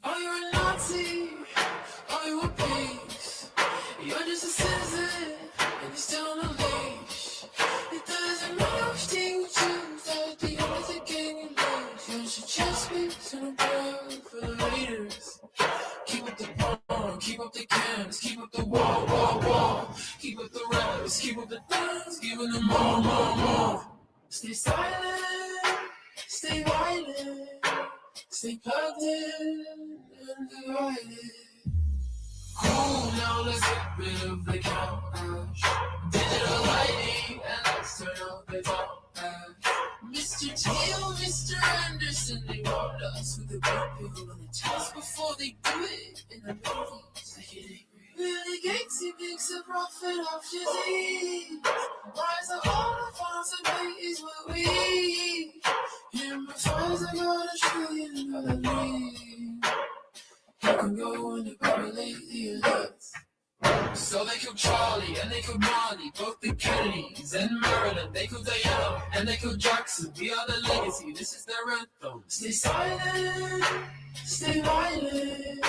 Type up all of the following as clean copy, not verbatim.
Are you a Nazi? Are you a beast? You're just a citizen, and you're still on a leash. It doesn't matter which team you choose, at the end of the game you lose. You should just be to the world for the Raiders. Keep up the ball, keep up the cans, keep up the wall. Keep up the raps, keep up the dance, giving them more. Stay silent, stay violent, stay plugged in and divided. Cool, now let's get rid of the cash. Digital lighting and let's turn out the top ash. Mr. Teal, Mr. Anderson, they robbed us with the black people on the test before they do it in the movies. Like it ain't real. Billy Gates, he makes a profit off disease. Rise of all the farms and bait is what we eat. Him before I got $1 trillion lead. You can go and depopulate the elites. So they killed Charlie and they killed Marley, both the Kennedys and Marilyn. They killed Diana and they killed Jackson. We are the legacy, this is their anthem. Stay silent, stay violent,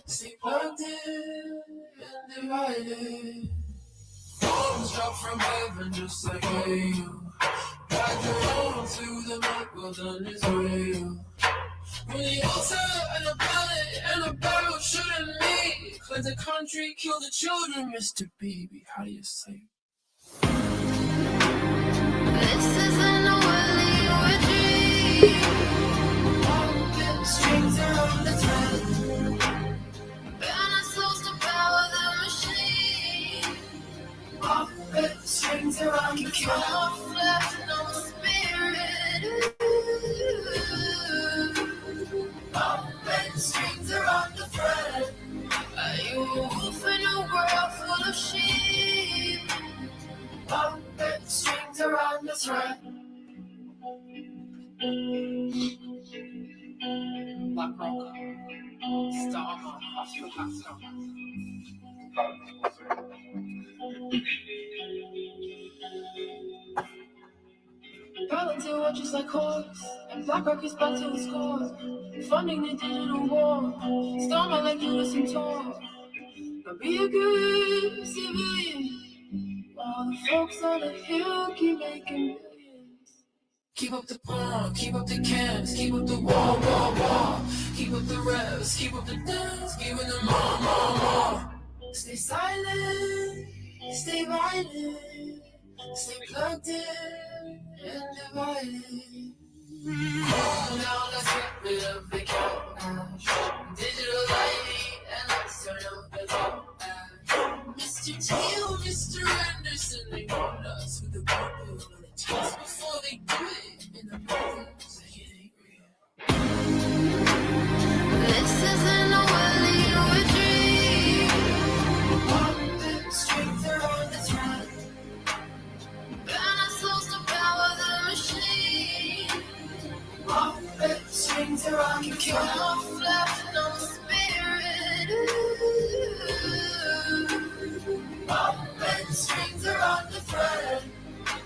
stay plugged in and divided. Bombs drop from heaven just like hail. Drag your own through the mud, well done is real. When the altar and a ballot and a barrel shooting me, cleanse the country, kill the children, Mr. Baby. How do you say? This isn't a willy or dream. All strings are on the thread. Burn our souls to power the machine. All strings are on the thread. No flesh, no spirit. Strings are on the thread. Are you a wolf in a world full of sheep? Puppet strings are on the thread. Black Rock, Star, Hospital Hospital. Volunteer watches like horse, and BlackRock is back to the score. Funding the digital war, Starman like Judas and Tor. Now be a good civilian, while the folks on the hill keep making millions. Keep up the pawn, keep up the cans, keep up the wall. Keep up the revs, keep up the dance, giving them more. Stay silent, stay violent, stay plugged in and divided. Now let's get rid of the cash. Digital lighting and let's turn up the top ash. Mr. Teal, Mr. Anderson, they warned us with the people on the test before they do it in the movies. Like it ain't real. This isn't a willy or a dream. Puppet strings are on the thread. Burn our souls to power the machine. Puppet strings are on the thread. No flesh, no spirit. Puppet strings are on the thread.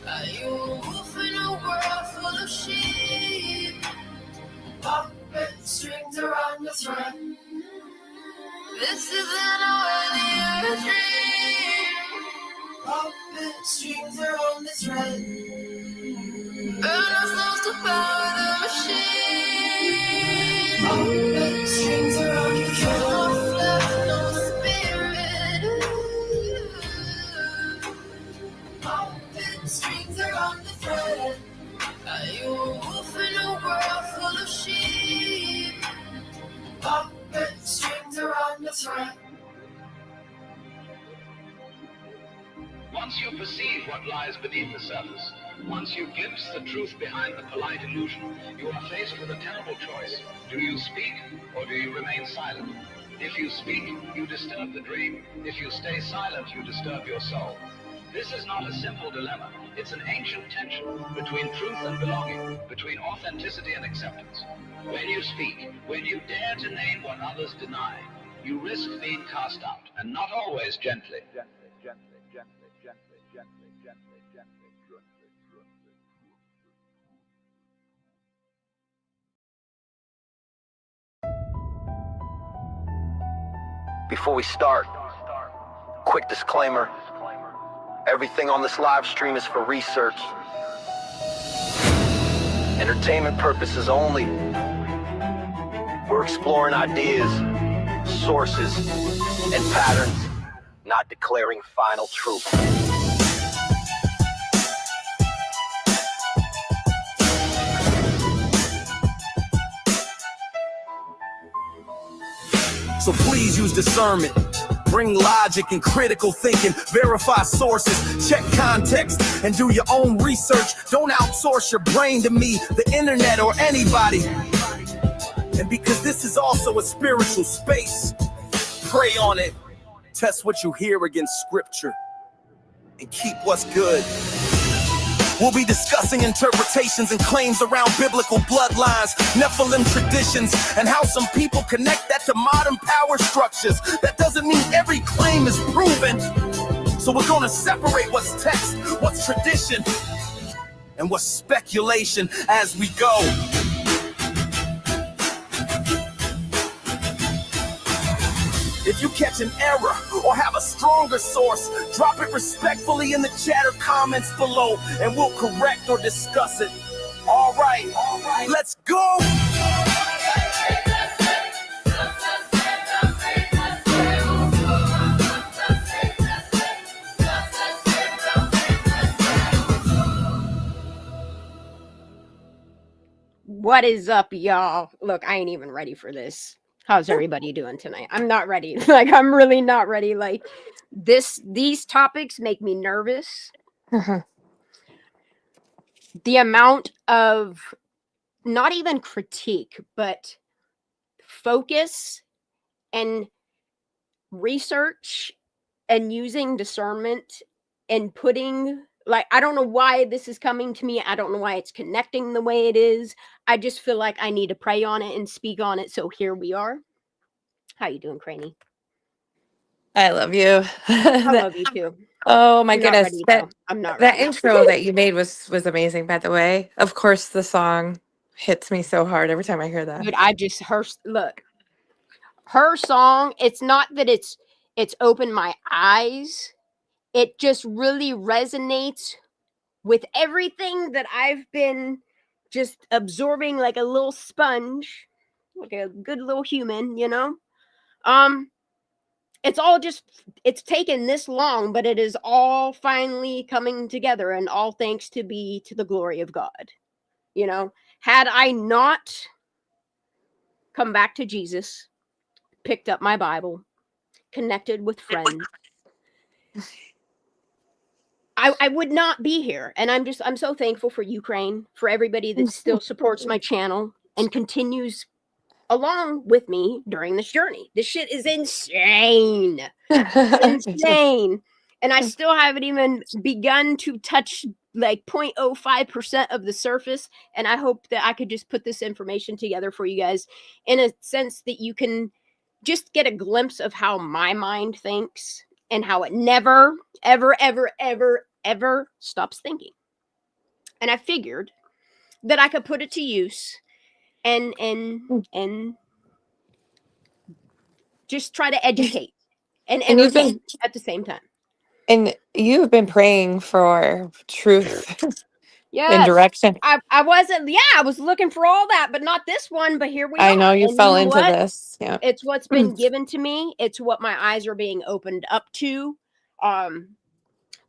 Are you a wolf in a world full of sheep? Puppet strings are on the thread. This isn't a willy or a dream. Puppet strings are on the thread. Burn ourselves to power the machine. Puppet strings are on the thread. No flesh, no spirit. Puppet strings are on the thread. Are you a wolf in a world full of sheep? Puppet strings are on the thread. Once you perceive what lies beneath the surface, once you glimpse the truth behind the polite illusion, you are faced with a terrible choice. Do you speak or do you remain silent? If you speak, you disturb the dream. If you stay silent, you disturb your soul. This is not a simple dilemma. It's an ancient tension between truth and belonging, between authenticity and acceptance. When you speak, when you dare to name what others deny, you risk being cast out, and not always gently. Before we start, quick disclaimer. Everything on this live stream is for research. Entertainment purposes only. We're exploring ideas, sources, and patterns, not declaring final truth. So please use discernment. Bring logic and critical thinking. Verify sources, check context, and do your own research. Don't outsource your brain to me, the internet, or anybody. And because this is also a spiritual space, pray on it. Test what you hear against scripture. And keep what's good. We'll be discussing interpretations and claims around biblical bloodlines, Nephilim traditions, and how some people connect that to modern power structures. That doesn't mean every claim is proven. So we're gonna separate what's text, what's tradition, and what's speculation as we go. If you catch an error or have a stronger source, drop it respectfully in the chat or comments below, and we'll correct or discuss it. All right, let's go. What is up, y'all? Look, I ain't even ready for this. How's everybody doing tonight? I'm not ready. Like, I'm really not ready. Like, these topics make me nervous. The amount of not even critique, but focus and research and using discernment and putting, like, I don't know why this is coming to me. I don't know why it's connecting the way it is. I just feel like I need to pray on it and speak on it. So here we are. How you doing, Cranie? I love you. I love you too. Oh my I'm not goodness. ready, though. I'm not That ready. intro that you made was amazing, by the way. Of course, the song hits me so hard every time I hear that. Dude, her song, it's not that it's opened my eyes. It just really resonates with everything that I've been just absorbing like a little sponge, like a good little human, you know? It's taken this long, but it is all finally coming together, and all thanks to the glory of God. You know, had I not come back to Jesus, picked up my Bible, connected with friends, I would not be here. And I'm so thankful for Ukraine, for everybody that still supports my channel and continues along with me during this journey. This shit is insane. Insane. And I still haven't even begun to touch like 0.05% of the surface. And I hope that I could just put this information together for you guys in a sense that you can just get a glimpse of how my mind thinks and how it never, ever, ever, ever, ever stops thinking. And I figured that I could put it to use and just try to educate and And entertain at the same time. you've been praying for truth and Yes, direction. I wasn't. Yeah, I was looking for all that, but not this one. But here we I are. know you And fell know into what? this. Yeah. It's what's been given to me. It's what my eyes are being opened up to.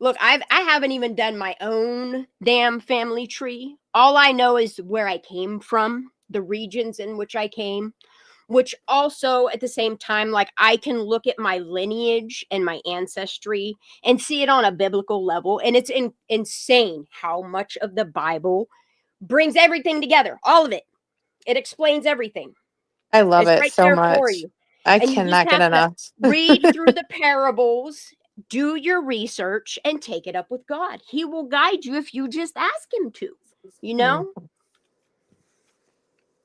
Look, I haven't even done my own damn family tree. All I know is where I came from, the regions in which I came, which also at the same time, like, I can look at my lineage and my ancestry and see it on a biblical level. And it's insane how much of the Bible brings everything together, all of it. It explains everything. I love It's it right so there for much. you. I And you just cannot get have to enough. read through the parables, do your research, and take it up with God. He will guide you if you just ask him to, you know?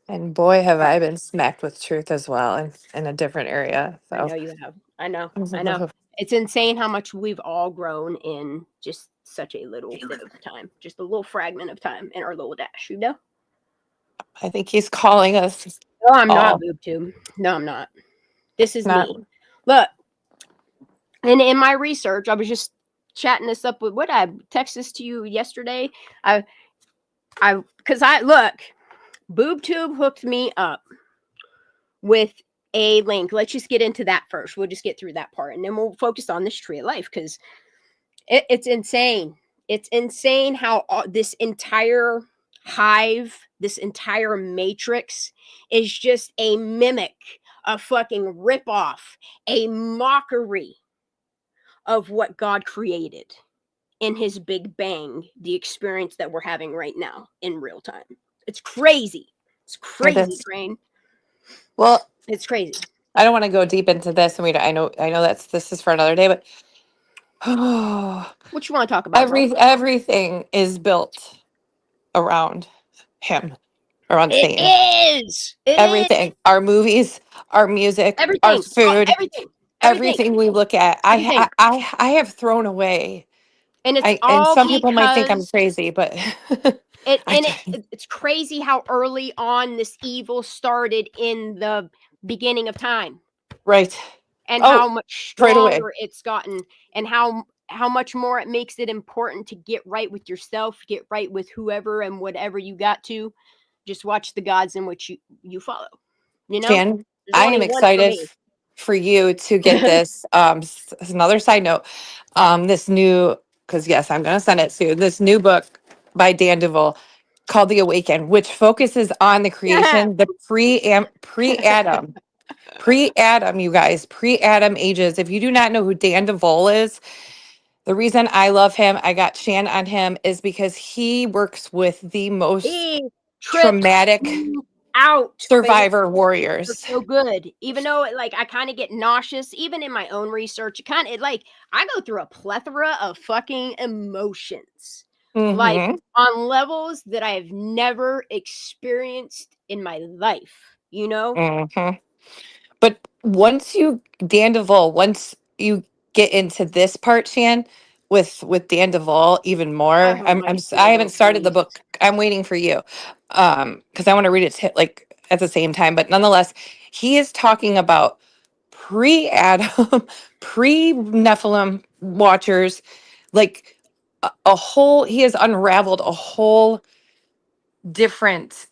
And boy, have I been smacked with truth as well in a different area. I So know you have. I know. It's insane how much we've all grown in just such a little bit of time, just a little fragment of time in our little dash, you know? I think he's calling us. No, I'm not, all. Boob Tube. No, I'm not. This is Not me. Look, and in my research, I was just chatting this up with what I texted this to you yesterday. Because I look, BoobTube hooked me up with a link. Let's just get into that first. We'll just get through that part, and then we'll focus on this tree of life because it's insane. It's insane how this entire hive, this entire matrix is just a mimic, a fucking ripoff, a mockery of what God created in his Big Bang, the experience that we're having right now in real time. It's crazy. It's It crazy, is. Crane. Well, It's crazy. I don't want to go deep into this, and I know this is for another day, but What you want to talk about, bro? everything is built around him, around It Satan. is. It is. Everything, our movies, our music, our Everything. Oh, food, everything. Everything. everything we look at. Everything. I have thrown away. And it's And all some people might think I'm because crazy, but I it's crazy how early on this evil started in the beginning of time, right. and Oh, how much right away. stronger it's gotten, and how much more it makes it important to get right with yourself, get right with whoever and whatever you got to. Just watch the gods in which you follow. You know, Jan, there's I only am one for excited me. for you to get this. Another side note, this new, because yes, I'm going to send it to you, this new book by Dan Duvall called The Awaken, which focuses on the creation, the pre-Adam, you guys, pre-Adam ages. If you do not know who Dan DeVol is, the reason I love him, I got Shan on him, is because he works with the most He trips traumatic you out, but survivor it's warriors. so good. Even though like I kind of get nauseous, even in my own research, it like I go through a plethora of fucking emotions, like Hmm. on levels that I have never experienced in my life. You know? Hmm. But Dan DeVol, once you get into this part, Shan, with Dan DeVol even I more. hope my I shit haven't don't started the freeze. book. I'm waiting for you. Because I want to read it like at the same time. But nonetheless, he is talking about pre-Adam, pre-Nephilim watchers, like a whole. He has unraveled a whole different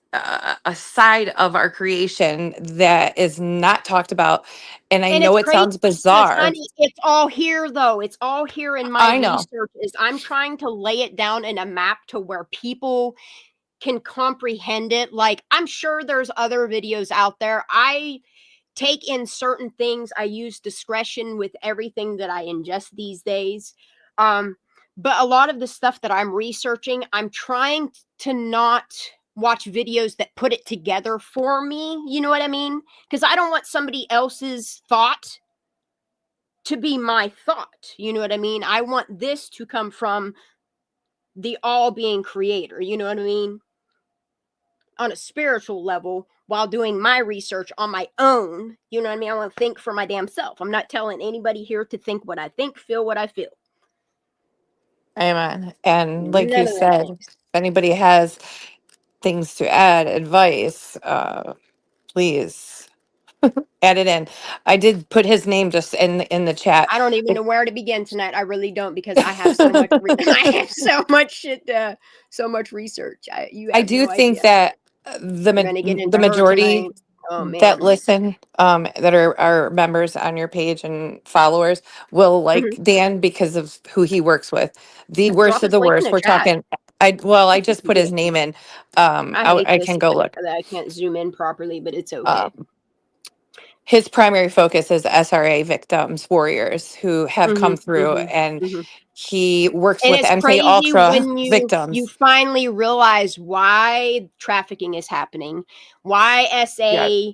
a side of our creation that is not talked about. And I And it's know it crazy sounds because, bizarre. honey, it's all here though. It's all here in my I know. research. Is I'm trying to lay it down in a map to where people can comprehend it. Like, I'm sure there's other videos out there. I take in certain things. I use discretion with everything that I ingest these days. But a lot of the stuff that I'm researching, I'm trying to not watch videos that put it together for me. You know what I mean? Because I don't want somebody else's thought to be my thought. You know what I mean? I want this to come from the all being creator. You know what I mean? On a spiritual level while doing my research on my own. You know what I mean? I want to think for my damn self. I'm not telling anybody here to think what I think, feel what I feel. Amen. And like you None of them said, things. if anybody has things to add, advice, please add it in. I did put his name just in the chat. I don't even know where to begin tonight. I really don't because I have so much. I have so much shit. So much research. You I have do no think idea. that We're gonna get the into her majority tonight. Oh that man. listen, that are members on your page and followers will like Mhm. Dan because of who he works with. The worst Drop of his the link in worst. the We're chat. talking. I just put his name in. I hate I this can go look. that I can't zoom in properly, but it's okay. Um, his primary focus is SRA victims, warriors who have come Mm-hmm, through, mm-hmm, and mm-hmm. he works And with it's MK crazy Ultra when you victims. finally realize why trafficking is happening, why Yeah. SA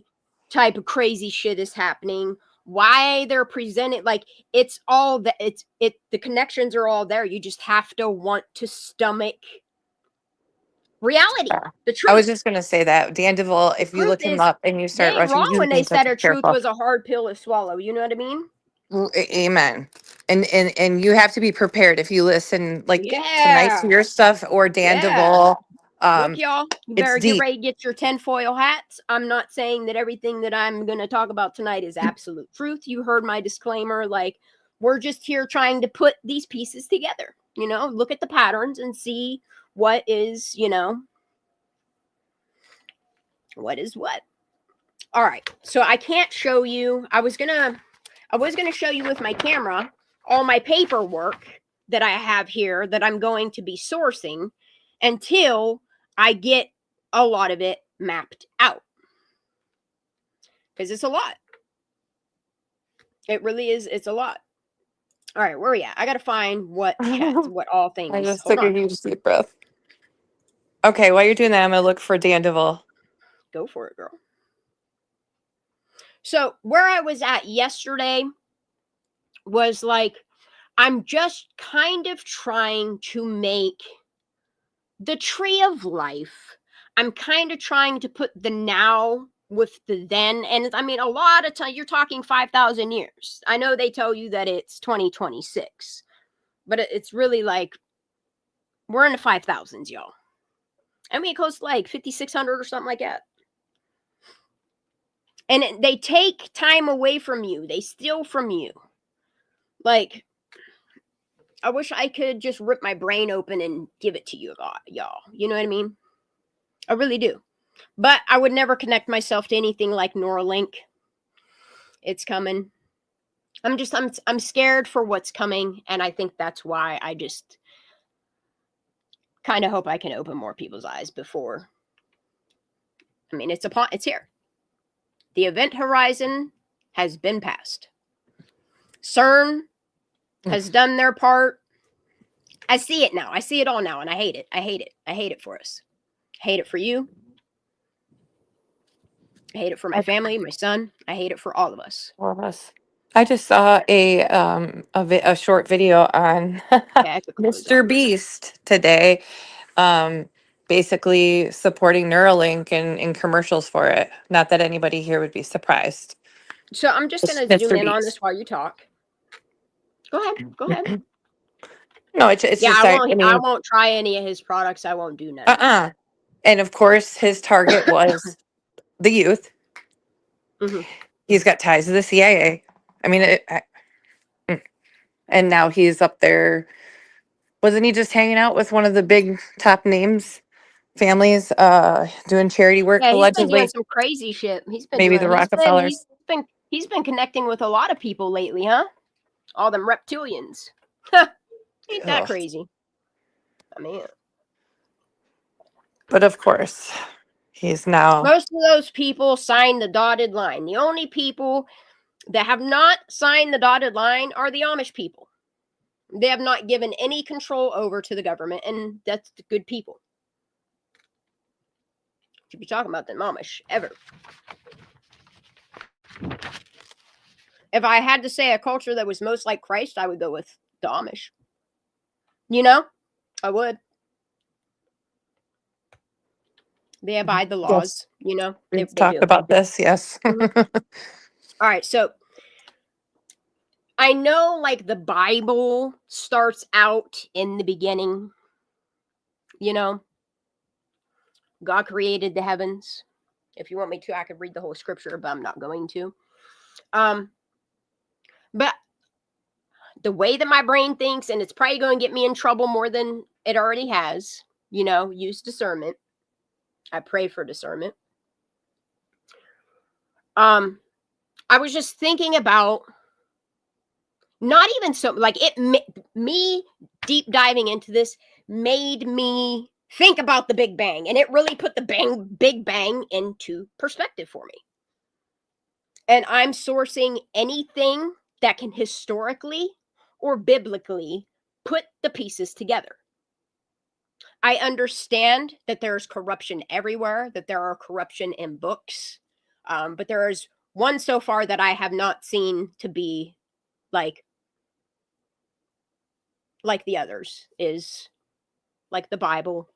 type of crazy shit is happening, why they're presented like it's all that the connections are all there. You just have to want to stomach reality, Yeah. the I was truth. just gonna say that Dan DeVol, The if you truth look him is up and you they start ain't rushing, wrong you when they need to said be a truth careful. was a hard pill to swallow. You know what I mean? Amen. And you have to be prepared if you listen like tonight to Yeah. your stuff or Dan Yeah. DeVol. Look, y'all, you It's better get deep. ready to get your tinfoil hats. I'm not saying that everything that I'm going to talk about tonight is absolute truth. You heard my disclaimer. Like, we're just here trying to put these pieces together, look at the patterns and see what is, what is what. All right. So I can't show you. I was going to show you with my camera all my paperwork that I have here that I'm going to be sourcing until I get a lot of it mapped out. Because it's a lot. It really is. It's a lot. All right, where are we at? I got to find what chats, what all I things. just Hold took a on. huge deep breath. Okay, while you're doing that, I'm gonna look for Dandival. Go for it, girl. So where I was at yesterday was like, I'm just kind of trying to make the tree of life. I'm kind of trying to put the now with the then. And I mean, a lot of time, you're talking 5,000 years. I know they tell you that it's 2026, but it's really like, we're in the 5,000s, y'all. I mean, it goes like 5,600 or something like that. And they take time away from you. They steal from you. Like, I wish I could just rip my brain open and give it to you, y'all. You know what I mean? I really do. But I would never connect myself to anything like Neuralink. It's coming. I'm scared for what's coming, and I think that's why I just kind of hope I can open more people's eyes before. I mean, it's here. The event horizon has been passed. CERN has done their part. I see it now. I see it all now, and I hate it. I hate it. I hate it for us. I hate it for you. I hate it for my family, my son. I hate it for all of us. All of us. I just saw a short video on Okay, I could close Mr. out. Beast today, basically supporting Neuralink and in commercials for it. Not that anybody here would be surprised. So I'm just It's going to zoom Mr. in on this Beast. while you talk. Go ahead. Go ahead. No, it's Yeah, just I I mean, won't try any of his products. I won't do none of it. And of course, his target was the youth. Mhm. He's got ties to the CIA. I mean, and now he's up there. Wasn't he just hanging out with one of the big top names, families, doing charity work, Yeah, he's been doing allegedly? some crazy shit. Maybe the Rockefellers. He's been connecting with a lot of people lately, huh? All them reptilians. Ain't that Ugh. crazy? I mean, But of course, he's now. most of those people signed the dotted line. The only people that have not signed the dotted line are the Amish people. They have not given any control over to the government, and that's the good people. Should be talking about the Amish ever. If I had to say a culture that was most like Christ, I would go with the Amish. I would. They abide the Yes, laws. we've They talked do. about this. Yes. Mhm. All right, so I know like the Bible starts out in the beginning, God created the heavens. If you want me to, I could read the whole scripture, but I'm not going to. But the way that my brain thinks, and it's probably going to get me in trouble more than it already has, use discernment. I pray for discernment. I was just thinking about not even so like me deep diving into this made me think about the Big Bang, and it really put the Big Bang into perspective for me. And I'm sourcing anything that can historically or biblically put the pieces together. I understand that there's corruption everywhere, that there are corruption in books, but there is one so far that I have not seen to be like the others, is like the Bible.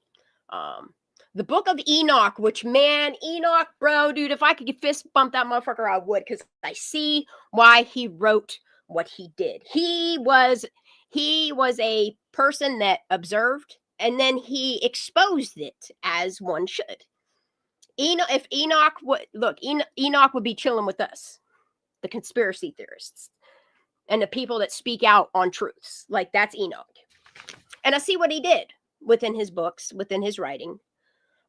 The book of Enoch, which, man, Enoch, bro, dude, if I could fist bump that motherfucker, I would, because I see why he wrote what he did. He was a person that observed and then he exposed it as one should. If Enoch would look, Enoch would be chilling with us, the conspiracy theorists, and the people that speak out on truths. Like, that's Enoch. And I see what he did within his books, within his writing.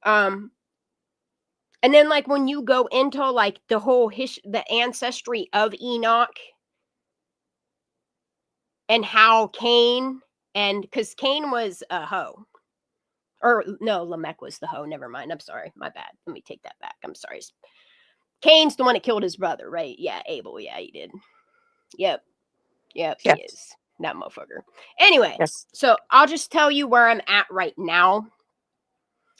And then, like, when you go into like the whole the ancestry of Enoch, and how Cain, and because Cain was a hoe, or no, Lamech was the hoe. Never mind. I'm sorry, my bad. Let me take that back. I'm sorry. Cain's the one that killed his brother, right? Yeah, Abel. Yeah, he did. Yep, he Yes. is that motherfucker. Anyway, Yes. so I'll just tell you where I'm at right now.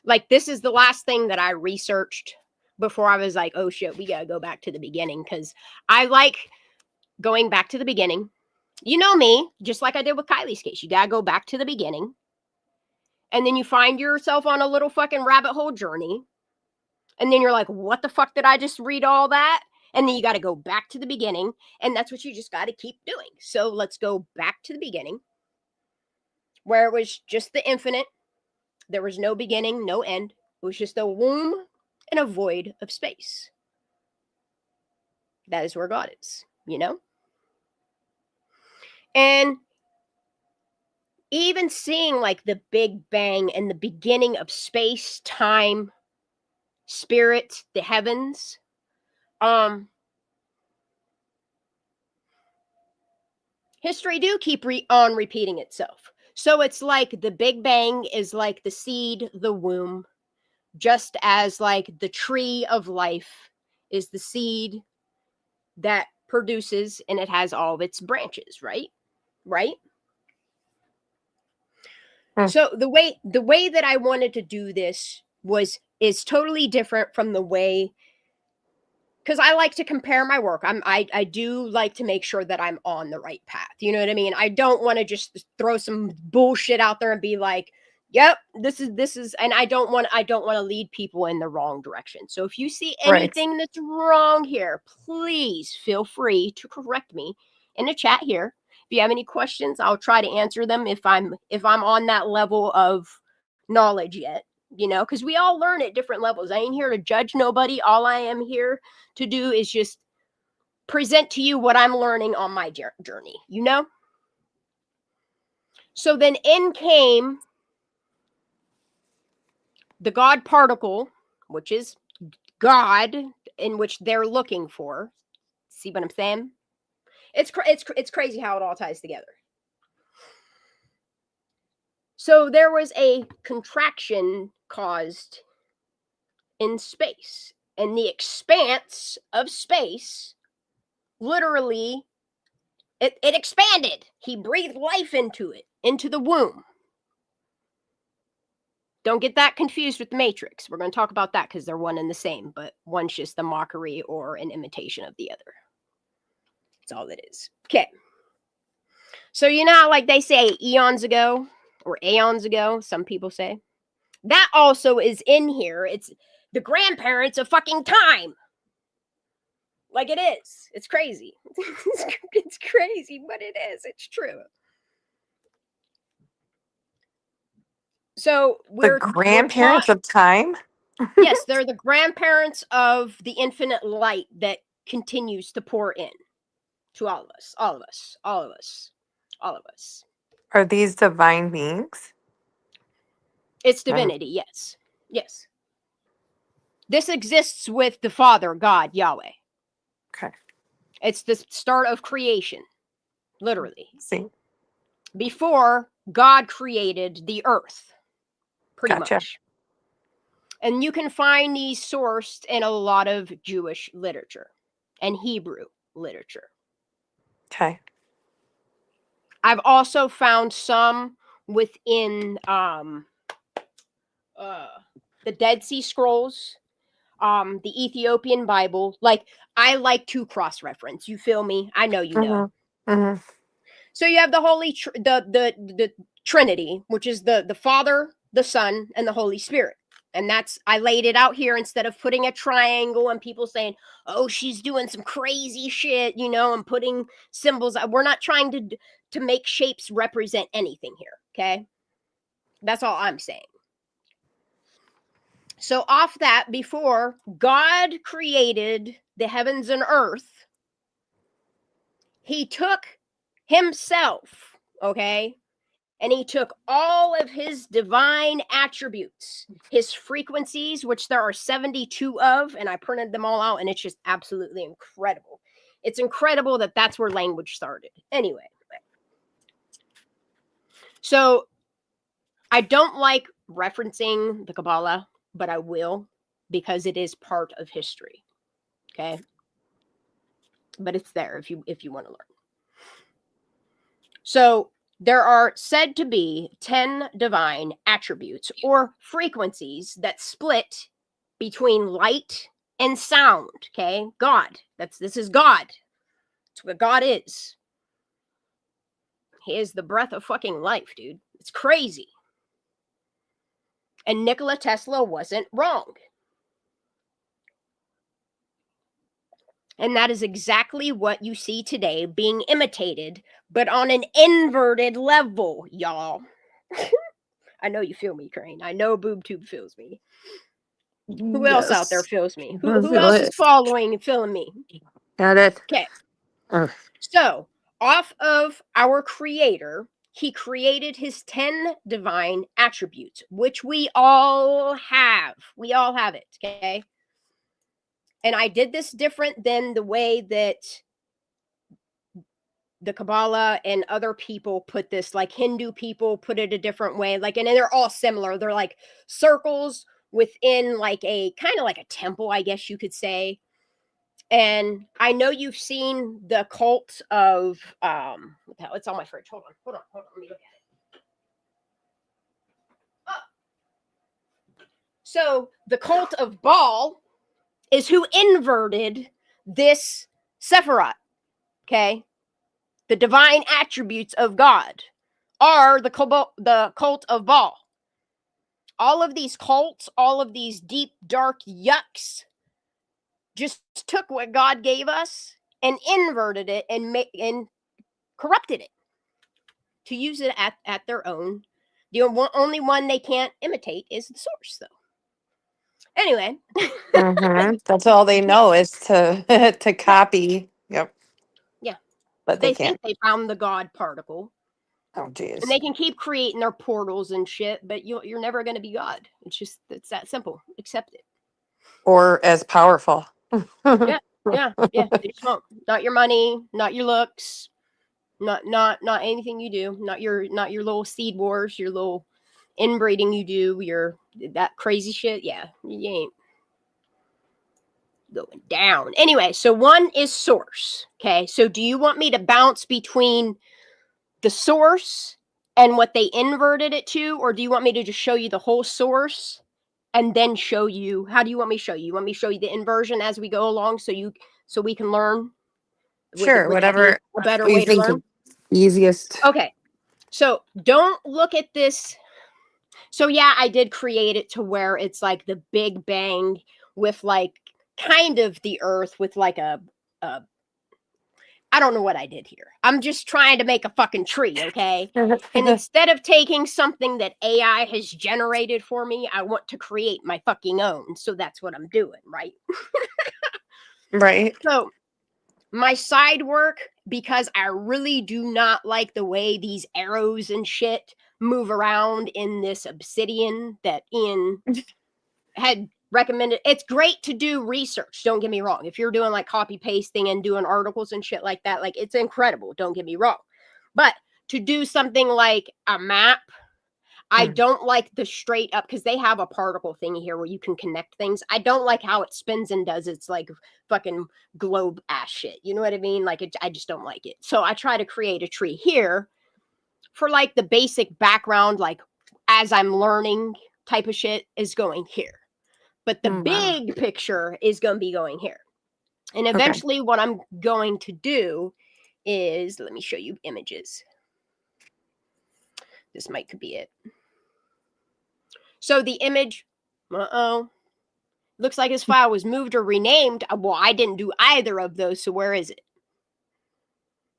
Like, this is the last thing that I researched before I was like, oh shit, we gotta go back to the beginning, because I like going back to the beginning. You know me, just like I did with Kylie's case. You gotta go back to the beginning. And then you find yourself on a little fucking rabbit hole journey. And then you're like, what the fuck did I just read all that? And then you got to go back to the beginning. And that's what you just got to keep doing. So let's go back to the beginning, where it was just the infinite. There was no beginning, no end. It was just a womb and a void of space. That is where God is, you know? And even seeing like the Big Bang and the beginning of space, time, spirit, the heavens, history do keep on repeating itself. So it's like the Big Bang is like the seed, the womb, just as like the tree of life is the seed that produces, and it has all of its branches, right? Right? So the way that I wanted to do this is totally different from the way, because I like to compare my work. I do like to make sure that I'm on the right path. You know what I mean? I don't want to just throw some bullshit out there and be like, "Yep, this is," and I don't want to lead people in the wrong direction. So if you see anything that's wrong here, please feel free to correct me in the chat here. If you have any questions, I'll try to answer them if I'm on that level of knowledge yet. You know, because we all learn at different levels. I ain't here to judge nobody. All I am here to do is just present to you what I'm learning on my journey, you know? So then in came the God particle, which is God, in which they're looking for. See what I'm saying? It's crazy how it all ties together. So there was a contraction caused in space, and the expanse of space literally it expanded. He breathed life into it, into the womb. Don't get that confused with the Matrix. We're going to talk about that because they're one and the same, but one's just a mockery or an imitation of the other. That's all it is. Okay. So you know how, like, they say eons ago or aeons ago, some people say? That also is in here. It's the grandparents of fucking time. Like, it is. It's crazy. It's crazy, but it is. It's true. So The grandparents of time? Yes, they're the grandparents of the infinite light that continues to pour in to all of us, all of us, all of us, all of us. Are these divine beings? It's divinity, yes. Yes. This exists with the Father, God, Yahweh. Okay. It's the start of creation, literally. See. Before God created the earth, pretty much. And you can find these sourced in a lot of Jewish literature and Hebrew literature. Okay. I've also found some within the Dead Sea Scrolls, the Ethiopian Bible. Like, I like to cross-reference. You feel me? I know you know. Mm-hmm. So you have the the Trinity, which is the Father, the Son, and the Holy Spirit. And that's, I laid it out here instead of putting a triangle and people saying, oh, she's doing some crazy shit, you know, and putting symbols. We're not trying to make shapes represent anything here, okay? That's all I'm saying. So off that, before God created the heavens and earth, he took himself, okay? And he took all of his divine attributes, his frequencies, which there are 72 of, and I printed them all out, and it's just absolutely incredible. It's incredible that that's where language started. Anyway. So I don't like referencing the Kabbalah, but I will because it is part of history. Okay. But it's there if you want to learn. So there are said to be 10 divine attributes or frequencies that split between light and sound. Okay. God. This is God. It's what God is. He is the breath of fucking life, dude. It's crazy. And Nikola Tesla wasn't wrong. And that is exactly what you see today being imitated, but on an inverted level, y'all. I know you feel me, Crane. I know BoobTube feels me. Who else out there feels me? Who else is following and feeling me? Got it. Okay. So, off of our creator, he created his 10 divine attributes, which we all have. We all have it, okay? And I did this different than the way that the Kabbalah and other people put this, like Hindu people put it a different way. Like, and they're all similar. They're like circles within like a kind of like a temple, I guess you could say. And I know you've seen the cult of it's on my fridge. Hold on. Let me look at it. Oh. So the cult of Baal is who inverted this Sephiroth. Okay. The divine attributes of God are the cult of Baal. All of these cults, all of these deep, dark yucks just took what God gave us and inverted it and corrupted it to use it at their own. The only one they can't imitate is the source, though. Anyway. That's all they know is to to copy. Yep. Yeah. But They can't. think they found the God particle. Oh, geez. And they can keep creating their portals and shit, but you're never going to be God. It's that simple. Accept it. Or as powerful. Yeah. They just won't. Not your money, not your looks, not anything you do, not your little seed wars, your little inbreeding you do, your that crazy shit. Yeah, you ain't going down. Anyway, so one is source. Okay, so do you want me to bounce between the source and what they inverted it to, or do you want me to just show you the whole source and then show you? How do you want me to show you? You want me to show you the inversion as we go along, so we can learn? Sure, Would that be whatever a better you way to think learn? easiest. Okay, so don't look at this. So yeah, I did create it to where it's like the Big Bang with like kind of the Earth with like a I don't know what I did here. I'm just trying to make a fucking tree, okay? And instead of taking something that AI has generated for me, I want to create my fucking own. So that's what I'm doing, right? Right. So my side work, because I really do not like the way these arrows and shit move around in this obsidian that Ian had recommended. It's great to do research, don't get me wrong. If you're doing like copy pasting and doing articles and shit like that, like it's incredible, don't get me wrong. But to do something like a map, I don't like the straight up, because they have a particle thingy here where you can connect things. I don't like how it spins and does its like fucking globe ass shit. You know what I mean? Like I just don't like it. So I try to create a tree here for like the basic background, like as I'm learning type of shit is going here. But the big picture is going to be going here. And eventually what I'm going to do is, let me show you images. This might could be it. So the image, looks like his file was moved or renamed. Well, I didn't do either of those. So where is it?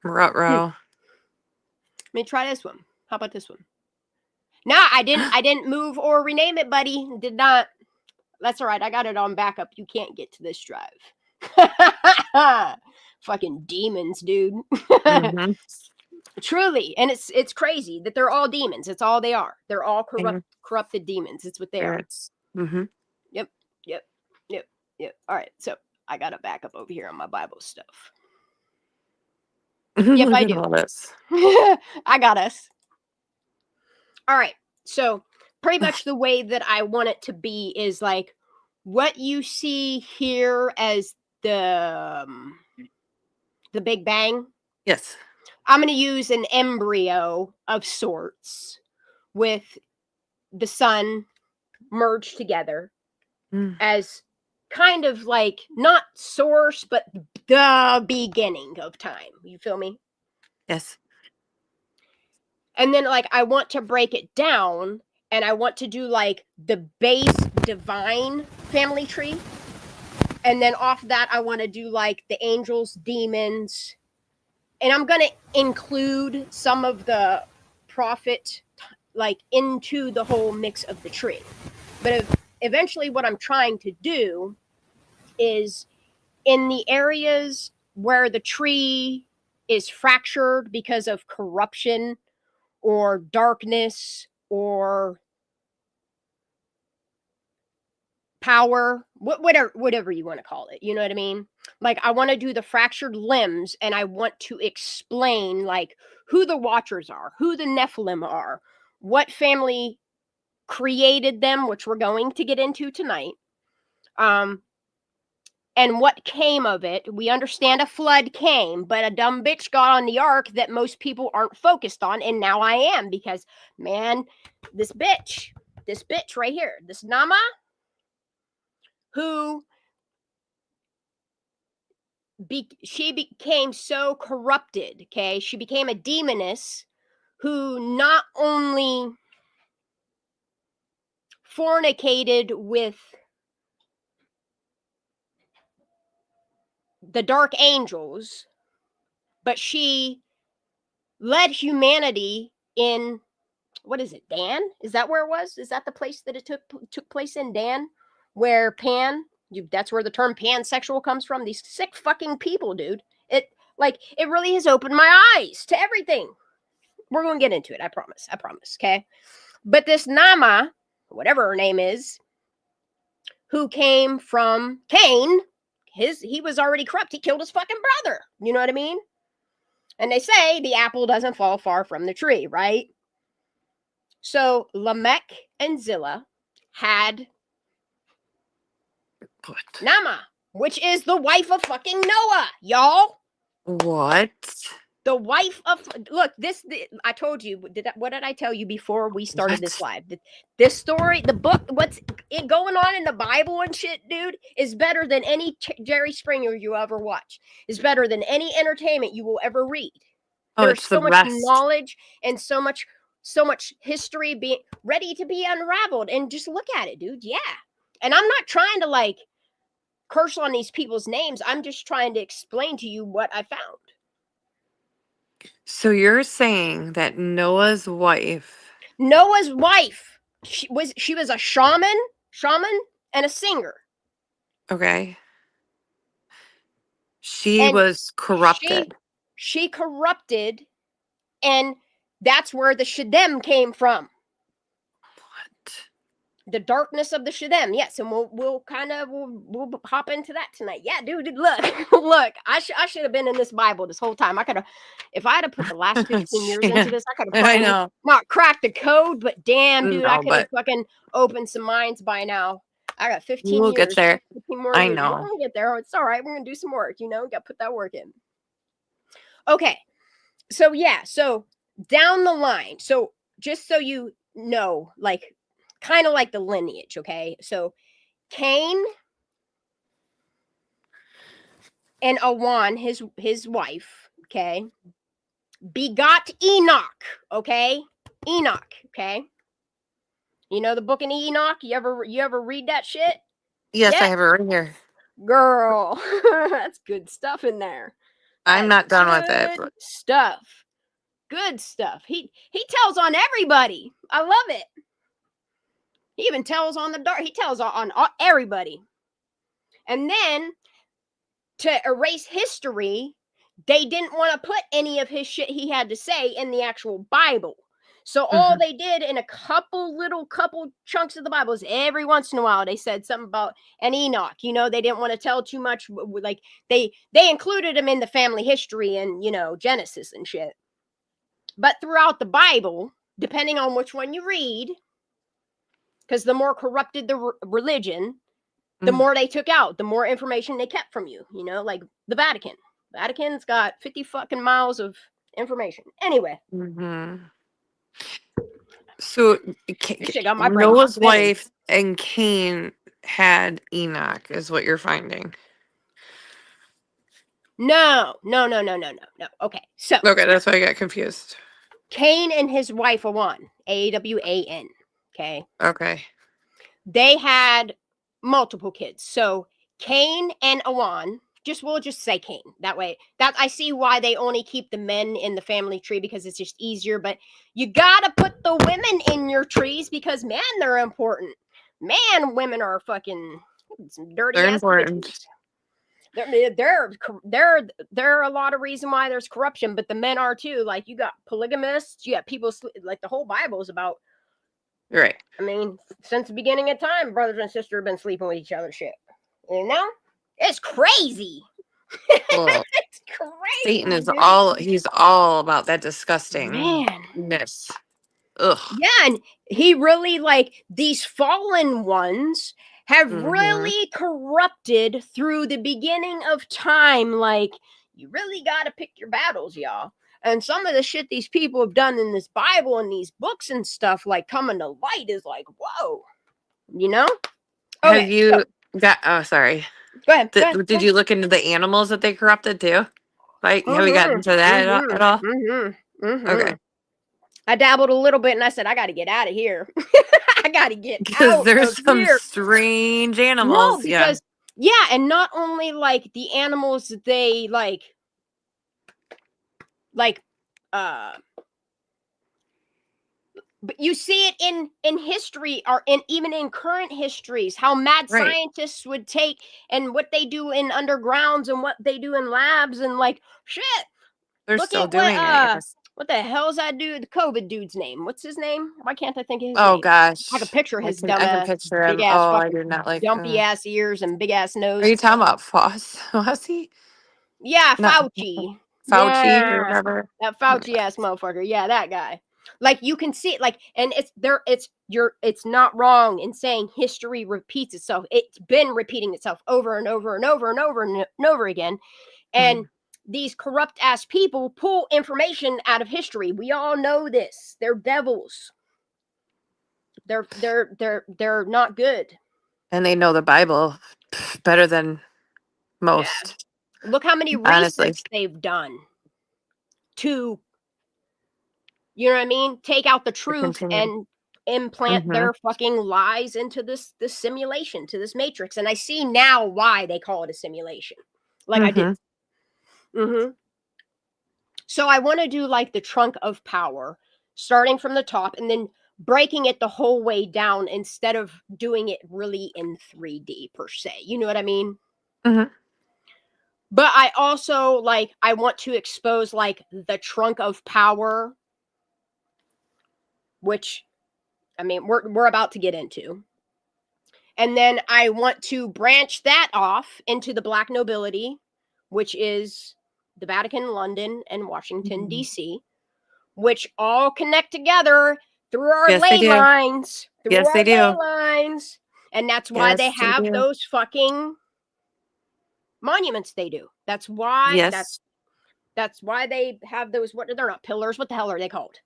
Ruh-roh. Let me try this one. How about this one? No, I didn't move or rename it, buddy. Did not. That's all right. I got it on backup. You can't get to this drive. Fucking demons, dude. Mm-hmm. Truly, and it's crazy that they're all demons. It's all they are. They're all Yeah. corrupted demons. It's what they are. Spirits. Mm-hmm. Yep, yep, yep, yep. All right, so I got to back up over here on my Bible stuff. Yep, Look I at do. all this. I got us. All right, so pretty much the way that I want it to be is like what you see here as the Big Bang. Yes. I'm going to use an embryo of sorts with the sun merged together Mm. as kind of like not source, but the beginning of time. You feel me? Yes. And then like I want to break it down and I want to do like the base divine family tree. And then off that, I want to do like the angels, demons, and I'm going to include some of the prophet like into the whole mix of the tree. But eventually what I'm trying to do is in the areas where the tree is fractured because of corruption or darkness or power, whatever you want to call it, you know what I mean? Like I want to do the fractured limbs and I want to explain like who the watchers are, who the Nephilim are, what family created them, which we're going to get into tonight, and what came of it. We understand a flood came, but a dumb bitch got on the ark that most people aren't focused on, and now I am because man, this bitch right here, this Nama, who she became so corrupted, okay? She became a demoness who not only fornicated with the dark angels, but she led humanity in, what is it, Dan? Is that where it was? Is that the place that it took place in, Dan? Where Pan, that's where the term pansexual comes from. These sick fucking people, dude. It really has opened my eyes to everything. We're going to get into it. I promise. Okay. But this Nama, whatever her name is, who came from Cain, he was already corrupt. He killed his fucking brother. You know what I mean? And they say the apple doesn't fall far from the tree, right? So Lamech and Zillah had What? Nama, which is the wife of fucking Noah, y'all. What? The wife of, look, I told you, what did I tell you before we started this live? This story, the book, what's going on in the Bible and shit, dude, is better than any Jerry Springer you ever watch. Is better than any entertainment you will ever read. Oh, There's it's so the much best. knowledge and so much history being ready to be unraveled. And just look at it, dude. Yeah. And I'm not trying to like curse on these people's names. I'm just trying to explain to you what I found. So you're saying that Noah's wife, She was a shaman and a singer. okay, she And was corrupted. she corrupted, and that's where the Shedem came from. What? The darkness of the Shedem, yes, and we'll hop into that tonight. Yeah, dude, look, I should have been in this Bible this whole time. I could have, if I had put the last 15 years into this, I could have I probably know. not cracked the code, but damn, dude, I No, could have but fucking opened some minds by now. I got 15 we'll get years, there. 15 more I years. We're know. gonna get there. It's all right. We're gonna do some work. Got to put that work in. Okay, so yeah, so down the line, so just so you know, like kind of like the lineage, okay? So Cain and Awan, his wife, okay, begot Enoch, okay? Enoch, okay? You know the book in Enoch? You ever read that shit? Yes, I Yeah. have it right here. Girl, that's good stuff in there. I'm That's not done with it. good stuff. Good stuff. He tells on everybody. I love it. He even tells on the dark. He tells on everybody. And then to erase history, they didn't want to put any of his shit he had to say in the actual Bible. So all they did in a couple chunks of the Bible is every once in a while they said something about an Enoch. You know, they didn't want to tell too much. Like they included him in the family history and, you know, Genesis and shit. But throughout the Bible, depending on which one you read, because the more corrupted the religion, the more they took out, the more information they kept from you. You know, like the Vatican. Vatican's got 50 fucking miles of information. Anyway. So This shit got my brain Noah's spinning. wife and Cain had Enoch, is what you're finding. No. Okay, so Okay, that's why I got confused. Cain and his wife Awan, Awan. Okay, they had multiple kids. So Cain and Awan, we'll just say Cain. That way, that I see why they only keep the men in the family tree because it's just easier. But you gotta put the women in your trees because man, they're important. Man, women are fucking some dirty They're ass important. bitches. They're a lot of reason why there's corruption, but the men are too. Like you got polygamists, you got people like the whole Bible is about. Right. I mean, since the beginning of time, brothers and sisters have been sleeping with each other. Shit, you know, it's crazy. Well, It's crazy. Satan is dude. he's all about that disgustingness. Man. Ugh. Yeah, and he really like these fallen ones have really corrupted through the beginning of time. Like, you really got to pick your battles, y'all. And some of the shit these people have done in this Bible and these books and stuff, like coming to light, is like, whoa, you know? Okay, Have you got? Oh, sorry. go ahead. Did you look into the animals that they corrupted too? Like, have we gotten into that at all? Okay. I dabbled a little bit and I said, I got to get out of here. I got to get Because out there's of some here. strange animals. No, because yeah, and not only like the animals that they like but you see it in history or even in current histories how mad scientists would take and what they do in undergrounds and what they do in labs and like shit. They're Look still at doing it. Yes. what the hell's that dude? The COVID dude's name. What's his name? Why can't I think of his Oh name? gosh. I can picture his I can dumbass, picture him. big ass, Oh, I fucking do not like dumpy ass ears and big ass nose. Are you talking about Fossey? Yeah, Not Fauci. Fauci or Yeah, whatever. that Fauci ass motherfucker. Yeah, that guy. Like you can see it, like, and it's not wrong in saying history repeats itself. It's been repeating itself over and over and over and over and over again. And these corrupt ass people pull information out of history. We all know this. They're devils. They're not good. And they know the Bible better than most. Yeah. Look how many Honestly. research they've done to, you know what I mean, take out the truth and implant their fucking lies into this simulation, to this matrix. And I see now why they call it a simulation. Like I did. So I want to do like the trunk of power, starting from the top and then breaking it the whole way down instead of doing it really in 3D per se. You know what I mean? But I also like, I want to expose like the trunk of power, which I mean, we're about to get into. And then I want to branch that off into the black nobility, which is the Vatican, London, and Washington, D.C., which all connect together through our ley lines. Yes, they do. Lines. And that's why they have those fucking monuments they do. That's why that's why they have those, they're not pillars. What the hell are they called?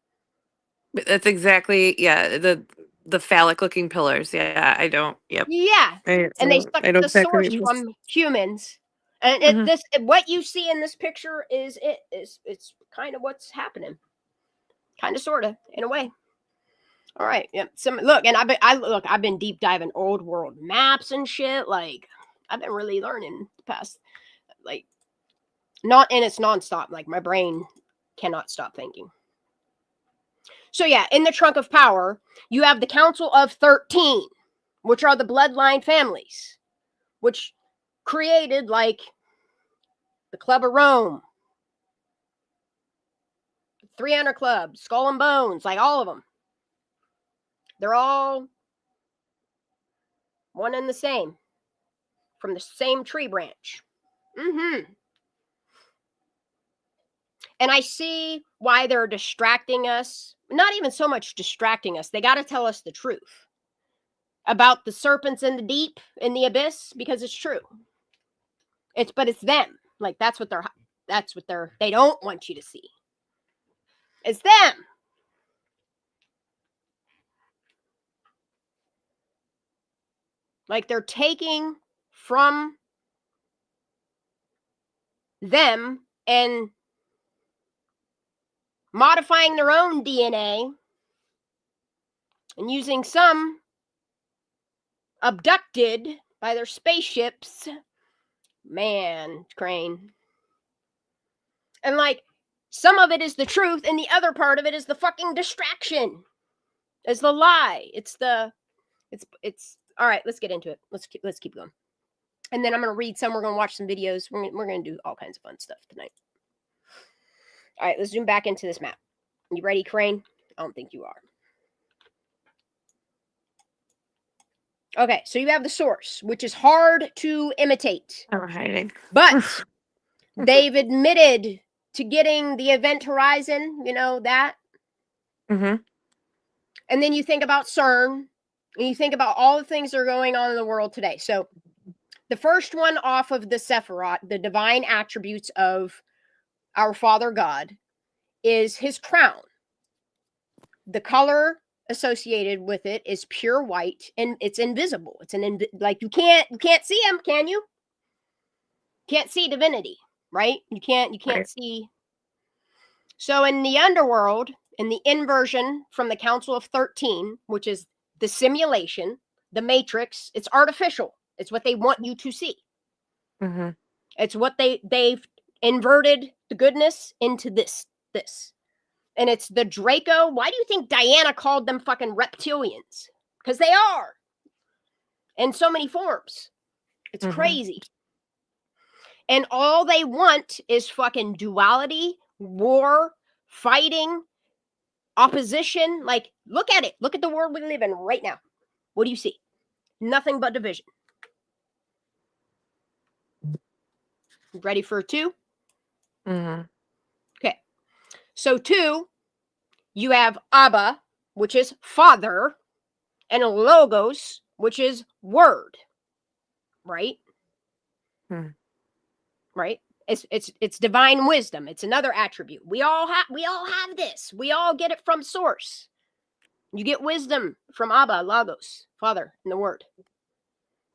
That's exactly, the phallic looking pillars. Yeah, I don't. Yep. Yeah. And they suck the source from humans. And this, what you see in this picture it's kind of what's happening. Kind of, sort of, in a way. All right. Yeah. Look, and I've been deep diving old world maps and shit. Like, I've been really learning the past, like, and it's nonstop. Like, my brain cannot stop thinking. So yeah, in the trunk of power, you have the Council of 13, which are the bloodline families, which created like the Club of Rome, 300 Club, Skull and Bones, like all of them. They're all one and the same, from the same tree branch. And I see why they're distracting us. Not even so much distracting us. They got to tell us the truth about the serpents in the deep, in the abyss, because it's true. But it's them. Like that's what they don't want you to see. It's them. Like they're taking from them and modifying their own DNA and using some abducted by their spaceships. Man, Crane. And like some of it is the truth and the other part of it is the fucking distraction. It's the lie. It's all right, let's get into it. Let's keep going. And then I'm going to read some. We're going to watch some videos. We're going to do all kinds of fun stuff tonight. All right, let's zoom back into this map. You ready, Crane? I don't think you are. Okay, so you have the source, which is hard to imitate. I'm hiding. But they've admitted to getting the event horizon, you know, that. Mm-hmm. And then you think about CERN, and you think about all the things that are going on in the world today. So the first one off of the Sephiroth, the divine attributes of our Father God, is his crown. The color associated with it is pure white, and it's invisible. It's like you can't see him, can you? Can't see divinity, right? You can't Right. see. So in the underworld, in the inversion from the Council of 13, which is the simulation, the matrix, it's artificial. It's what they want you to see. Mm-hmm. It's what they've inverted the goodness into this. And it's the Draco. Why do you think Diana called them fucking reptilians? Because they are. In so many forms. It's crazy. And all they want is fucking duality, war, fighting, opposition. Like, look at it. Look at the world we live in right now. What do you see? Nothing but division. Ready for 2? Mm-hmm. Okay. So 2, you have Abba, which is father, and Logos, which is word. Right? Right? It's divine wisdom. It's another attribute. We all have this. We all get it from source. You get wisdom from Abba, Logos, Father, and the Word.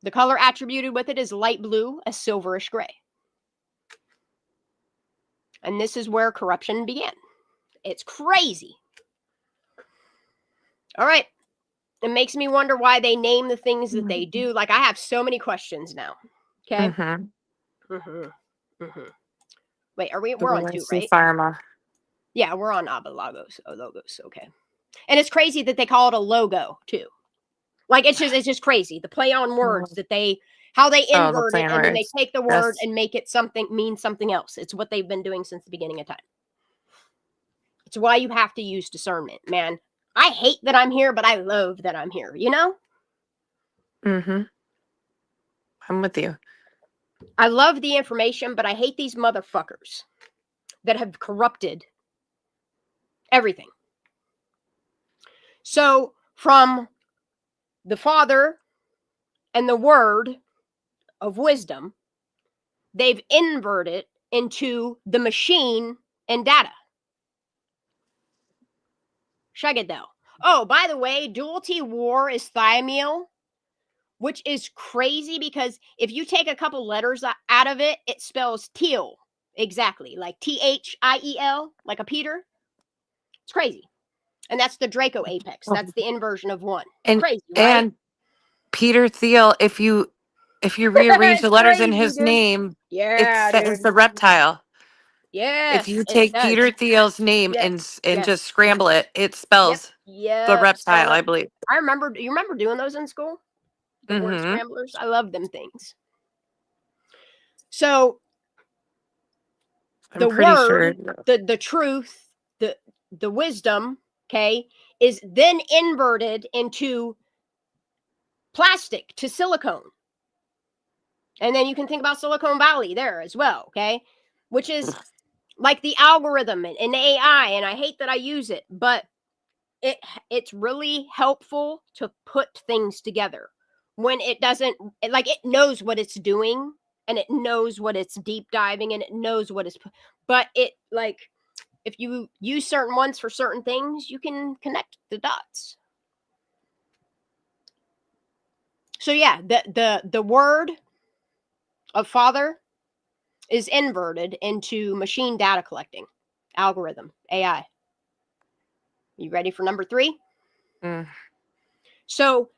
The color attributed with it is light blue, a silverish gray. And this is where corruption began. It's crazy. All right. It makes me wonder why they name the things that they do. Like, I have so many questions now. Okay? Wait, we're on 2, right? Pharma. Yeah, we're on Abba, Logos. Oh, Logos. Okay. And it's crazy that they call it a logo, too. Like, it's just crazy. The play on words how they invert it, and then they take the word and make it mean something else. It's what they've been doing since the beginning of time. It's why you have to use discernment, man. I hate that I'm here, but I love that I'm here, you know? Mm-hmm. I'm with you. I love the information, but I hate these motherfuckers that have corrupted everything. So, from the Father and the Word of wisdom, they've inverted into the machine and data. Shagadel. Oh, by the way, duality war is thiamine, which is crazy because if you take a couple letters out of it, it spells teal. Exactly. Like Thiel, like a Peter. It's crazy. And that's the Draco apex. That's the inversion of 1. And crazy, right? And Peter Thiel, if you rearrange the letters in his name, yeah, it's the reptile. If Yes, you it take does. Peter Thiel's name Yes, and yes. just scramble it, it Yep. spells the Yep. reptile, Spell I it. believe. I remember. You remember doing those in school? The word Mm-hmm. scramblers. I love them things. So I'm the pretty sure. word, the truth, the wisdom, okay, is then inverted into plastic to silicone. And then you can think about Silicon Valley there as well, okay? Which is like the algorithm and AI, and I hate that I use it, but it's really helpful to put things together when it doesn't, like, it knows what it's doing, and it knows what it's deep diving, and it knows what it's, but it, like, if you use certain ones for certain things, you can connect the dots. So yeah, the word of father is inverted into machine data collecting algorithm, AI. You ready for number 3? Mm. So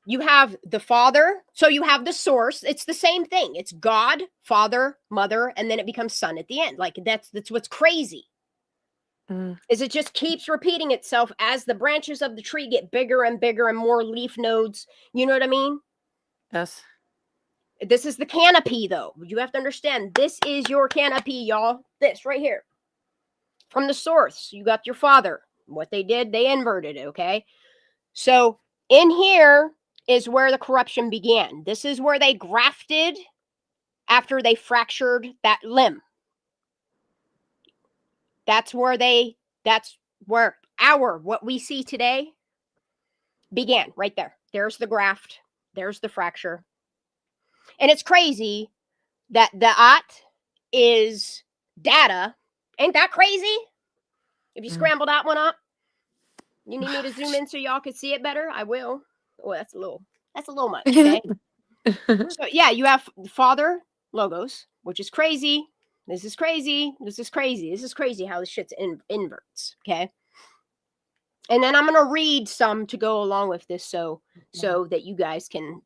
you have the father, so you have the source. It's the same thing. It's God, father, mother, and then it becomes son at the end. Like that's what's crazy. Mm. Is it just keeps repeating itself as the branches of the tree get bigger and bigger and more leaf nodes. You know what I mean? Yes. This is the canopy, though. You have to understand, this is your canopy, y'all. This right here. From the source, you got your father. What they did, they inverted it, okay? So in here is where the corruption began. This is where they grafted after they fractured that limb. That's where what we see today began, right there. There's the graft. There's the fracture. And it's crazy that the at is data. Ain't that crazy? If you Mm. scramble that one up, you need me to zoom in so y'all can see it better? I will. Oh, that's a little much, okay? So yeah, you have father logos, which is crazy. This is crazy. This is crazy. This is crazy how this shit's inverts, okay? And then I'm gonna read some to go along with this, so that you guys can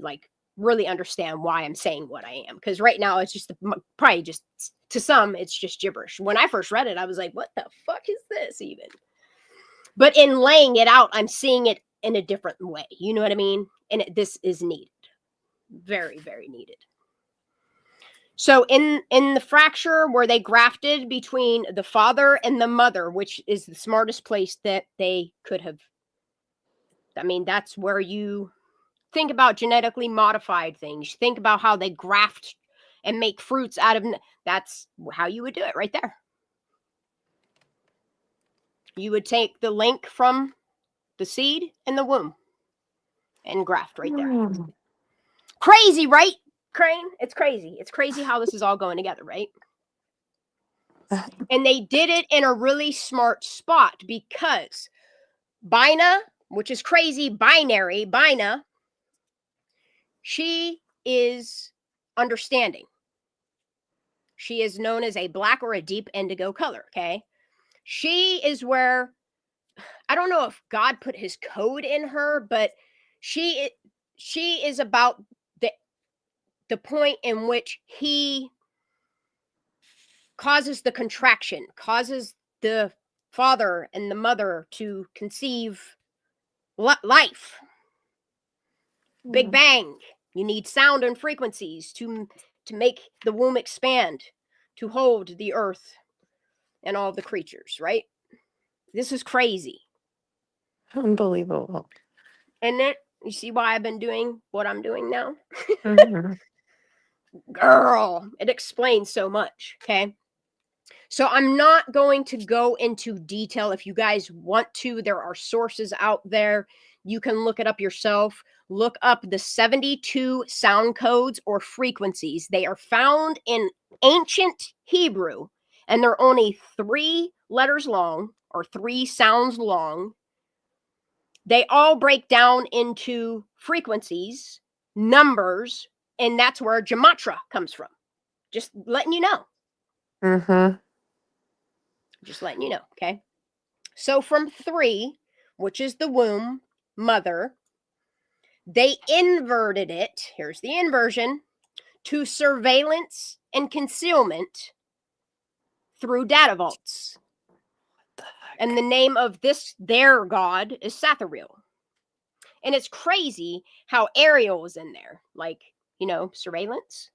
like really understand why I'm saying what I am. Because right now it's just probably just, to some, it's just gibberish. When I first read it, I was like, what the fuck is this even? But in laying it out, I'm seeing it in a different way. You know what I mean? And this is needed. Very, very needed. So in the fracture where they grafted between the father and the mother, which is the smartest place that they could have. I mean, that's where you think about genetically modified things. Think about how they graft and make fruits out of. That's how you would do it right there. You would take the link from the seed and the womb and graft right there. Mm. Crazy, right, Crane? It's crazy. It's crazy how this is all going together, right? And they did it in a really smart spot because Bina, which is crazy, binary, Bina, she is understanding. She is known as a black or a deep indigo color, okay? She is where, I don't know if God put his code in her, but she is about the point in which he causes the contraction, causes the father and the mother to conceive life. Big bang. You need sound and frequencies to make the womb expand, to hold the earth and all the creatures, right? This is crazy. Unbelievable. And then you see why I've been doing what I'm doing now? Mhm. Girl, it explains so much, okay? So I'm not going to go into detail. If you guys want to, there are sources out there. You can look it up yourself. Look up the 72 sound codes or frequencies. They are found in ancient Hebrew, and they're only 3 letters long or 3 sounds long. They all break down into frequencies, numbers, and that's where gematria comes from. Just letting you know. Mhm. Just letting you know, okay? So from 3, which is the womb, mother, they inverted it. Here's the inversion to surveillance and concealment. through data vaults. And the name of their god is Sathariel. And it's crazy how Ariel is in there. Like, surveillance,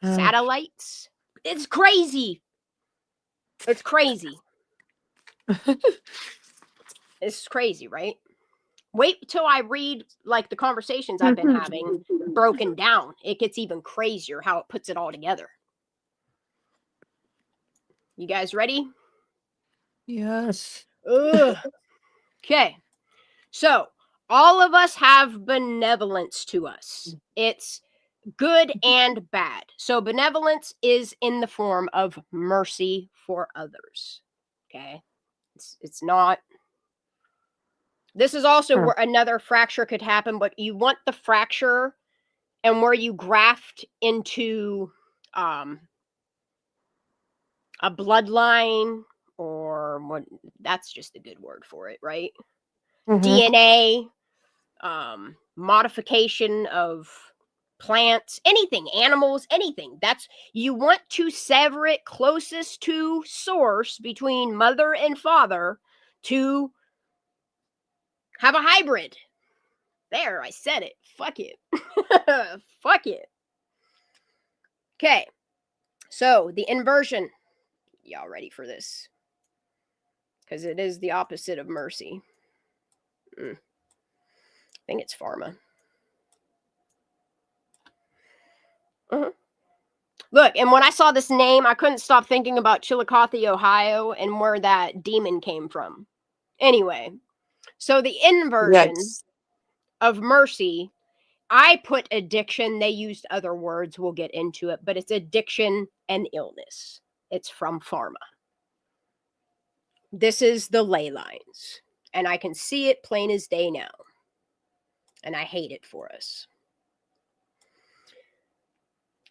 satellites. It's crazy. It's crazy. It's crazy, right? Wait till I read like the conversations I've been having broken down. It gets even crazier how it puts it all together. You guys ready? Yes. Ugh. Okay. So all of us have benevolence to us. It's good and bad. So benevolence is in the form of mercy for others. Okay. It's not. This is also where another fracture could happen, but you want the fracture and where you graft into a bloodline, or what, that's just a good word for it, right? DNA, modification of plants, anything, animals, anything. That's, you want to sever it closest to source between mother and father to have a hybrid. There, I said it. Fuck it. Fuck it. Okay. So, the inversion. Y'all ready for this? Because it is the opposite of mercy. I think it's pharma. Look, and when I saw this name, I couldn't stop thinking about Chillicothe, Ohio, and where that demon came from. Anyway, so the inversion of mercy, I put addiction. They used other words. We'll get into it, but it's addiction and illness. It's from pharma. This is the ley lines, and I can see it plain as day now, and I hate it for us.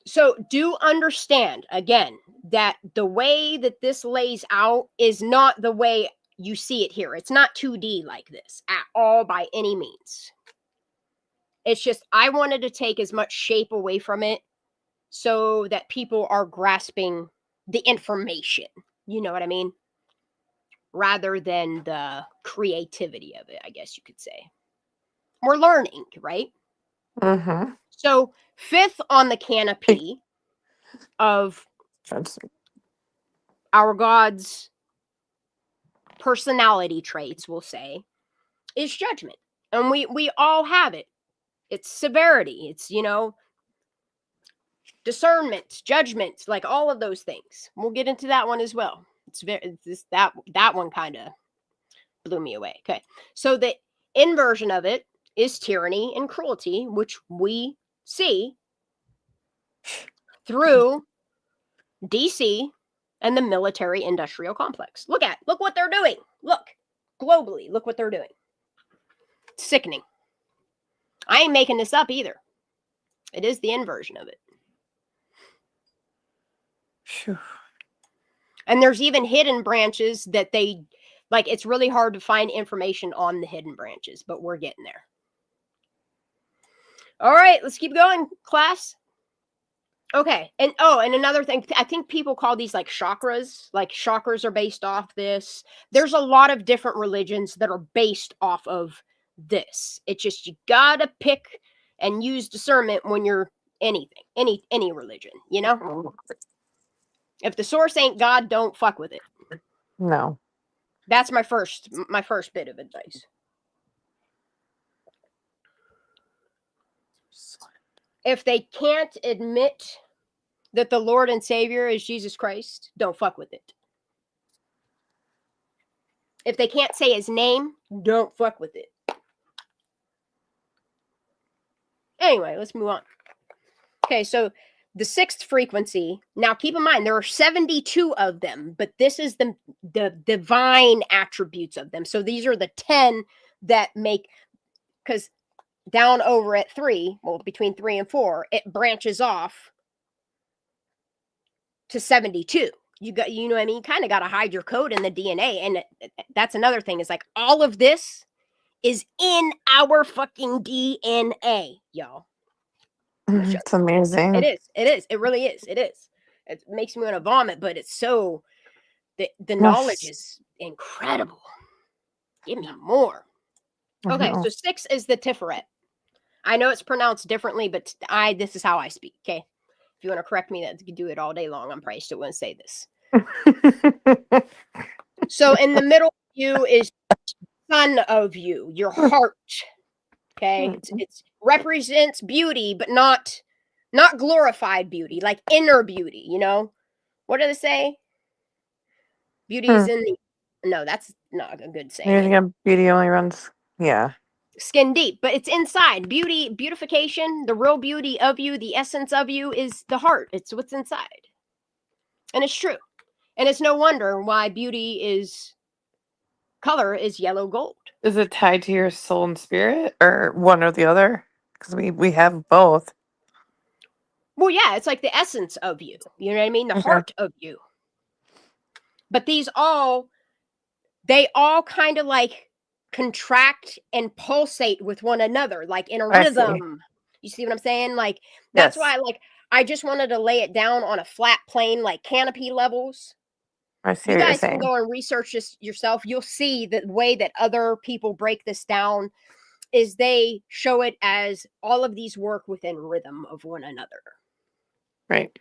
So do understand, again, that the way that this lays out is not the way you see it here. It's not 2D like this at all by any means. It's just I wanted to take as much shape away from it so that people are grasping the information. You know what I mean? Rather than the creativity of it, I guess you could say. We're learning, right? So, fifth on the canopy of our God's personality traits, we'll say, is judgment. And we all have it. It's severity. It's, discernment, judgment, like all of those things. We'll get into that one as well. That one kind of blew me away. Okay. So the inversion of it is tyranny and cruelty, which we see through DC and the military industrial complex. Look what they're doing. Look, globally, look what they're doing. It's sickening. I ain't making this up either. It is the inversion of it. And there's even hidden branches that they, like, it's really hard to find information on the hidden branches, but we're getting there. All right, let's keep going, class. Okay, and another thing, I think people call these like chakras. Like chakras are based off this. There's a lot of different religions that are based off of this. It's just you gotta pick and use discernment when you're anything, any religion, If the source ain't God, don't fuck with it. No. That's my first bit of advice. If they can't admit that the Lord and Savior is Jesus Christ, don't fuck with it. If they can't say his name, don't fuck with it. Anyway, let's move on. Okay, so the sixth frequency. Now, keep in mind, there are 72 of them, but this is the divine attributes of them. So these are the 10 that make, because down over at 3, well, between 3 and 4, it branches off to 72. You know what I mean? You kind of got to hide your code in the DNA. And that's another thing, is like all of this is in our fucking DNA, y'all. It's amazing. It is. It really is. It is. It makes me want to vomit, but it's so the Well, knowledge is incredible. Give me more. Okay, so 6 is the Tiferet. I know it's pronounced differently, but this is how I speak. Okay, if you want to correct me, that you can do it all day long. I'm probably still going to say this. So in the middle of you is son of you, your heart. Okay, it's represents beauty, but not glorified beauty, like inner beauty. You know, what do they say? Beauty is in the. No, that's not a good saying. Beauty only runs. Yeah. Skin deep, but it's inside. Beautification, the real beauty of you, the essence of you is the heart. It's what's inside. And it's true. And it's no wonder why color is yellow gold. Is it tied to your soul and spirit, or one or the other? Because we have both. Well, yeah, it's like the essence of you. You know what I mean? The heart of you. But they all kind of like contract and pulsate with one another, like in a rhythm. You see what I'm saying? Like that's why I just wanted to lay it down on a flat plane, like canopy levels. I see You what you're guys can saying. go and research this yourself. You'll see the way that other people break this down is they show it as all of these work within rhythm of one another. Right.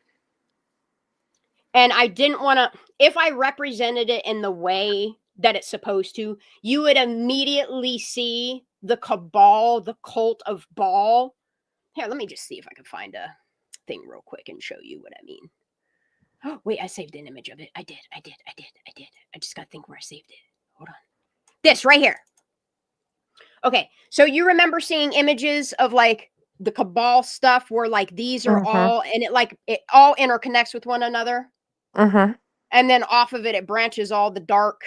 And I didn't want to, if I represented it in the way that it's supposed to, you would immediately see the cabal, the cult of Baal. Here, let me just see if I can find a thing real quick and show you what I mean. Oh, wait, I saved an image of it. I did. I just got to think where I saved it. Hold on. This right here. Okay, so you remember seeing images of like the cabal stuff where like these are all, and it all interconnects with one another. And then off of it branches all the dark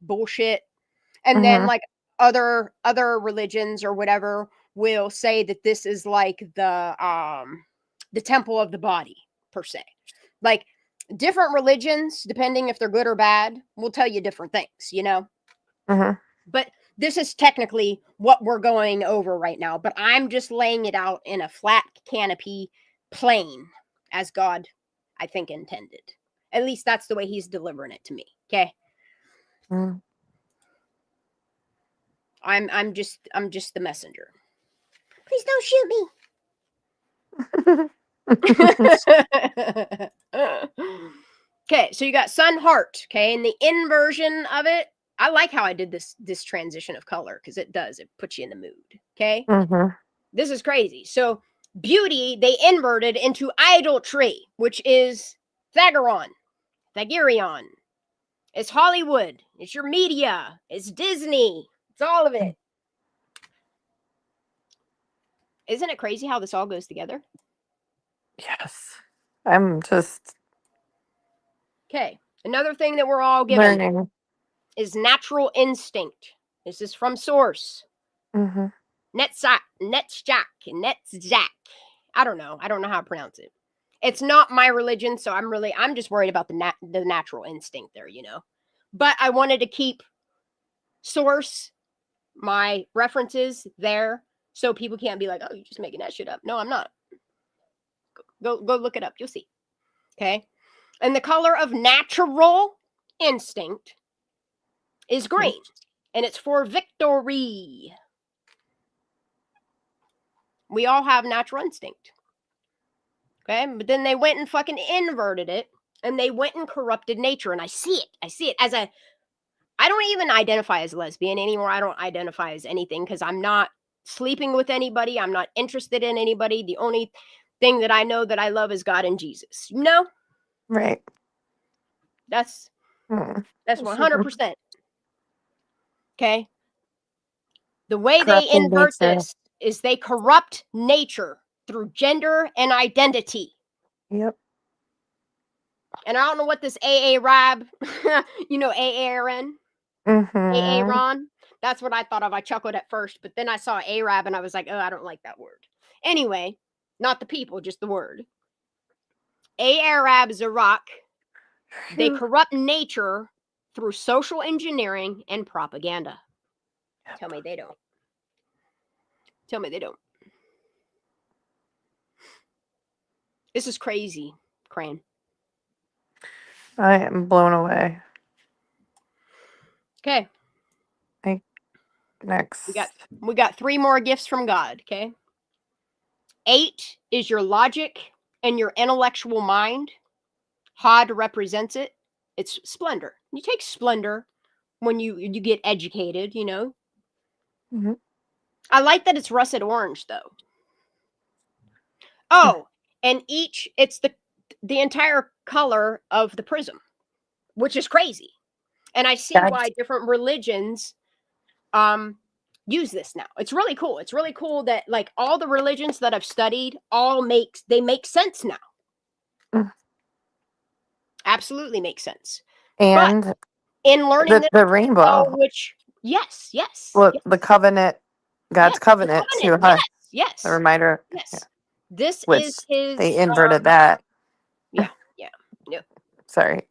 bullshit. And then like other religions or whatever will say that this is like the temple of the body per se. Like different religions, depending if they're good or bad, will tell you different things, you know? But this is technically what we're going over right now. But I'm just laying it out in a flat canopy plane as God, I think, intended. At least that's the way he's delivering it to me. Okay. I'm just the messenger. Please don't shoot me. Okay, so you got sun heart. Okay, and the inversion of it, I like how I did this transition of color because it puts you in the mood. Okay, this is crazy. So beauty they inverted into idolatry, which is Thagirion. It's Hollywood. It's your media. It's Disney. It's all of it. Isn't it crazy how this all goes together? Yes. I'm just Okay. Another thing that we're all given learning. is natural instinct. This is from source. Netzach. I don't know how to pronounce it. It's not my religion, so I'm just worried about the natural instinct there, you know. But I wanted to keep source, my references there, so people can't be like, "Oh, you're just making that shit up." No, I'm not. Go look it up. You'll see. Okay. And the color of natural instinct is green, and it's for victory. We all have natural instinct. Okay, but then they went and fucking inverted it, and they went and corrupted nature. And I see it as I don't even identify as lesbian anymore. I don't identify as anything because I'm not sleeping with anybody. I'm not interested in anybody. The only thing that I know that I love is God and Jesus. You know? Right. That's 100%. Okay. The way they invert this is they corrupt nature through gender and identity. Yep. And I don't know what this Rab, you know, Aaron, Aaron. That's what I thought of. I chuckled at first, but then I saw Arab and I was like, oh, I don't like that word. Anyway, not the people, just the word. Arab Zarak. They corrupt nature through social engineering and propaganda. Tell me they don't. This is crazy, Crane. I am blown away. Okay. Next. We got 3 more gifts from God, okay? 8 is your logic and your intellectual mind. Hod represents it. It's splendor. You take splendor when you get educated, you know. Mhm. I like that it's russet orange though. Oh, and it's the entire color of the prism, which is crazy. And I see That's- why different religions use this now. It's really cool. It's really cool that like all the religions that I've studied they make sense now. Mm. Absolutely makes sense. And In learning the rainbow. which yes, Look, the covenant, God's yes, covenant too, huh? yes, The reminder. yes. Yeah. This Which is his. they inverted that. Yeah. Sorry.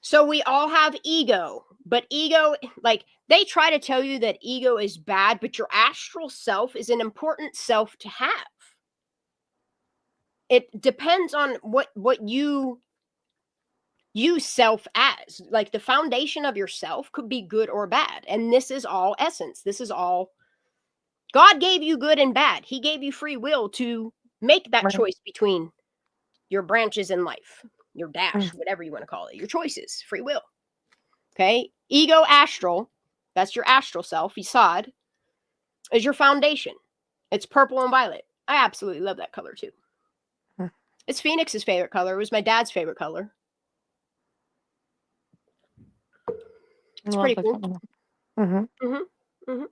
So we all have ego, but ego, like they try to tell you that ego is bad, but your astral self is an important self to have. It depends on what you self as. Like the foundation of yourself could be good or bad, and this is all essence. This is all God gave you good and bad. He gave you free will to make that Right. choice between your branches in life, your dash, Mm. whatever you want to call it, your choices, free will. Okay. Ego astral, that's your astral self, Yesod, is your foundation. It's purple and violet. I absolutely love that color too. Mm. It's Phoenix's favorite color. It was my dad's favorite color. It's pretty cool. Mm-hmm. Mm-hmm. Mm-hmm.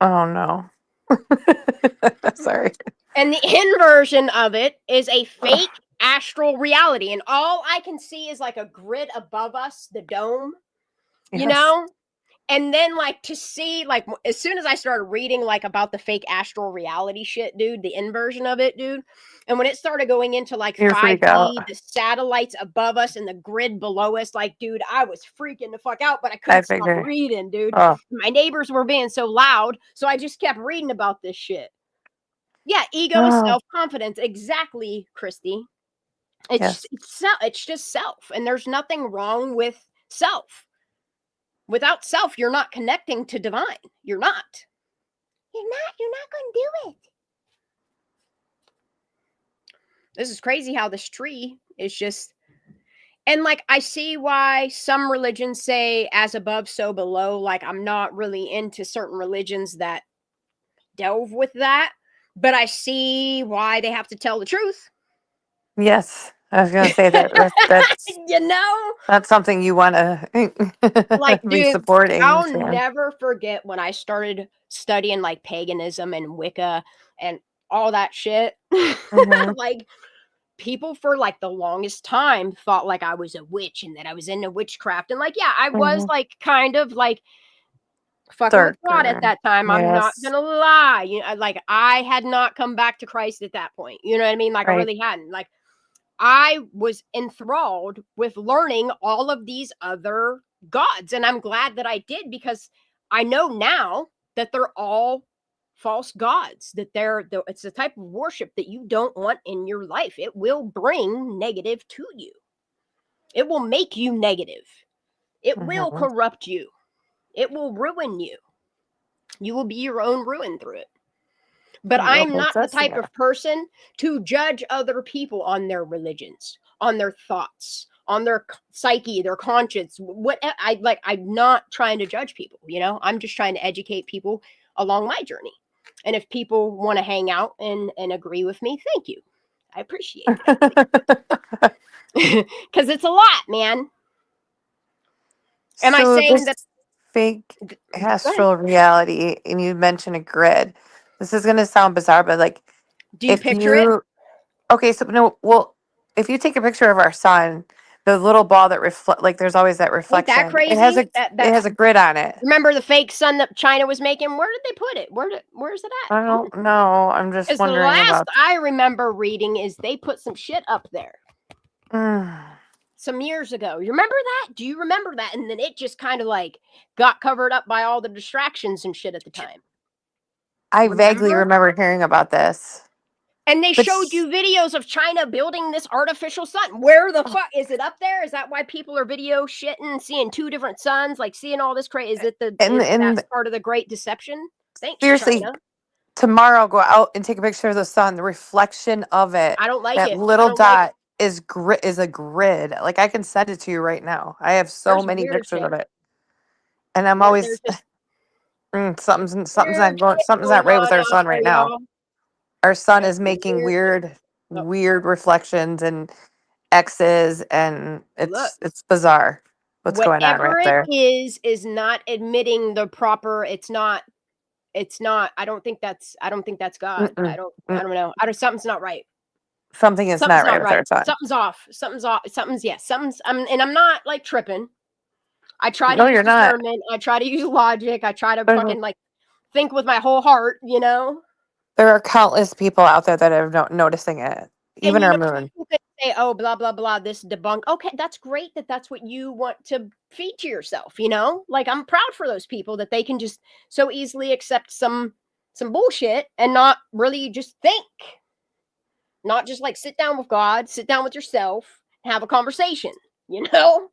Oh no. Sorry. And the inversion of it is a fake astral reality. And all I can see is like a grid above us, the dome, you Yes. know? And then like to see like as soon as I started reading like about the fake astral reality shit, dude, the inversion of it, dude. And when it started going into like You're freak out. 5D, the satellites above us and the grid below us, like, dude, I was freaking the fuck out, but I couldn't stop figure. reading, dude. Oh, My neighbors were being so loud, so I just kept reading about this shit. Yeah, ego, Oh. self-confidence, exactly, Christy. yes. It's just self, and there's nothing wrong with self. Without self, you're not connecting to divine. You're not. You're not going to do it. This is crazy how this tree is just. And like, I see why some religions say as above, so below. Like, I'm not really into certain religions that delve with that, but I see why they have to tell the truth. Yes. I was gonna say that's You know, that's something you want to like, be dude, supporting. I'll Sam. never forget when I started studying like paganism and Wicca and all that shit. Mhm. Like, people for like the longest time thought like I was a witch and that I was into witchcraft. And like, yeah, I was Mhm. like kind of like fucking with God at Darker. that time. I'm not Yes. gonna lie. You know, like I had not come back to Christ at that point. You know what I mean? Like I Right. really hadn't. Like I was enthralled with learning all of these other gods. And I'm glad that I did because I know now that they're all false gods, that it's a type of worship that you don't want in your life. It will bring negative to you. It will make you negative. It will Mhm. corrupt you. It will ruin you. You will be your own ruin through it. But Well, I'm it not the says type that. of person to judge other people on their religions, on their thoughts, on their psyche, their conscience. What I'm not trying to judge people, you know? I'm just trying to educate people along my journey. And if people want to hang out and agree with me, thank you. I appreciate that. Because it's a lot, man. Am I So saying this that? fake Go ahead. astral reality, and you mentioned a grid. This is gonna sound bizarre, but like Do you if picture it? you okay, so no, well, if you take a picture of our sun, the little ball that reflect, like there's always that Ain't reflection. that crazy? It has a grid on it. Remember the fake sun that China was making? Where did they put it? Where's it at? I don't know. I'm just Because the wondering last about. I remember reading is they put some shit up there Mm. some years ago. You remember that? Do you remember that? And then it just kind of like got covered up by all the distractions and shit at the time. I vaguely Remember? remember hearing about this. And they But showed you videos of China building this artificial sun. Where the fuck is it up there? Is that why people are video shitting, seeing two different suns, like seeing all this crazy? Is it and that's part of the Great Deception? Thanks, seriously, China. tomorrow go out and take a picture of the sun. The reflection of it, I don't like that it. I little don't like it. dot is a grid. Like I can send it to you right now. I have so There's many weird pictures shit. of it, and I'm There's always just something's weird shit something's not going right with on our out sun there, right now. y'all. Our sun There's is some making weird. Oh, weird reflections and X's, and look, it's bizarre what's going on right whatever it there. is not admitting the proper. It's not. It's not. I don't think that's God. I Mm-mm, don't. mm. I don't know. Something's not right. Something is Something's not right not with right. our sun. Something's off. Something's off. Something's yes. Something's. And I'm not like tripping. I try to No, use you're not. discernment. I try to use logic. I try to There's, fucking like think with my whole heart. You know. there are countless people out there that are noticing it. And Even you our know, moon. people can say, "Oh, blah blah blah." This debunk. Okay, that's great. That's what you want to feed to yourself. You know, like I'm proud for those people that they can just so easily accept some bullshit and not really just think. Not just like sit down with God, sit down with yourself, and have a conversation. You know,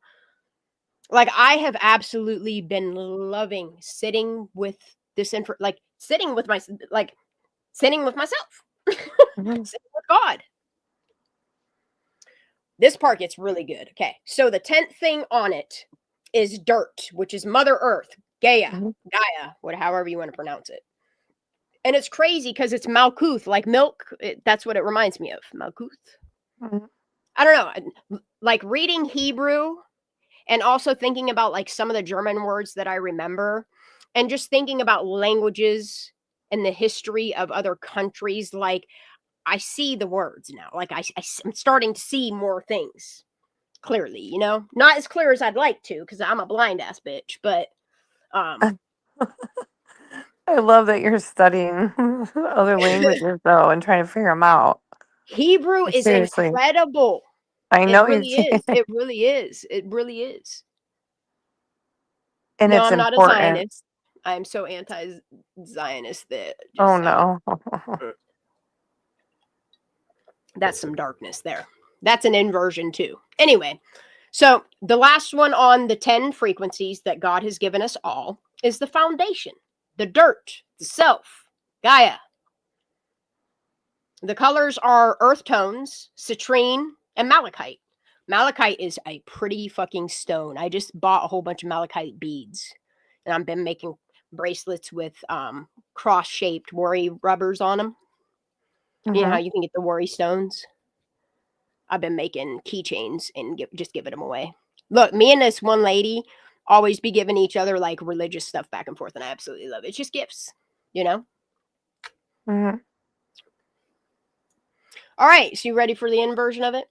like I have absolutely been loving sitting with this like sitting with myself, sitting Mhm. with God. This part gets really good. Okay. So the 10th thing on it is dirt, which is Mother Earth, Mhm. Gaia, however you want to pronounce it. And it's crazy because it's Malkuth, like milk. That's what it reminds me of. Malkuth. Mhm. I don't know. Like reading Hebrew and also thinking about like some of the German words that I remember and just thinking about languages and the history of other countries. Like I see the words now. Like I'm starting to see more things clearly, you know, not as clear as I'd like to because I'm a blind ass bitch, but I love that you're studying other languages though and trying to figure them out. Hebrew is Seriously, incredible. I It know you really can, is. It really is. It really is. and No, it's I'm not a important. Zionist. I'm so anti-Zionist that Oh just no. that's some darkness there. That's an inversion too. Anyway, so the last one on the 10 frequencies that God has given us all is the foundation, the dirt, the self, Gaia. The colors are earth tones, citrine, and malachite. Malachite is a pretty fucking stone. I just bought a whole bunch of malachite beads, and I've been making bracelets with cross-shaped worry rubbers on them. You know how Mhm. you can get the worry stones? I've been making keychains and just giving them away. Look, me and this one lady always be giving each other like religious stuff back and forth, and I absolutely love it. It's just gifts, you know? Mhm. All right, so you ready for the inversion of it?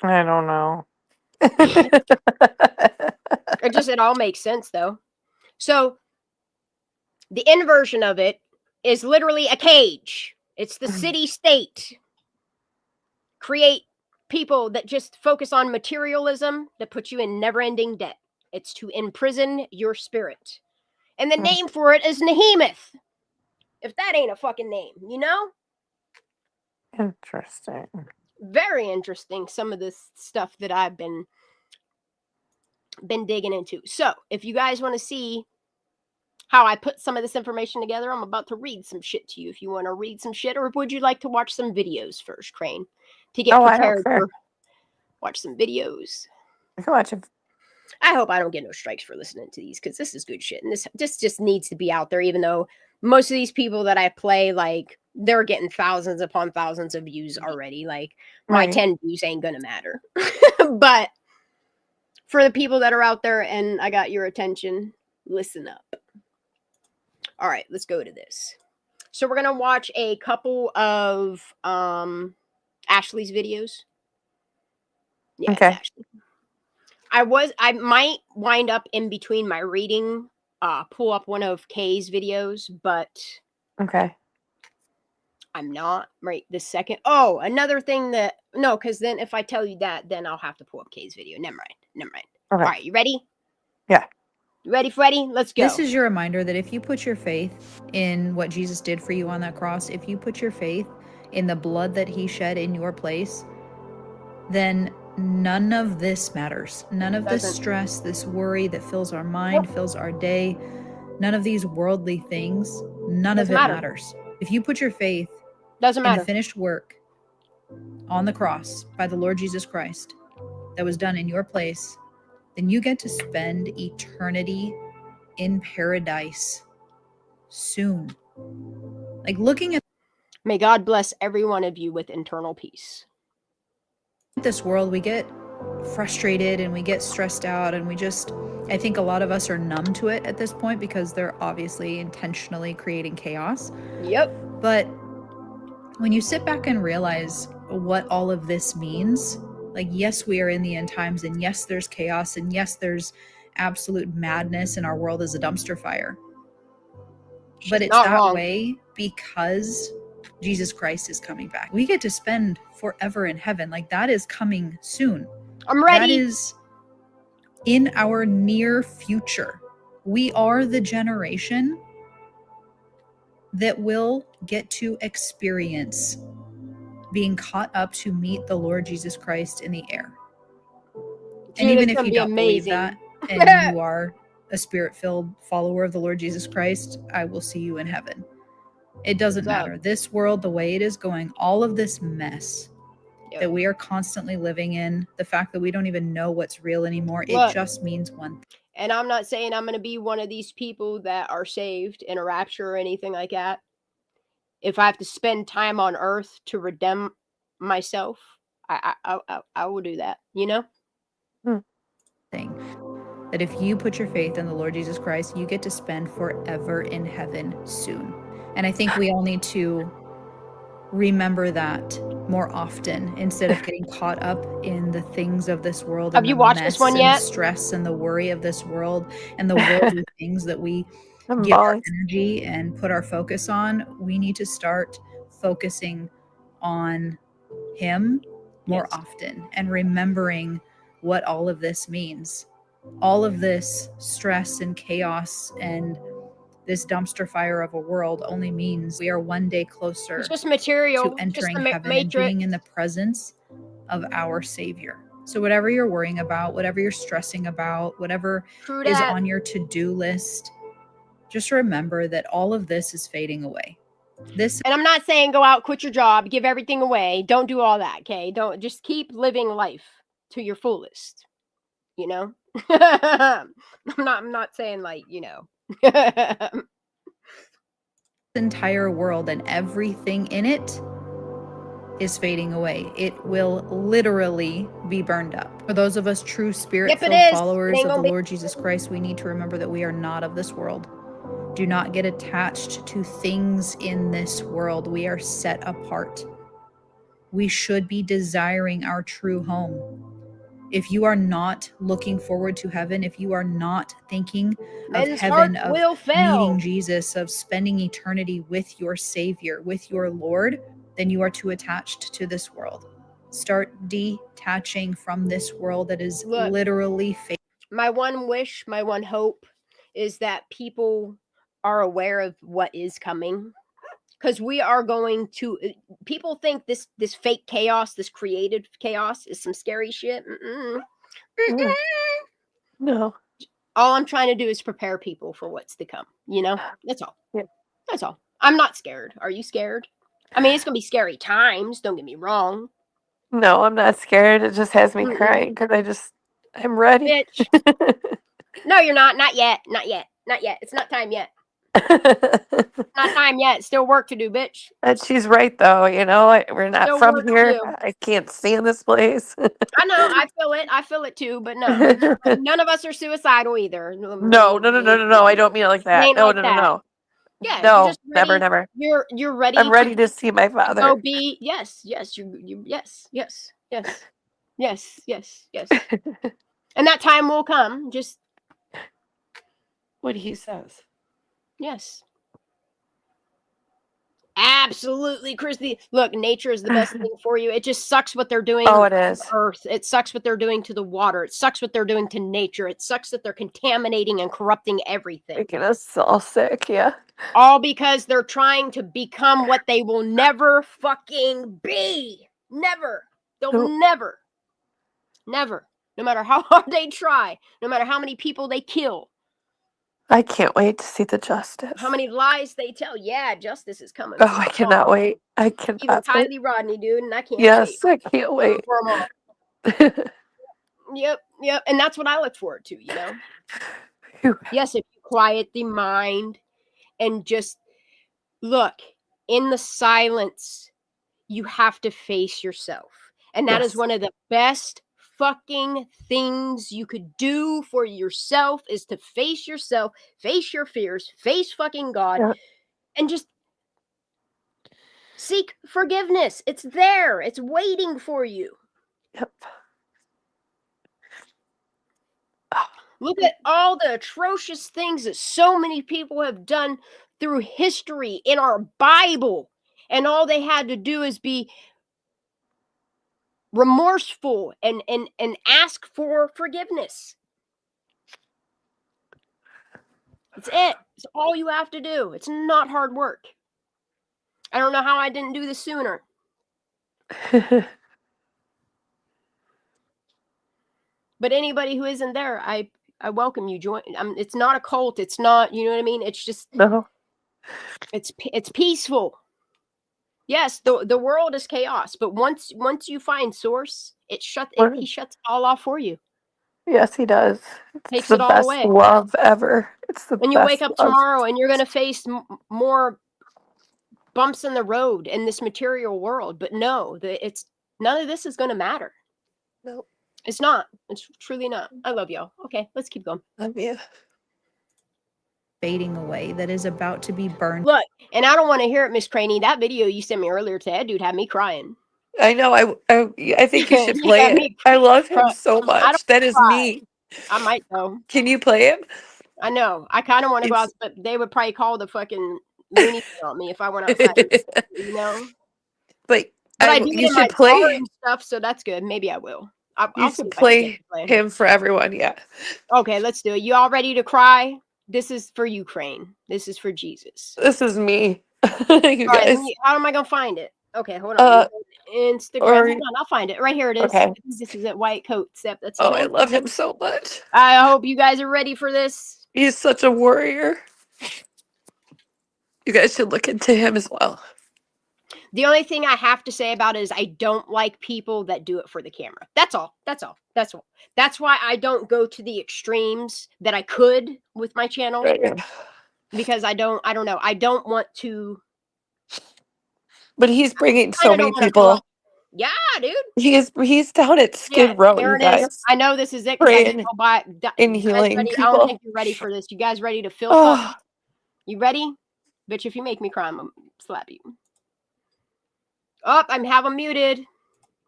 I don't know. It all makes sense though. So the inversion of it is literally a cage. It's the city state. Create people that just focus on materialism that put you in never ending debt. It's to imprison your spirit. And the name for it is Nehemoth. If that ain't a fucking name, you know? Interesting. Very interesting, some of this stuff that I've been digging into. So if you guys want to see how I put some of this information together, I'm about to read some shit to you. If you want to read some shit, or would you like to watch some videos first, Crane? To get Oh, I don't prepared care. for watch some videos. You can watch it. I hope I don't get no strikes for listening to these because this is good shit. And this just needs to be out there, even though most of these people that I play, like, they're getting thousands upon thousands of views already. Like, my Right. 10 views ain't gonna matter. But for the people that are out there and I got your attention, listen up. All right, let's go to this. So we're gonna watch a couple of Ashley's videos. Yeah, it's Okay. Ashley. I might wind up in between my reading, pull up one of Kay's videos, but Okay. I'm not right this second. Oh, another thing that no, because then if I tell you that, then I'll have to pull up Kay's video. Never mind. Never mind. Okay. All right, you ready? Yeah. You ready, Freddie? Let's go. This is your reminder that if you put your faith in what Jesus did for you on that cross, if you put your faith in the blood that he shed in your place, then none of this matters. None of this stress, this worry that fills our mind, fills our day, none of these worldly things, none of it matters. If you put your faith in the finished work on the cross by the Lord Jesus Christ that was done in your place, then you get to spend eternity in paradise soon. Like, looking at May God bless every one of you with internal peace. this world, we get frustrated and we get stressed out, and I think a lot of us are numb to it at this point because they're obviously intentionally creating chaos. Yep. But when you sit back and realize what all of this means, like, yes, we are in the end times, and yes, there's chaos, and yes, there's absolute madness, and our world is a dumpster fire. But it's that way because Jesus Christ is coming back. We get to spend forever in heaven. Like, that is coming soon. I'm ready. That is in our near future. We are the generation that will get to experience being caught up to meet the Lord Jesus Christ in the air. And even if you don't believe that, and you are a spirit-filled follower of the Lord Jesus Christ, I will see you in heaven. It doesn't matter. This world, the way it is going, all of this mess that we are constantly living in, the fact that we don't even know what's real anymore, it just means one thing. And I'm not saying I'm going to be one of these people that are saved in a rapture or anything like that. If I have to spend time on earth to redeem myself, I will do that, you know? Thing that if you put your faith in the Lord Jesus Christ, you get to spend forever in heaven soon. And I think we all need to remember that more often instead of getting caught up in the things of this world. Have you watched this one yet? The stress and the worry of this world and the worldly things that we give our energy and put our focus on. We need to start focusing on Him more often and remembering what all of this means. All of this stress and chaos and this dumpster fire of a world only means we are one day closer it's just material, to entering just heaven and being in the presence of our Savior. So whatever you're worrying about, whatever you're stressing about, whatever is on your to-do list, just remember that all of this is fading away. And I'm not saying go out, quit your job, give everything away. Don't do all that, okay? Don't just keep living life to your fullest. You know? I'm not saying, like, you know. Entire world and everything in it is fading away. It will literally be burned up. For those of us true spirit-filled followers of the Lord Jesus Christ, we need to remember that we are not of this world. Do not get attached to things in this world. We are set apart. We should be desiring our true home. If you are not looking forward to heaven, if you are not thinking of heaven, of meeting Jesus, of spending eternity with your Savior, with your Lord, then you are too attached to this world. Start detaching from this world that is literally fake. My one wish, my one hope is that people are aware of what is coming. Because we are going to, people think this fake chaos, this created chaos is some scary shit. No. All I'm trying to do is prepare people for what's to come. You know, that's all. Yeah. That's all. I'm not scared. Are you scared? I mean, it's going to be scary times. Don't get me wrong. No, I'm not scared. It just has me crying because I'm ready. Bitch. No, you're not. Not yet. Not yet. Not yet. It's not time yet. Not time yet. Still work to do, bitch. And she's right, though. You know, we're not Still from here. I can't stand this place. I know. I feel it. I feel it too. But no, none of us are suicidal either. No. I don't mean it like that. No. Yeah. No, You're just ready. never. You're ready. I'm ready to see my father. Go be. Yes. You. Yes. And that time will come. Just what he says. yes. Absolutely, Christy. Look, nature is the best thing for you. It just sucks what they're doing Oh, it to is. the earth. It sucks what they're doing to the water. It sucks what they're doing to nature. It sucks that they're contaminating and corrupting everything. Making us all sick, yeah. All because they're trying to become what they will never fucking be. Never. They'll never. No matter how hard they try, no matter how many people they kill, I can't wait to see the justice. how many lies they tell. Yeah, justice is coming. Oh, I cannot wait. I Even cannot wait. Kylie Rodney, dude, and I can't Yes, wait. I can't wait. For 'em all. Yep. And that's what I look forward to, you know? Phew. Yes, if you quiet the mind and just look in the silence, you have to face yourself. And that is Yes. one of the best fucking things you could do for yourself is to face yourself, face your fears, face fucking God, Yeah. and just seek forgiveness. It's there. It's waiting for you. Yep. Look at all the atrocious things that so many people have done through history in our Bible. And all they had to do is be remorseful and ask for forgiveness. It's it. It's all you have to do. It's not hard work. I don't know how I didn't do this sooner. But anybody who isn't there, I welcome you. Join. It's not a cult. It's not, you know what I mean? It's just No. it's peaceful. Yes, the world is chaos, but once you find source, he shuts it all off for you. Yes, he does. Takes It's the it all best away. love ever. It's the And you best wake up love. tomorrow and you're going to face more bumps in the road in this material world, but no, it's none of this is going to matter. No. It's not. It's truly not. I love y'all. Okay, let's keep going. Love you. Fading away that is about to be burned. Look, and I don't want to hear it, Miss Cranie. That video you sent me earlier today, dude, had me crying. I know. I think you should play it. I love him so much. That is me. I might though. Can you play him? I know. I kind of want to go out, but they would probably call the fucking loony on me if I went outside. You know. But I do you should play and stuff, so that's good. Maybe I will. I'll play him for everyone. Yeah. Okay, let's do it. You all ready to cry? This is for Ukraine. This is for Jesus. This is me. You guys. How am I gonna find it? Okay, hold on. Instagram. Hold on, I'll find it. Right here it is. Okay. This is that white coat. Step. That's. Oh, I love him so much. I hope you guys are ready for this. He's such a warrior. You guys should look into him as well. The only thing I have to say about it is I don't like people that do it for the camera. That's all. That's all. That's all. That's why I don't go to the extremes that I could with my channel. Right. Because I don't know. I don't want to. But he's bringing so many people. Yeah, dude. He's down at Skid Row, you guys. I know this is it. Praying and healing people. I don't think you're ready for this. You guys ready to feel something? You ready? Bitch, if you make me cry, I'm gonna slap you. Oh, I have them muted.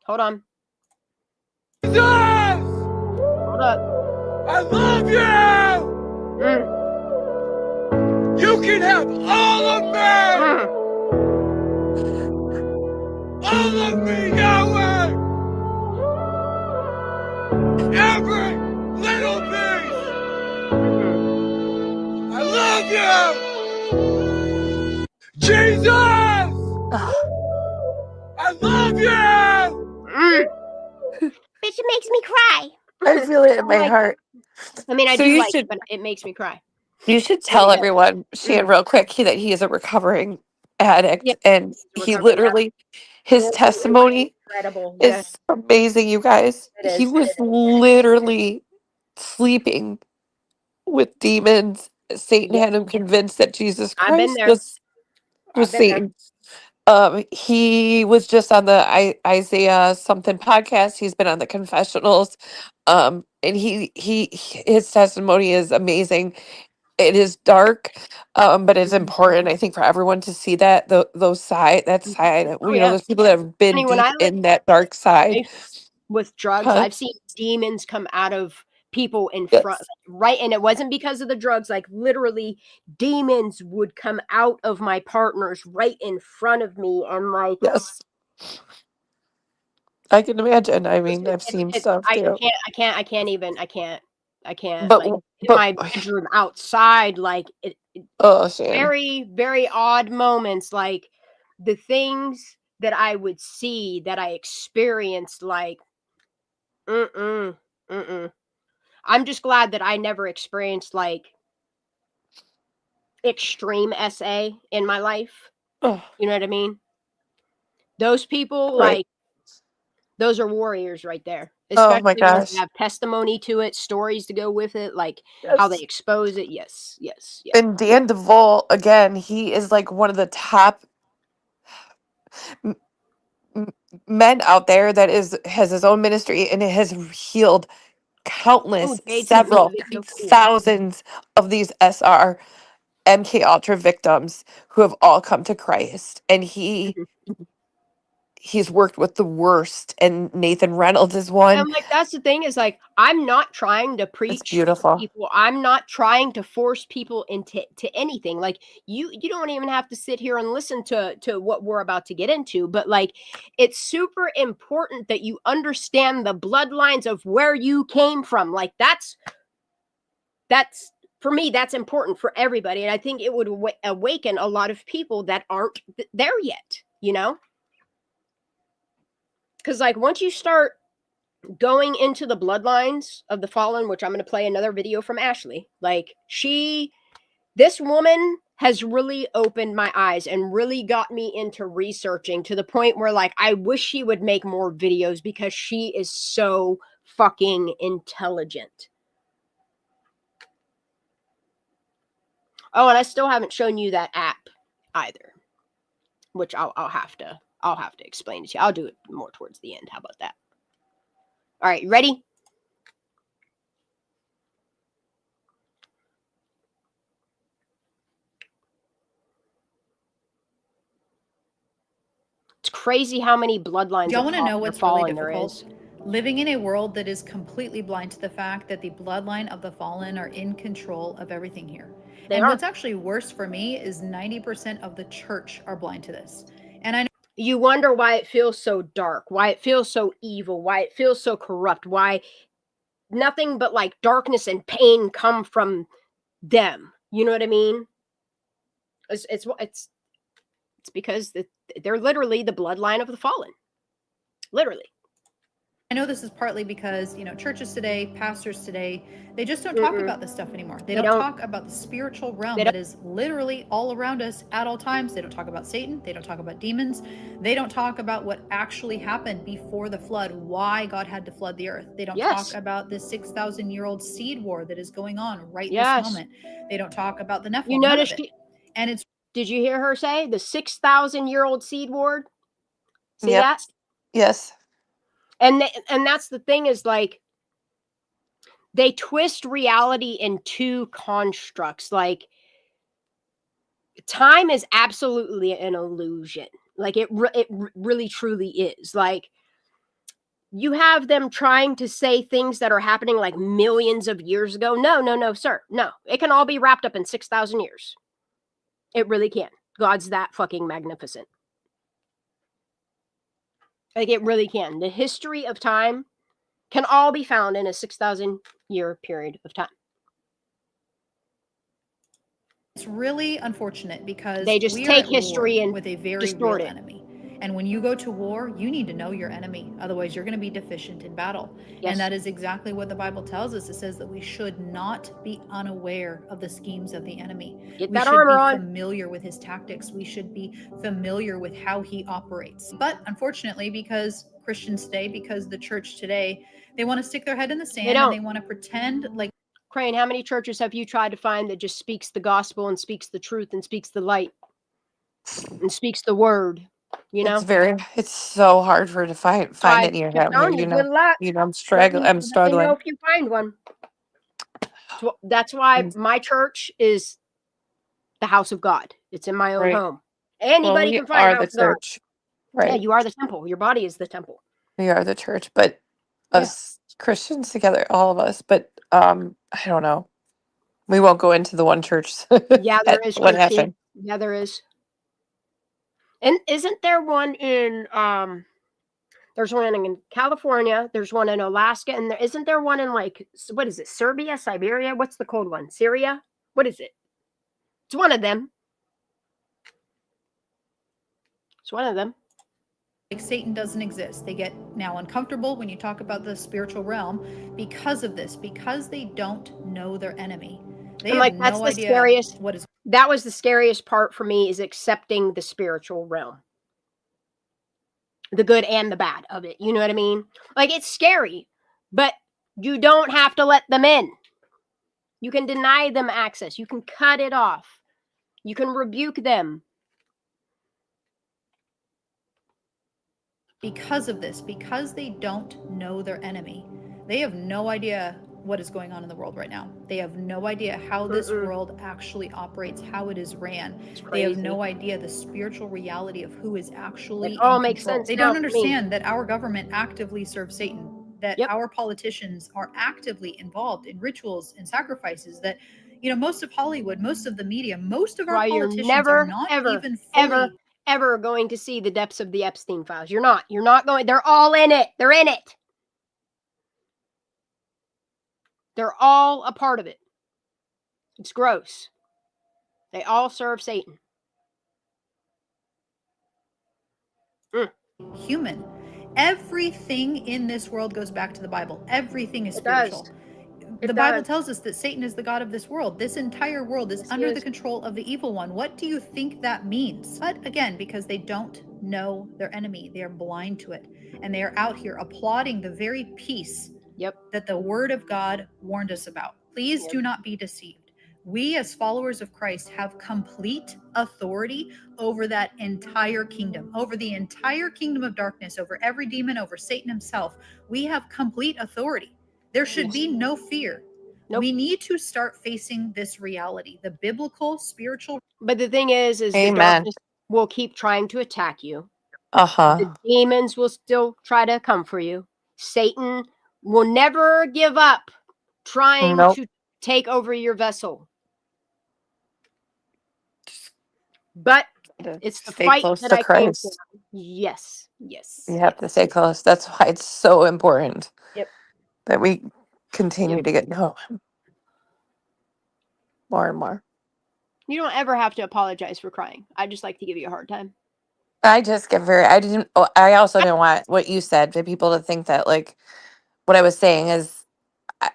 Hold on. Jesus! Hold up. I love you! You can have all of me! All of me, Yahweh! Every little piece! I love you! Jesus! I love you! Bitch, it makes me cry. I feel it in my heart. I mean, I do like it, but it makes me cry. You should tell everyone, Shan, real quick, that he is a recovering addict, and he literally, his testimony is amazing, you guys. He was literally sleeping with demons. Satan had him convinced that Jesus Christ was Satan. He was just on the Isaiah something podcast. He's been on the confessionals. And his testimony is amazing. It is dark, but it's important, I think, for everyone to see that side. There's people that have been deep in that dark side with drugs. I've seen demons come out of people in Yes. front, right? And it wasn't because of the drugs. Like literally, demons would come out of my partners right in front of me, and like, Yes. I can imagine. I mean, I've seen stuff too. I can't even. I can't. But Like in but my bedroom outside, like oh, Shan. very, very odd moments. Like the things that I would see, that I experienced, like, mm-mm. I'm just glad that I never experienced like extreme SA in my life. Oh, You know what I mean? Those people, right. like, those are warriors right there. Oh my Especially when they gosh. have testimony to it, stories to go with it, like how they Yes. expose it. Yes, yes, yeah. And Dan DeVol, again, he is like one of the top men out there that has his own ministry and it has healed Oh, countless, Jade sent me several the video. Cool. thousands of these SR MK Ultra victims who have all come to Christ. And Mhm. he's worked with the worst. And Nathan Reynolds is one. And like that's the thing, is like I'm not trying to It's preach to beautiful. people. I'm not trying to force people into anything. Like you don't even have to sit here and listen to what we're about to get into, but like it's super important that you understand the bloodlines of where you came from. Like that's for me, that's important for everybody, and I think it would awaken a lot of people that aren't there yet, you know? Cuz like once you start going into the bloodlines of the fallen, which I'm going to play another video from Ashley. Like this woman has really opened my eyes and really got me into researching to the point where like I wish she would make more videos because she is so fucking intelligent. Oh, and I still haven't shown you that app either, which I'll have to explain it to you. I'll do it more towards the end. How about that? All right, you ready? It's crazy how many bloodlines. Do y'all want to know what's really there difficult? is. Living in a world that is completely blind to the fact that the bloodline of the fallen are in control of everything here. And what's actually worse for me is 90% of the church are blind to this. And I know you wonder why it feels so dark, why it feels so evil, why it feels so corrupt, why nothing but like darkness and pain come from them. You know what I mean? It's because they're literally the bloodline of the fallen. Literally. I know this is partly because, churches today, pastors today, they just don't talk about this stuff anymore. They don't talk about the spiritual realm that is literally all around us at all times. They don't talk about Satan. They don't talk about demons. They don't talk about what actually happened before the flood, why God had to flood the earth. They don't talk about this 6,000-year-old seed war that is going on right this moment. They don't talk about the Nephilim. You noticed, and it's. Did you hear her say the 6,000-year-old seed war? See Yep. that? Yes. And that's the thing, is like they twist reality in two constructs. Like time is absolutely an illusion. Like it really truly is. Like you have them trying to say things that are happening like millions of years ago. No, sir. No, it can all be wrapped up in 6,000 years. It really can. God's that fucking magnificent. Like it really can. The history of time can all be found in a 6,000-year period of time. It's really unfortunate because they just take history and with a very real enemy. And when you go to war, you need to know your enemy. Otherwise, you're going to be deficient in battle. Yes. And that is exactly what the Bible tells us. It says that we should not be unaware of the schemes of the enemy. Get that armor on. We should be familiar with his tactics. We should be familiar with how he operates. But unfortunately, because Christians today, because the church today, they want to stick their head in the sand and they want to pretend like. Crane, how many churches have you tried to find that just speaks the gospel and speaks the truth and speaks the light and speaks the word? You know, it's so hard for to find any of them here. I'm struggling. Let me know if you find one. That's why my church is the house of God. It's in my own home. Anybody can find the church. Right. Yeah, you are the temple. Your body is the temple. We are the church, but us Christians together, all of us, but I don't know. We won't go into the one church. Yeah, there is What Christian. happened? Yeah, there is. And isn't there one in there's one in California, there's one in Alaska, and isn't there one in like what is it? Serbia, Siberia? What's the cold one? Syria? What is it? It's one of them. It's one of them. Like Satan doesn't exist. They get now uncomfortable when you talk about the spiritual realm because of this, because they don't know their enemy. They have no idea scariest, what is. That was the scariest part for me, is accepting the spiritual realm. The good and the bad of it. You know what I mean? Like, it's scary, but you don't have to let them in. You can deny them access. You can cut it off. You can rebuke them. Because of this, because they don't know their enemy. They have no idea what is going on in the world right now. They have no idea how this world actually operates, how it is ran. They have no idea the spiritual reality of who is actually in control. Makes sense. They don't understand that our government actively serves Satan, that our politicians are actively involved in rituals and sacrifices, that most of Hollywood, most of the media, most of our politicians are not even fully ever going to see the depths of the Epstein files. You're not going. They're all in it. They're in it. They're all a part of it. It's gross. They all serve Satan. Human. Everything in this world goes back to the Bible. Everything is spiritual. The Bible tells us that Satan is the god of this world. This entire world is under the control of the evil one. What do you think that means? But again, because they don't know their enemy, they are blind to it. And they are out here applauding the very peace that the word of God warned us about. Please do not be deceived. We as followers of Christ have complete authority over that entire kingdom, over the entire kingdom of darkness, over every demon, over Satan himself. We have complete authority. There should be no fear. Nope. We need to start facing this reality, the biblical, spiritual. But the thing is the darkness will keep trying to attack you. The demons will still try to come for you. Satan will never give up trying to take over your vessel. But it's the fight that I came for. Yes. You have to stay close. That's why it's so important that we continue to get more and more. You don't ever have to apologize for crying. I just like to give you a hard time. I just get I also didn't want what you said for people to think that, like, what I was saying is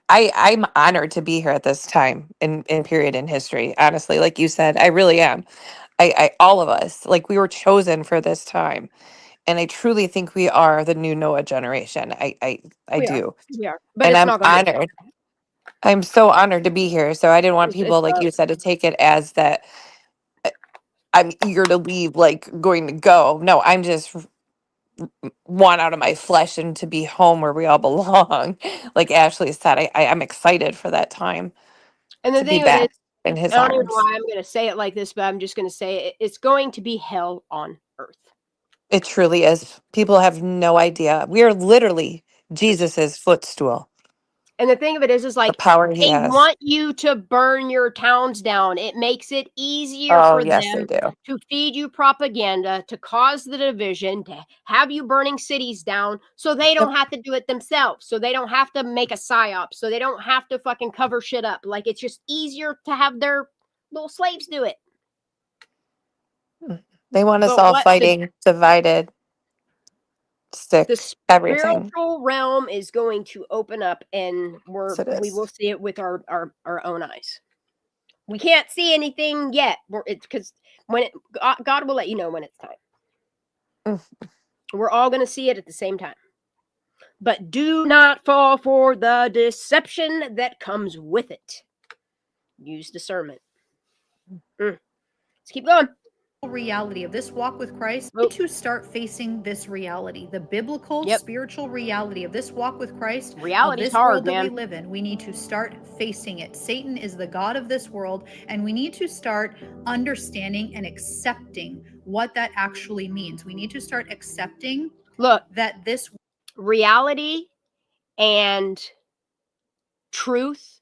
I'm honored to be here at this time in period in history. Honestly, like you said, I really am. I all of us, like, we were chosen for this time. And I truly think we are the new Noah generation. I do. We are. But and it's I'm not gonna honored. I'm so honored to be here. So I didn't want people, like you said, to take it as that I'm eager to leave, like going to go. No, I'm just want out of my flesh and to be home where we all belong. Like Ashley said, I'm excited for that time. And the to thing be back is, in his I don't arms. even know why I'm going to say it like this, but I'm just going to say it. It's going to be hell on earth. It truly is. People have no idea. We are literally Jesus's footstool. And the thing of it is like, the power he they has. want you to burn your towns down. It makes it easier for them to feed you propaganda, to cause the division, to have you burning cities down, so they don't have to do it themselves. So they don't have to make a psyop. So they don't have to fucking cover shit up. Like, it's just easier to have their little slaves do it. They want us all fighting, divided. Sick. The spiritual realm is going to open up, and we will see it with our own eyes. We can't see anything yet. It's because God will let you know when it's time. We're all going to see it at the same time. But do not fall for the deception that comes with it. Use discernment. Let's keep going. Reality of this walk with Christ, we need to start facing this reality, the biblical spiritual reality of this walk with Christ, reality of this world that we live in. We need to start facing it. Satan is the god of this world, and we need to start understanding and accepting what that actually means. We need to start accepting that this reality and truth.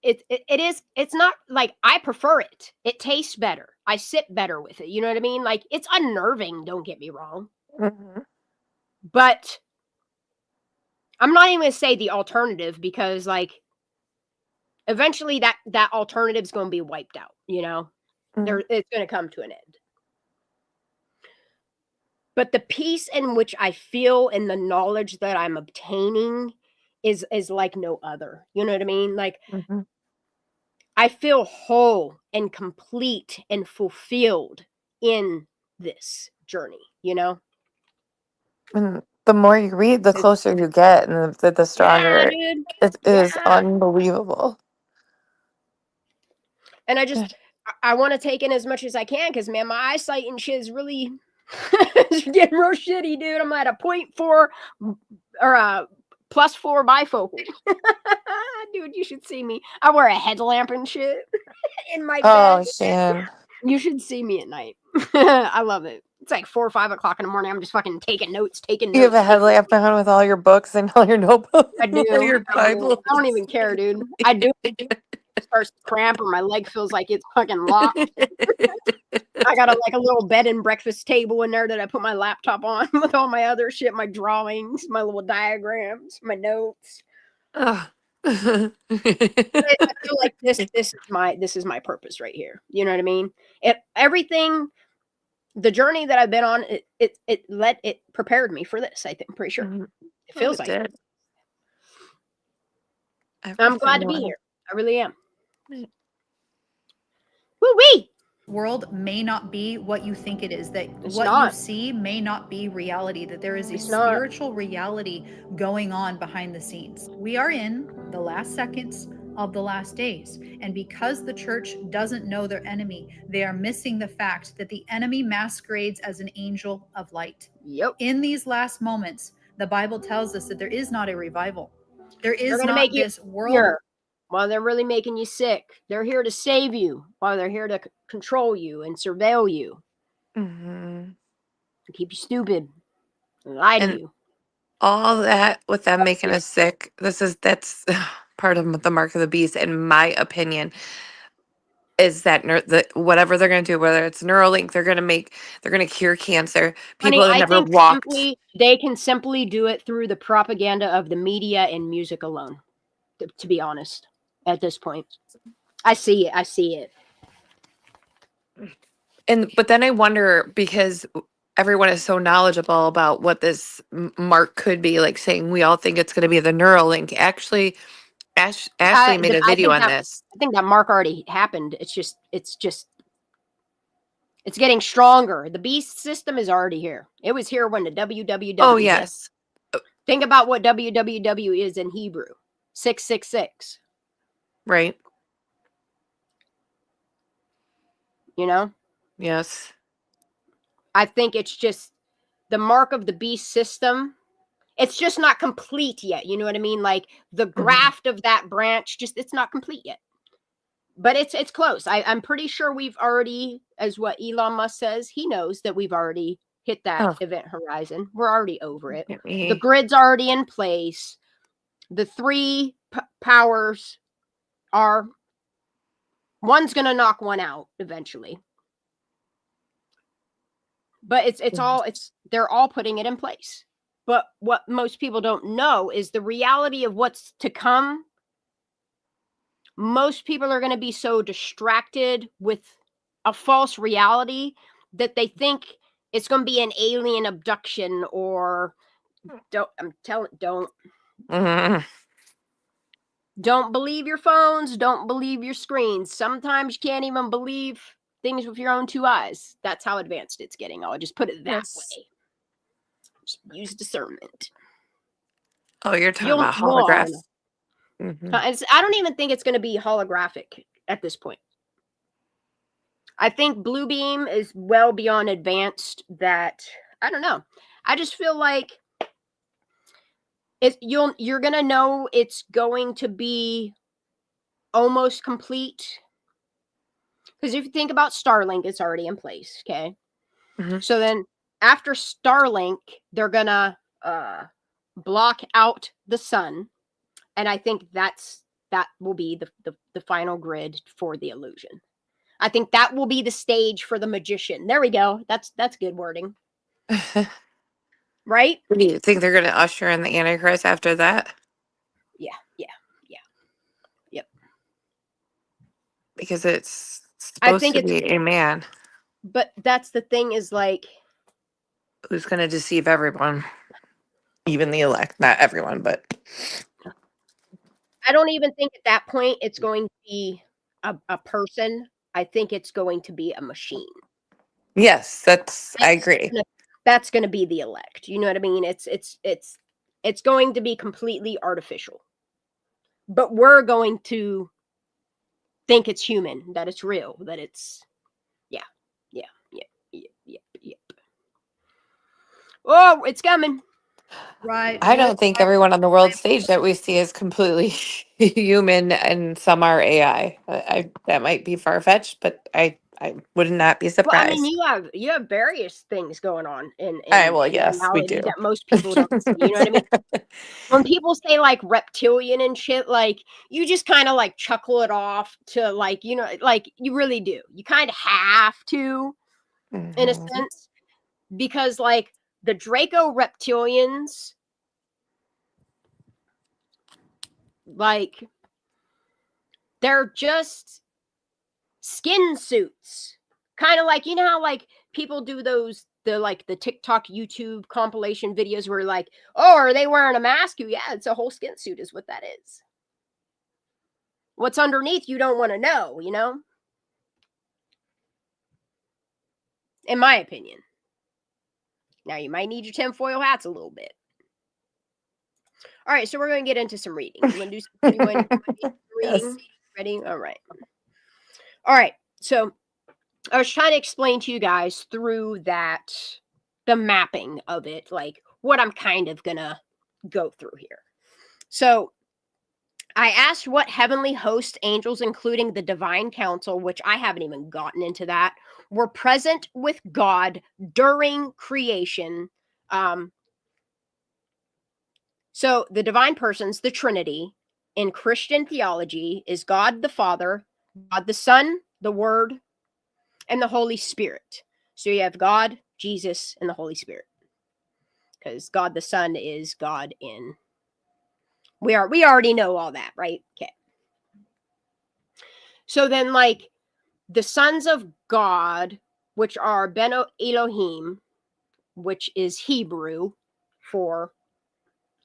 It's not like I prefer it. It tastes better. I sit better with it. You know what I mean? Like, it's unnerving, don't get me wrong. Mm-hmm. But I'm not even going to say the alternative, because like eventually that alternative is going to be wiped out, you know? Mm-hmm. It's going to come to an end. But the peace in which I feel and the knowledge that I'm obtaining is like no other. You know what I mean? Like, Mm-hmm. I feel whole and complete and fulfilled in this journey, you know? And the more you read, the It's, closer you get, and the yeah, stronger dude. it is. Yeah. Unbelievable. And I want to take in as much as I can, because man, my eyesight and shit is really getting real shitty, dude. I'm at a 0.4 or a +4 bifocal. Dude, you should see me. I wear a headlamp and shit in my bed. Oh, Shan. You should see me at night. I love it. It's like 4 or 5 o'clock in the morning. I'm just fucking taking notes. You have a headlamp on with all your books and all your notebooks. I do. And your Bible. I don't even care, dude. I do. It starts to cramp, or my leg feels like it's fucking locked. I got a little bed and breakfast table in there that I put my laptop on with all my other shit, my drawings, my little diagrams, my notes. Oh. I feel like this is my purpose right here. You know what I mean? Everything, the journey that I've been on, it prepared me for this. I think, I'm pretty sure. It feels like it. I'm glad to be here. I really am. Woo-wee! World may not be what you think it is, that It's what not. you see may not be reality, that there is a It's not. spiritual reality going on behind the scenes. We are in the last seconds of the last days, and because the church doesn't know their enemy, they are missing the fact that the enemy masquerades as an angel of light. Yep. In these last moments, the Bible tells us that there is not a revival. There is They're gonna not make you this world here while they're really making you sick. They're here to save you while they're here to control you and surveil you, Mm-hmm. to keep you stupid and lie to And you. all that with them making us sick, that's part of the mark of the beast, in my opinion, is that whatever they're going to do, whether it's Neuralink, they're going to cure cancer. People Honey, have I never think walked. they can simply do it through the propaganda of the media and music alone. To be honest, at this point, I see it. I see it. But then I wonder, because everyone is so knowledgeable about what this mark could be, like saying we all think it's going to be the Neuralink. Actually, Ashley made a video on this. I think that mark already happened. It's getting stronger. The beast system is already here. It was here when the WWW Oh, hit. yes. Think about what WWW is in Hebrew. 666. Right. You know? Yes. I think it's just the mark of the beast system. It's just not complete yet. You know what I mean? Like the graft of that branch, it's not complete yet. But it's close. I'm pretty sure we've already, as what Elon Musk says, he knows that we've already hit that event horizon. We're already over it. The grid's already in place. The three powers are, one's gonna knock one out eventually. But they're all putting it in place. But what most people don't know is the reality of what's to come. Most people are going to be so distracted with a false reality that they think it's going to be an alien abduction, or don't believe your phones, don't believe your screens. Sometimes you can't even believe things with your own two eyes. That's how advanced it's getting. I'll just put it that way. Just use discernment. Oh, you're talking about holographs. I don't even think it's going to be holographic at this point. I think Blue Beam is well beyond advanced. That, I don't know. I just feel like you're going to know it's going to be almost complete. Because if you think about Starlink, it's already in place. Okay. So then after Starlink, they're going to block out the sun, and I think that will be the final grid for the illusion. I think that will be the stage for the magician. There we go. That's good wording. Right? Do you think they're going to usher in the Antichrist after that? Yeah. Yep. Because it's I supposed think to it's, be a man but that's the thing is like, who's going to deceive everyone, even the elect. Not everyone, but I don't even think at that point it's going to be a person. I think it's going to be a machine. yes, I agree. That's going to be the elect. You know what I mean? It's going to be completely artificial. But we're going to think it's human, that it's real, that it's yep. Oh, it's coming. Right. I don't think everyone on the world stage that we see is completely human, and some are AI. That might be far fetched, but I would not be Well, I mean, surprised. you have various things going on in Well, in yes, we reality do. that most people don't see. You know what I mean? When people say like reptilian and shit, like you just kind of like chuckle it off to like, you know, like you really do. You kind of have to, in a Mhm. sense, because like the Draco reptilians, like they're just skin suits. Kind of like, you know how like people do those the TikTok YouTube compilation videos where like, oh, are they wearing a mask? Yeah, it's a whole skin suit is what that is. What's underneath you don't want to know, you know? In my opinion. Now you might need your tinfoil hats a little bit. All right, so we're going to get into some reading. You want to do some reading? Yes. Ready? All right. All right. So I was trying to explain to you guys through that the mapping of it, like what I'm kind of gonna go through here. So I asked what heavenly host angels, including the divine council, which I haven't even gotten into that, were present with God during creation. So the divine persons, the Trinity, in Christian theology is God the Father, God the Son, the Word, and the Holy Spirit. So you have God, Jesus, and the Holy Spirit. Because God the Son is God in. We already know all that, right? Okay. So then, like the sons of God, which are Ben Elohim, which is Hebrew for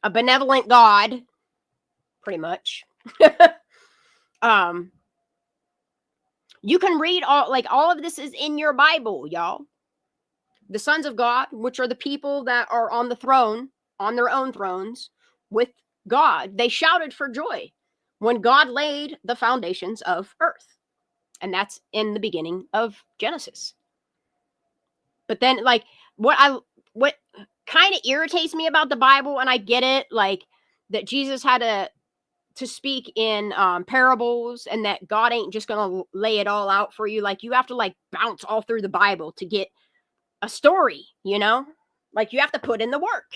a benevolent God, pretty much. You can read all of this is in your Bible, y'all. The sons of God, which are the people that are on the throne, on their own thrones with God, they shouted for joy when God laid the foundations of earth. And that's in the beginning of Genesis. But then like what kind of irritates me about the Bible, and I get it, like that Jesus had to speak in parables, and that God ain't just gonna lay it all out for you. Like you have to like bounce all through the Bible to get a story, you know? Like you have to put in the work.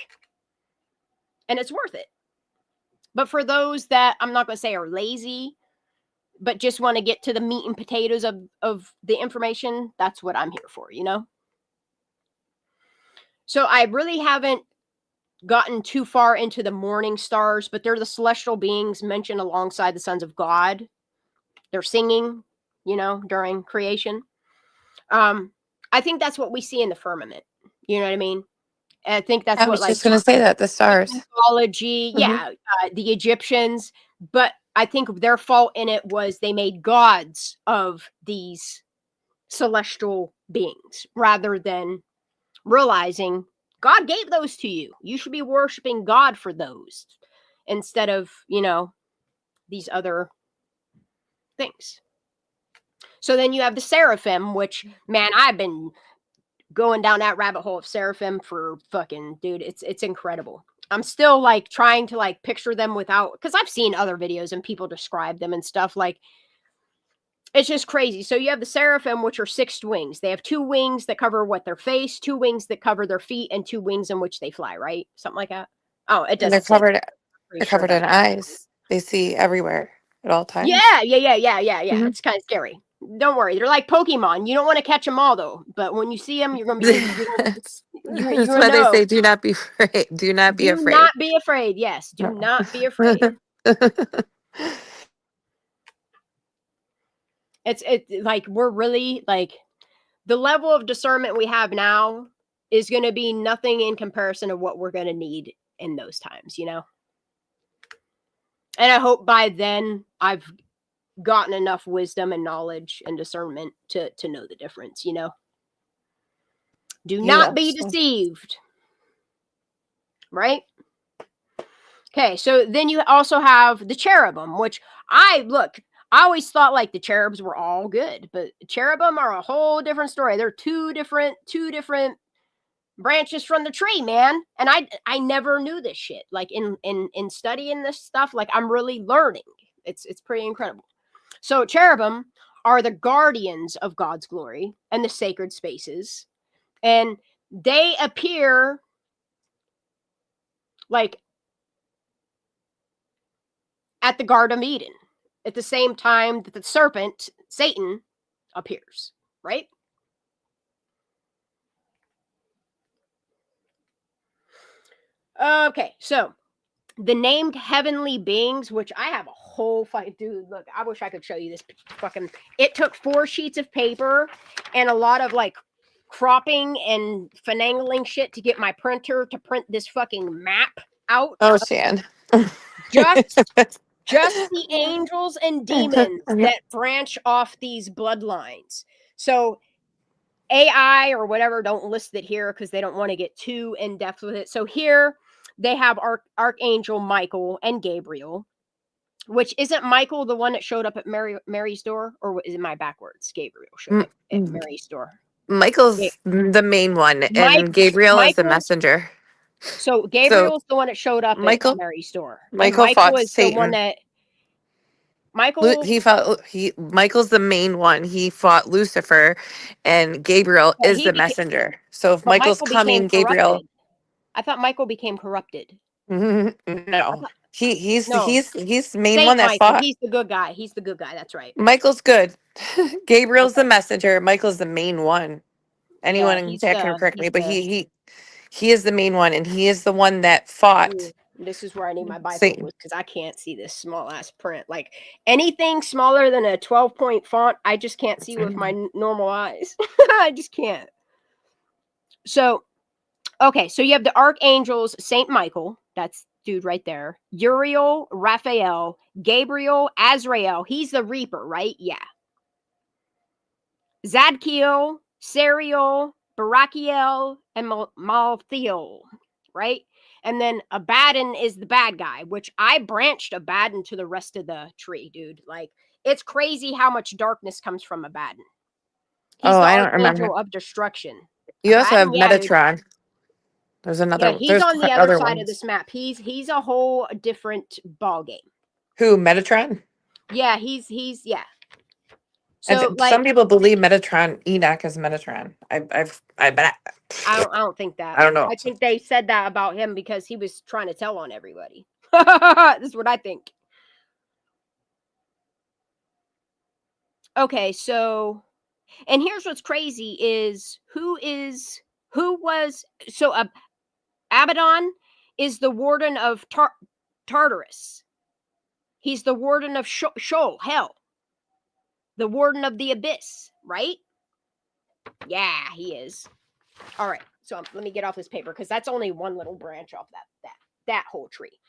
And it's worth it. But for those that I'm not going to say are lazy, but just want to get to the meat and potatoes of the information, that's what I'm here for, you know? So I really haven't gotten too far into the morning stars, but they're the celestial beings mentioned alongside the sons of God. They're singing, you know, during creation. I think that's what we see in the firmament. You know what I mean? And I think that's I what was like just going to say that the stars. mythology, Mhm. the Egyptians, but I think their fault in it was they made gods of these celestial beings rather than realizing God gave those to you. You should be worshiping God for those instead of, you know, these other things. So then you have the seraphim, which, man, I've been going down that rabbit hole of seraphim for fucking dude, it's incredible. I'm still like trying to like picture them without, because I've seen other videos and people describe them and stuff, like it's just crazy. So you have the seraphim, which are six wings. They have two wings that cover what their face, two wings that cover their feet, and two wings in which they fly, right? Something like that. Oh, it And they're doesn't say. covered. Pretty They're sure covered in about eyes. They see everywhere at all times. yeah. Mhm. It's kind of scary. Don't worry, they're like Pokemon. You don't want to catch them all though, but when you see them, you're gonna be you're That's gonna why they know. say, "Do not be afraid. Do not be Do afraid." not be afraid. Yes, do not be afraid. It's like we're really like the level of discernment we have now is going to be nothing in comparison to what we're going to need in those times, you know? And I hope by then I've gotten enough wisdom and knowledge and discernment to know the difference, you know? Do You not be also. deceived. Right? Okay, so then you also have the cherubim, which I always thought like the cherubs were all good, but cherubim are a whole different story. They're two different branches from the tree, man. And I never knew this shit. Like in studying this stuff, like I'm really learning. It's pretty incredible. So cherubim are the guardians of God's glory and the sacred spaces, and they appear like at the Garden of Eden at the same time that the serpent, Satan, appears, right? Okay, so the named heavenly beings, which I have a whole fight, dude. Look, I wish I could show you this fucking. It took 4 sheets of paper and a lot of like cropping and finagling shit to get my printer to print this fucking map out. Oh, Shan. Just the angels and demons that branch off these bloodlines. So AI or whatever don't list it here because they don't want to get too in depth with it. So here they have Archangel Michael and Gabriel, which isn't Michael the one that showed up at Mary's door, or is it my backwards? Gabriel showed up at Mary's door. Michael's the main one, and Gabriel is the Michael. messenger. So So Gabriel's the one that showed up at Michael, Mary's door, and Michael Michael fought is the one Satan. that Michael. Michael's the main one. He fought Lucifer, and Gabriel But is the messenger. So if but Michael's Michael became coming, Gabriel. corrupted. I thought Michael became corrupted. No, Thought, he's no, he's the main one Saint that Michael. fought. He's the good guy. He's the good guy. That's right. Michael's good. Gabriel's Okay. the messenger. Michael's the main one. Yeah, Anyone in chat can correct me, but he is the main one, and he is the one that fought this is where I need my Satan. bifocals because I can't see this small ass print. Like anything smaller than a 12-point font, I just can't see with my normal eyes. I just can't. So, okay, so you have the archangels, Saint Michael. That's dude right there. Uriel, Raphael, Gabriel, Azrael. He's the Reaper, right? Yeah. Zadkiel, Sariel, Barakiel, and Malthiel, right? And then Abaddon is the bad guy, which I branched Abaddon to the rest of the tree, dude. Like, it's crazy how much darkness comes from Abaddon. He's the I don't remember. archangel of destruction. You also have Abaddon, yeah, dude. Metatron. There's another. Yeah, he's There's on the other other side ones. of this map. He's a whole different ball game. Who, Metatron? Yeah, he's yeah. So like some people believe Metatron, Enoch is Metatron. I bet. I don't think that. I don't know. I think they said that about him because he was trying to tell on everybody. This is what I think. Okay, so and here's what's crazy is Abaddon is the warden of Tartarus. He's the warden of Sheol, hell. The warden of the abyss, right? Yeah, he is. All right, so let me get off this paper because that's only one little branch off that whole tree.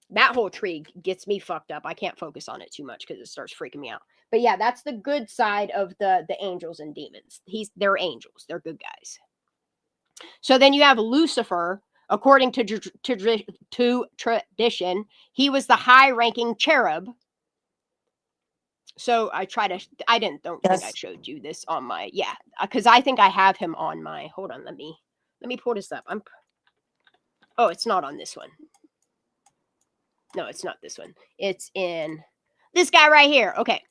That whole tree gets me fucked up. I can't focus on it too much because it starts freaking me out. But yeah, that's the good side of the angels and demons. They're angels. They're good guys. So then you have Lucifer. According to tradition, he was the high-ranking cherub. So I don't think I showed you this on my, because I think I have him on my, hold on, let me pull this up. Oh, it's not on this one. No, it's not this one. It's in this guy right here. Okay.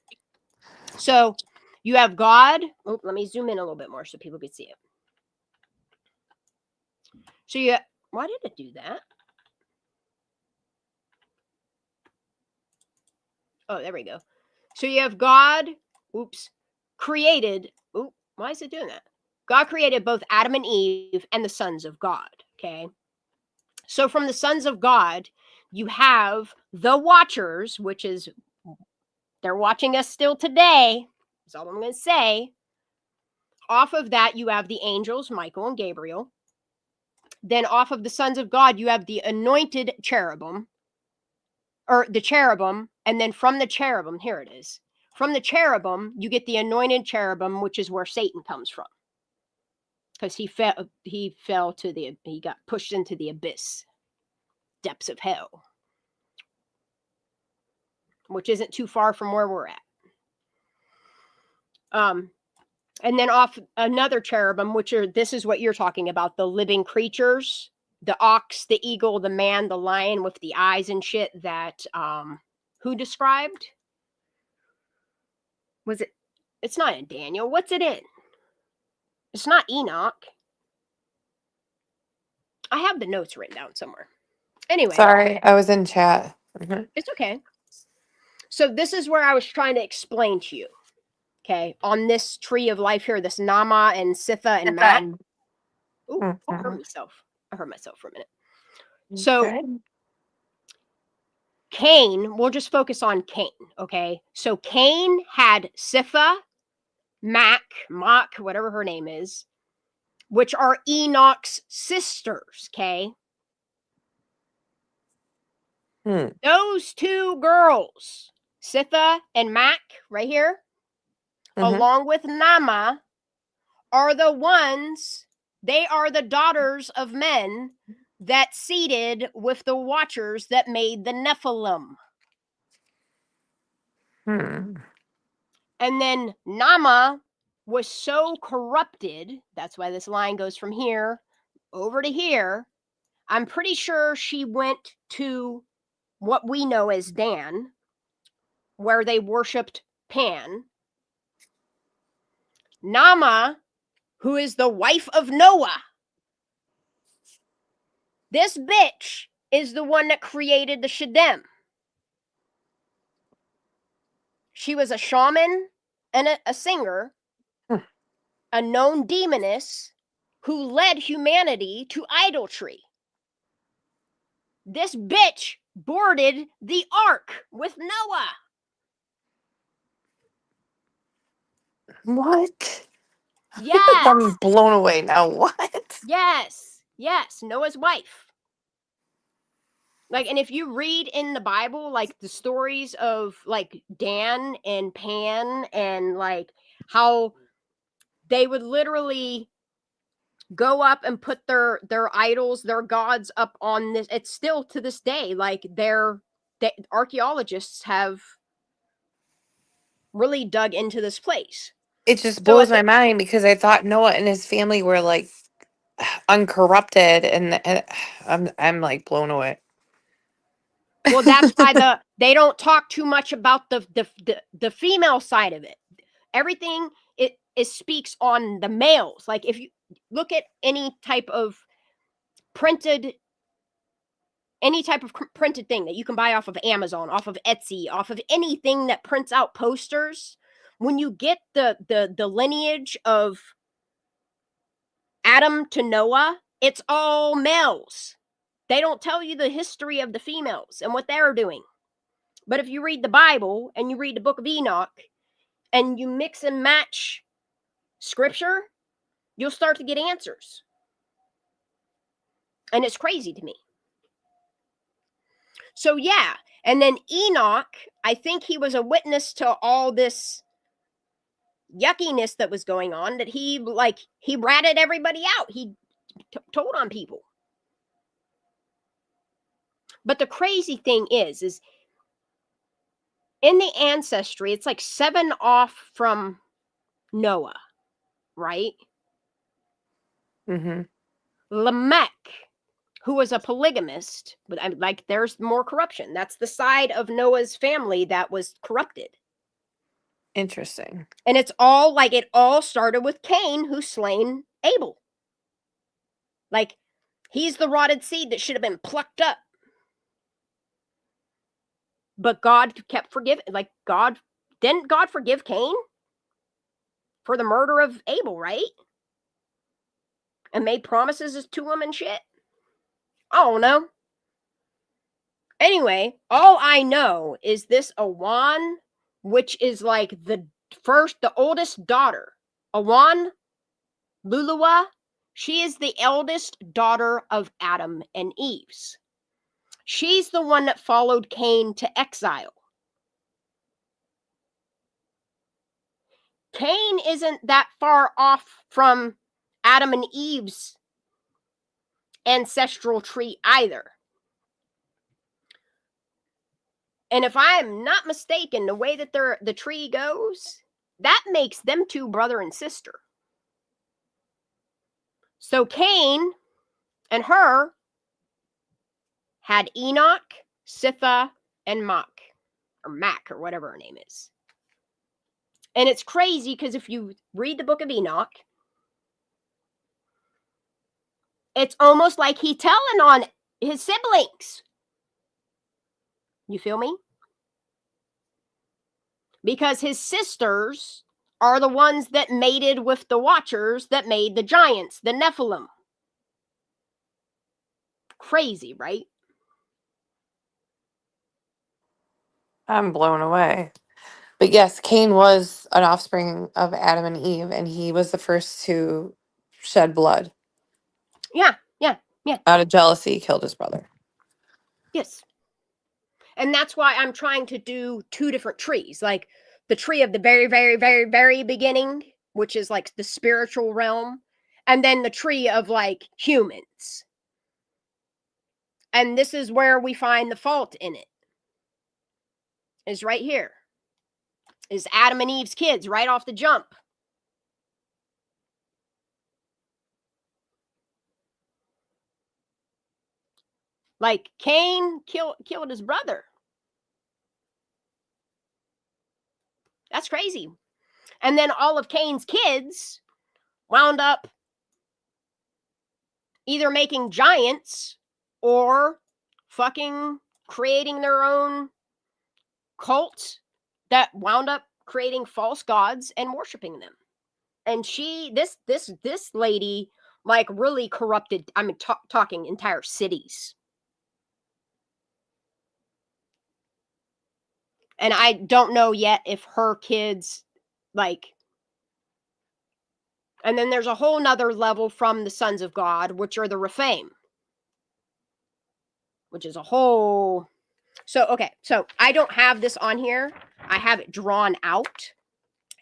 So you have God. Oh, let me zoom in a little bit more so people can see it. So why did it do that? Oh, there we go. So you have God, created. Why is it doing that? God created both Adam and Eve and the sons of God. Okay. So from the sons of God, you have the Watchers, which is, they're watching us still today. That's all I'm going to say. Off of that, you have the angels, Michael and Gabriel. Then off of the sons of God, you have the anointed cherubim, or the cherubim. And then from the cherubim, here it is. From the cherubim, you get the anointed cherubim, which is where Satan comes from. Because he got pushed into the abyss, depths of hell, which isn't too far from where we're at. And then off another cherubim, this is what you're talking about, the living creatures, the ox, the eagle, the man, the lion with the eyes and shit that, who described? Was it, it's not in Daniel. What's it in? It's not Enoch. I have the notes written down somewhere. Anyway. Sorry, I was in chat. It's okay. So this is where I was trying to explain to you. Okay, on this tree of life here, this Nama and Sitha and Matt. Ooh, I heard myself. I heard myself for a minute. So Cain, we'll just focus on Cain, okay? So Cain had Sitha, Mach, whatever her name is, which are Enoch's sisters, okay? Those two girls, Sitha and Mach, right here, along with Nama, are the ones, they are the daughters of men that seeded with the Watchers that made the Nephilim. And then Nama was so corrupted, that's why this line goes from here over to here. I'm pretty sure she went to what we know as Dan, where they worshipped Pan. Nama, who is the wife of Noah, this bitch is the one that created the Shedem. She was a shaman and a singer, a known demoness who led humanity to idolatry. This bitch boarded the ark with Noah. What? Yes. I'm blown away now. What? Yes. Noah's wife. Like, and if you read in the Bible, like the stories of like Dan and Pan and like how they would literally go up and put their idols, their gods up on this. It's still to this day, like the archaeologists have really dug into this place. It just blows my mind because I thought Noah and his family were like uncorrupted, and I'm like blown away. Well, that's why they don't talk too much about the female side of it. Everything it speaks on the males. Like if you look at any type of printed thing that you can buy off of Amazon, off of Etsy, off of anything that prints out posters, when you get the lineage of Adam to Noah, it's all males. They don't tell you the history of the females and what they're doing. But if you read the Bible and you read the book of Enoch and you mix and match scripture, you'll start to get answers. And it's crazy to me. So yeah, and then Enoch, I think he was a witness to all this yuckiness that was going on, that he ratted everybody out. He told on people. But the crazy thing is in the ancestry, it's like 7 off from Noah, right? Lamech, who was a polygamist, but there's more corruption. That's the side of Noah's family that was corrupted. Interesting. And it's all it all started with Cain, who slain Abel. Like, he's the rotted seed that should have been plucked up. But God kept forgiving. Like, didn't God forgive Cain for the murder of Abel, right? And made promises to him and shit? I don't know. Anyway, all I know is this Awan, which is like the oldest daughter. Awan Luluwa, she is the eldest daughter of Adam and Eve's. She's the one that followed Cain to exile. Cain isn't that far off from Adam and Eve's ancestral tree either. And if I am not mistaken, the way that the tree goes, that makes them two brother and sister. So Cain and her had Enoch, Sitha, and Mach, or Mac, or whatever her name is. And it's crazy because if you read the book of Enoch, it's almost like he telling on his siblings. You feel me? Because his sisters are the ones that mated with the Watchers that made the giants, the Nephilim. Crazy, right? I'm blown away. But yes, Cain was an offspring of Adam and Eve, and he was the first to shed blood. Yeah. Out of jealousy, he killed his brother. Yes. And that's why I'm trying to do two different trees. Like the tree of the very, very, very, very beginning, which is like the spiritual realm, and then the tree of like humans. And this is where we find the fault in it. Is right here. Is Adam and Eve's kids right off the jump. Like Cain killed his brother. That's crazy. And then all of Cain's kids wound up either making giants or fucking creating their own cult that wound up creating false gods and worshiping them. And this lady like really corrupted, I mean, talking entire cities. And I don't know yet if her kids like. And then there's a whole nother level from the sons of God, which are the Rephaim, which is a whole. So, okay. So I don't have this on here. I have it drawn out.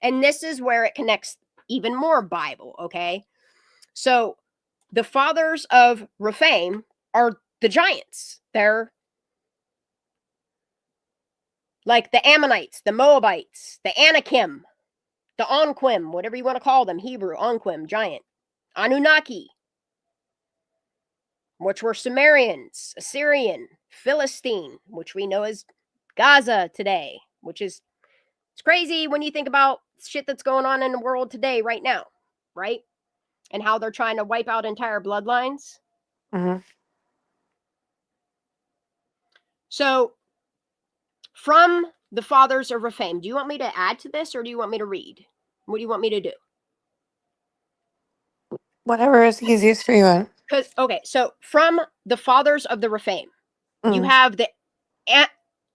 And this is where it connects even more Bible. Okay. So the fathers of Rephaim are the giants. They're like the Ammonites, the Moabites, the Anakim, the Onquim, whatever you want to call them, Hebrew, Onquim, giant, Anunnaki, which were Sumerians, Assyrian, Philistine, which we know as Gaza today, which is, it's crazy when you think about shit that's going on in the world today right now, right? And how they're trying to wipe out entire bloodlines. Mm-hmm. So, from the fathers of Rephaim, do you want me to add to this or do you want me to read? What do you want me to do? Whatever is easiest for you. Because, okay, so from the fathers of the Rephaim, you have the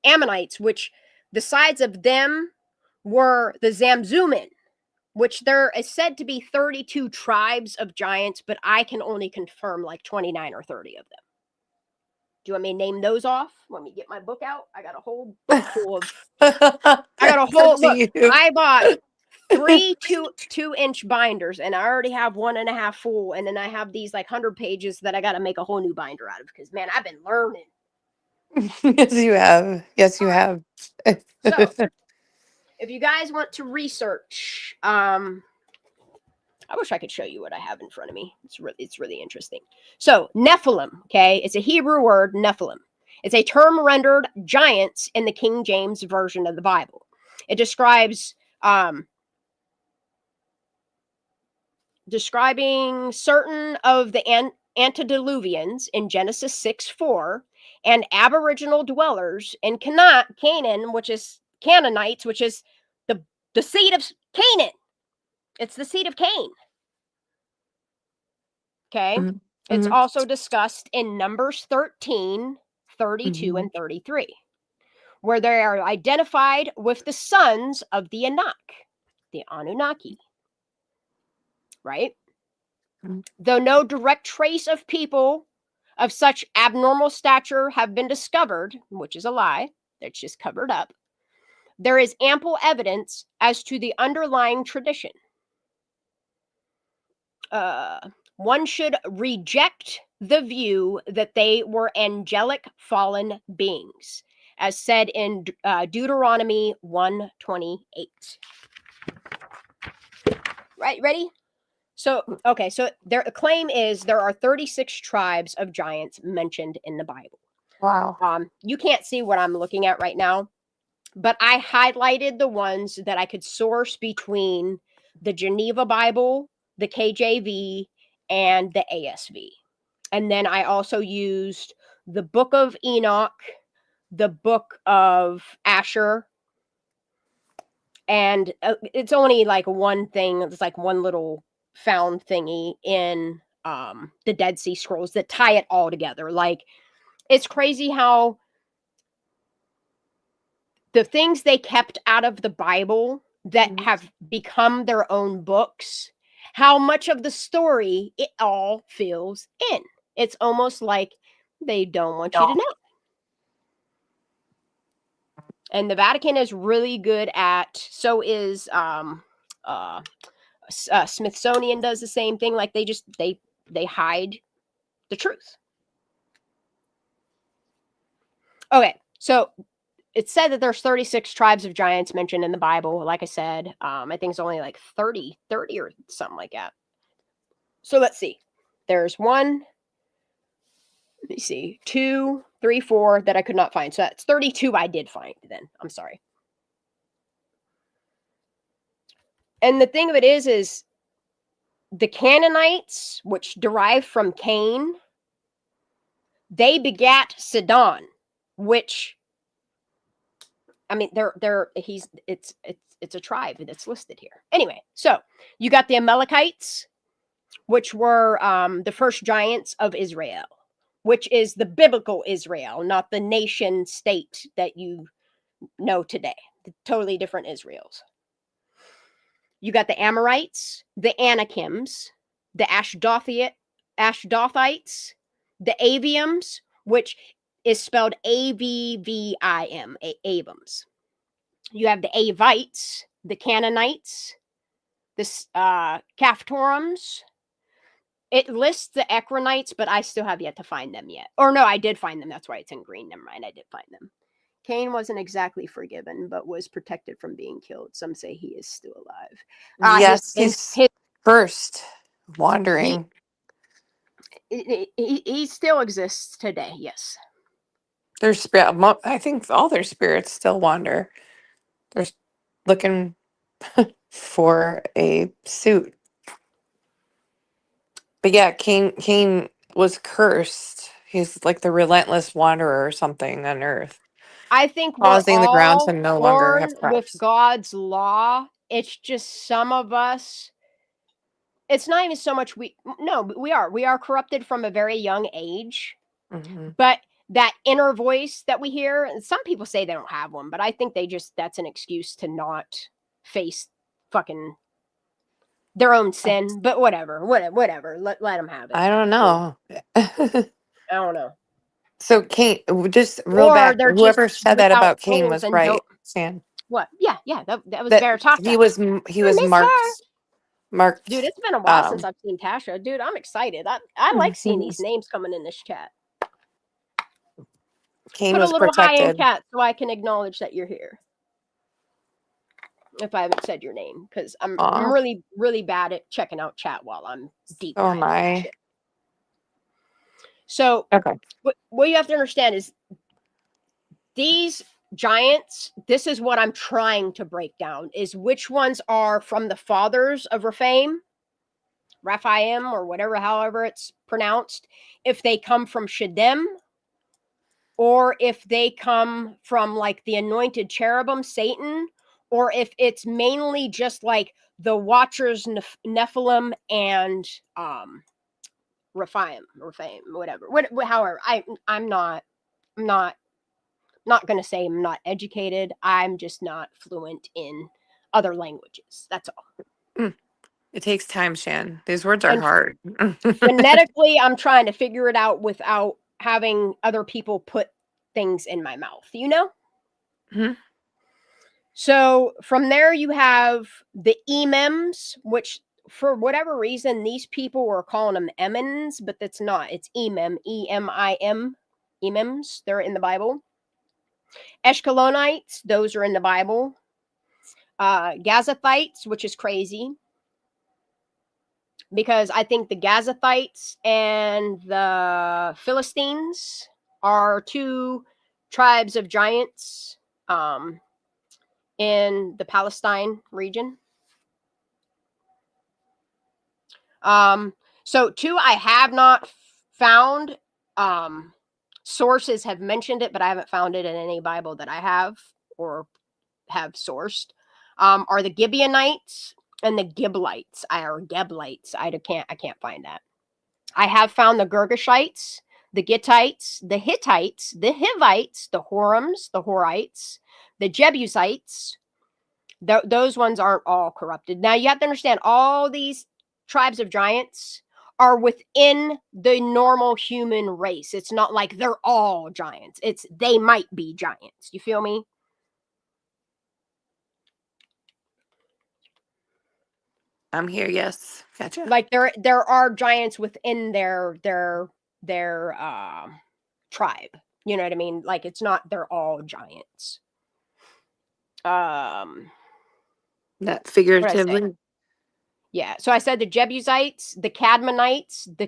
Ammonites, which the sides of them were the Zamzummim, which there is said to be 32 tribes of giants, but I can only confirm like 29 or 30 of them. Do you want me to name those off? Let me get my book out. I got a whole book full of. I got a whole look. I bought 3 2-inch binders, and I already have 1.5 full, and then I have these like 100 pages that I got to make a whole new binder out of because man, I've been learning. Yes, you have. Yes, you have. So, if you guys want to research, I wish I could show you what I have in front of me. It's really interesting. So, Nephilim, okay? It's a Hebrew word, Nephilim. It's a term rendered giants in the King James Version of the Bible. It describes describing certain of the antediluvians in Genesis 6:4 and Aboriginal dwellers in Canaan, which is Canaanites, which is the seed of Canaan. It's the seed of Cain. Okay. Mm-hmm. It's also discussed in Numbers 13, 32, and 33, where they are identified with the sons of the Anak, the Anunnaki. Right? Though no direct trace of people of such abnormal stature have been discovered, which is a lie, that's just covered up, there is ample evidence as to the underlying tradition. One should reject the view that they were angelic fallen beings, as said in Deuteronomy 1:28. Right, ready? So, okay, so their claim is there are 36 tribes of giants mentioned in the Bible. Wow. You can't see what I'm looking at right now, but I highlighted the ones that I could source between the Geneva Bible, the KJV, and the ASV. And then I also used the Book of Enoch, the Book of Asher, and it's only like one thing. It's like one little found thingy in the Dead Sea Scrolls that tie it all together. Like, it's crazy how the things they kept out of the Bible that have become their own books, how much of the story it all fills in. It's almost like they don't want you to know. And the Vatican is really good at, so is Smithsonian does the same thing. Like, they hide the truth. Okay, so it said that there's 36 tribes of giants mentioned in the Bible. Like I said, I think it's only like 30 or something like that. So let's see. There's one, let me see, 2, 3, 4 that I could not find. So that's 32 I did find then. I'm sorry. And the thing of it is the Canaanites, which derive from Cain, they begat Sidon, which, I mean, it's a tribe that's listed here. Anyway, so you got the Amalekites, which were the first giants of Israel, which is the biblical Israel, not the nation state that you know today. The totally different Israels. You got the Amorites, the Anakims, the Ashdothites, the Avims, which is spelled Avvim, Avams. You have the Avites, the Canaanites, the Caphtorims. It lists the Ekronites, but I still have yet to find them yet. Or no, I did find them. That's why it's in green. Never mind, I did find them. Cain wasn't exactly forgiven, but was protected from being killed. Some say he is still alive. Yes, he's first wandering. He still exists today, yes. Their spirit, I think all their spirits still wander. They're looking for a suit. But yeah, Cain was cursed. He's like the relentless wanderer or something on earth. I think causing we're the ground all to no longer have born with crops. God's law. It's just some of us. It's not even so much we are corrupted from a very young age. Mm-hmm. But that inner voice that we hear, and some people say they don't have one, but I think that's an excuse to not face fucking their own sin. But whatever. Let them have it. I don't know. I don't know. So Cain, just real back, whoever said that about Cain was right, Sam. What? Yeah, that was Veritata. He was marked. Dude, it's been a while since I've seen Tasha. Dude, I'm excited. I like seeing these names coming in this chat. Cain Put was a little protected. high in chat so I can acknowledge that you're here. If I haven't said your name, because I'm really, really bad at checking out chat while I'm deep. Oh my. So okay. What you have to understand is these giants, this is what I'm trying to break down, is which ones are from the fathers of Rephaim, or whatever, however it's pronounced, if they come from Shedem, or if they come from like the anointed cherubim, Satan, or if it's mainly just like the Watchers, Nephilim, and Rephaim, whatever. However, I'm not going to say I'm not educated. I'm just not fluent in other languages. That's all. It takes time, Shan. These words are hard. Phonetically, I'm trying to figure it out without having other people put things in my mouth, you know? Mm-hmm. So from there, you have the Emims, which for whatever reason, these people were calling them Emmons, but that's not. It's Emim, E-M-I-M, Emims. They're in the Bible. Eshkolonites, those are in the Bible. Gazathites, which is crazy, because I think the Gazathites and the Philistines are two tribes of giants in the Palestine region. So two I have not found. Sources have mentioned it, but I haven't found it in any Bible that I have or have sourced. Are the Gibeonites and the Giblites. I can't find that. I have found the Girgashites, the Gittites, the Hittites, the Hivites, the Horims, the Horites, the Jebusites. Those ones aren't all corrupted. Now you have to understand, all these tribes of giants are within the normal human race. It's not like they're all giants. It's they might be giants. You feel me? I'm here. Yes, gotcha. Like there are giants within their tribe. You know what I mean? Like it's not they're all giants. That What did I say? figuratively. Yeah. So I said the Jebusites, the Cadmonites, the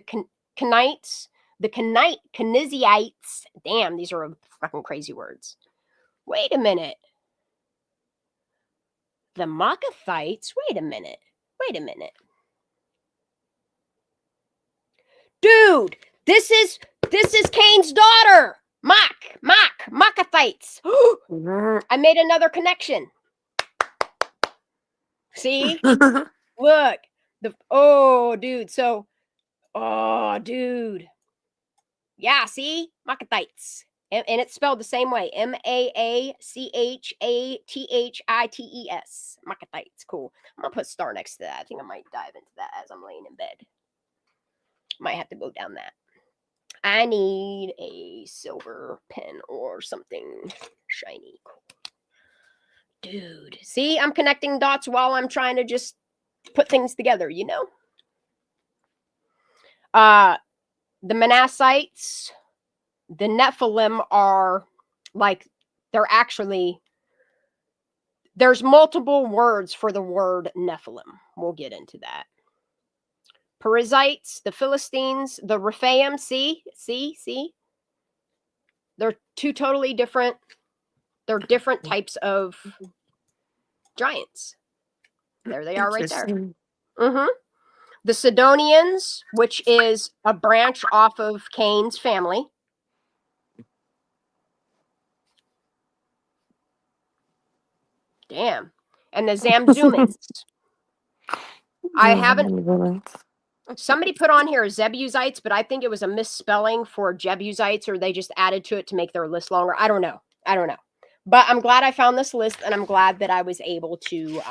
Kenites, the Kenizzites. Damn, these are fucking crazy words. Wait a minute. The Maccathites. Wait a minute. Dude, this is Cain's daughter. Maccathites. I made another connection. See? Look. Dude. Yeah, see? Maccathites. And it's spelled the same way. Macchathites. Maccathites. Cool. I'm going to put a star next to that. I think I might dive into that as I'm laying in bed. Might have to go down that. I need a silver pen or something shiny. Dude. See? I'm connecting dots while I'm trying to just put things together, you know? The Manassites, the Nephilim are like, there's multiple words for the word Nephilim. We'll get into that. Perizzites, the Philistines, the Rephaim, see? They're two totally different, they're different types of giants. There they are right there. Mm-hmm. The Sidonians, which is a branch off of Cain's family. Damn. And the Zamzumans. I haven't. Somebody put on here Zebusites, but I think it was a misspelling for Jebusites, or they just added to it to make their list longer. I don't know. But I'm glad I found this list, and I'm glad that I was able to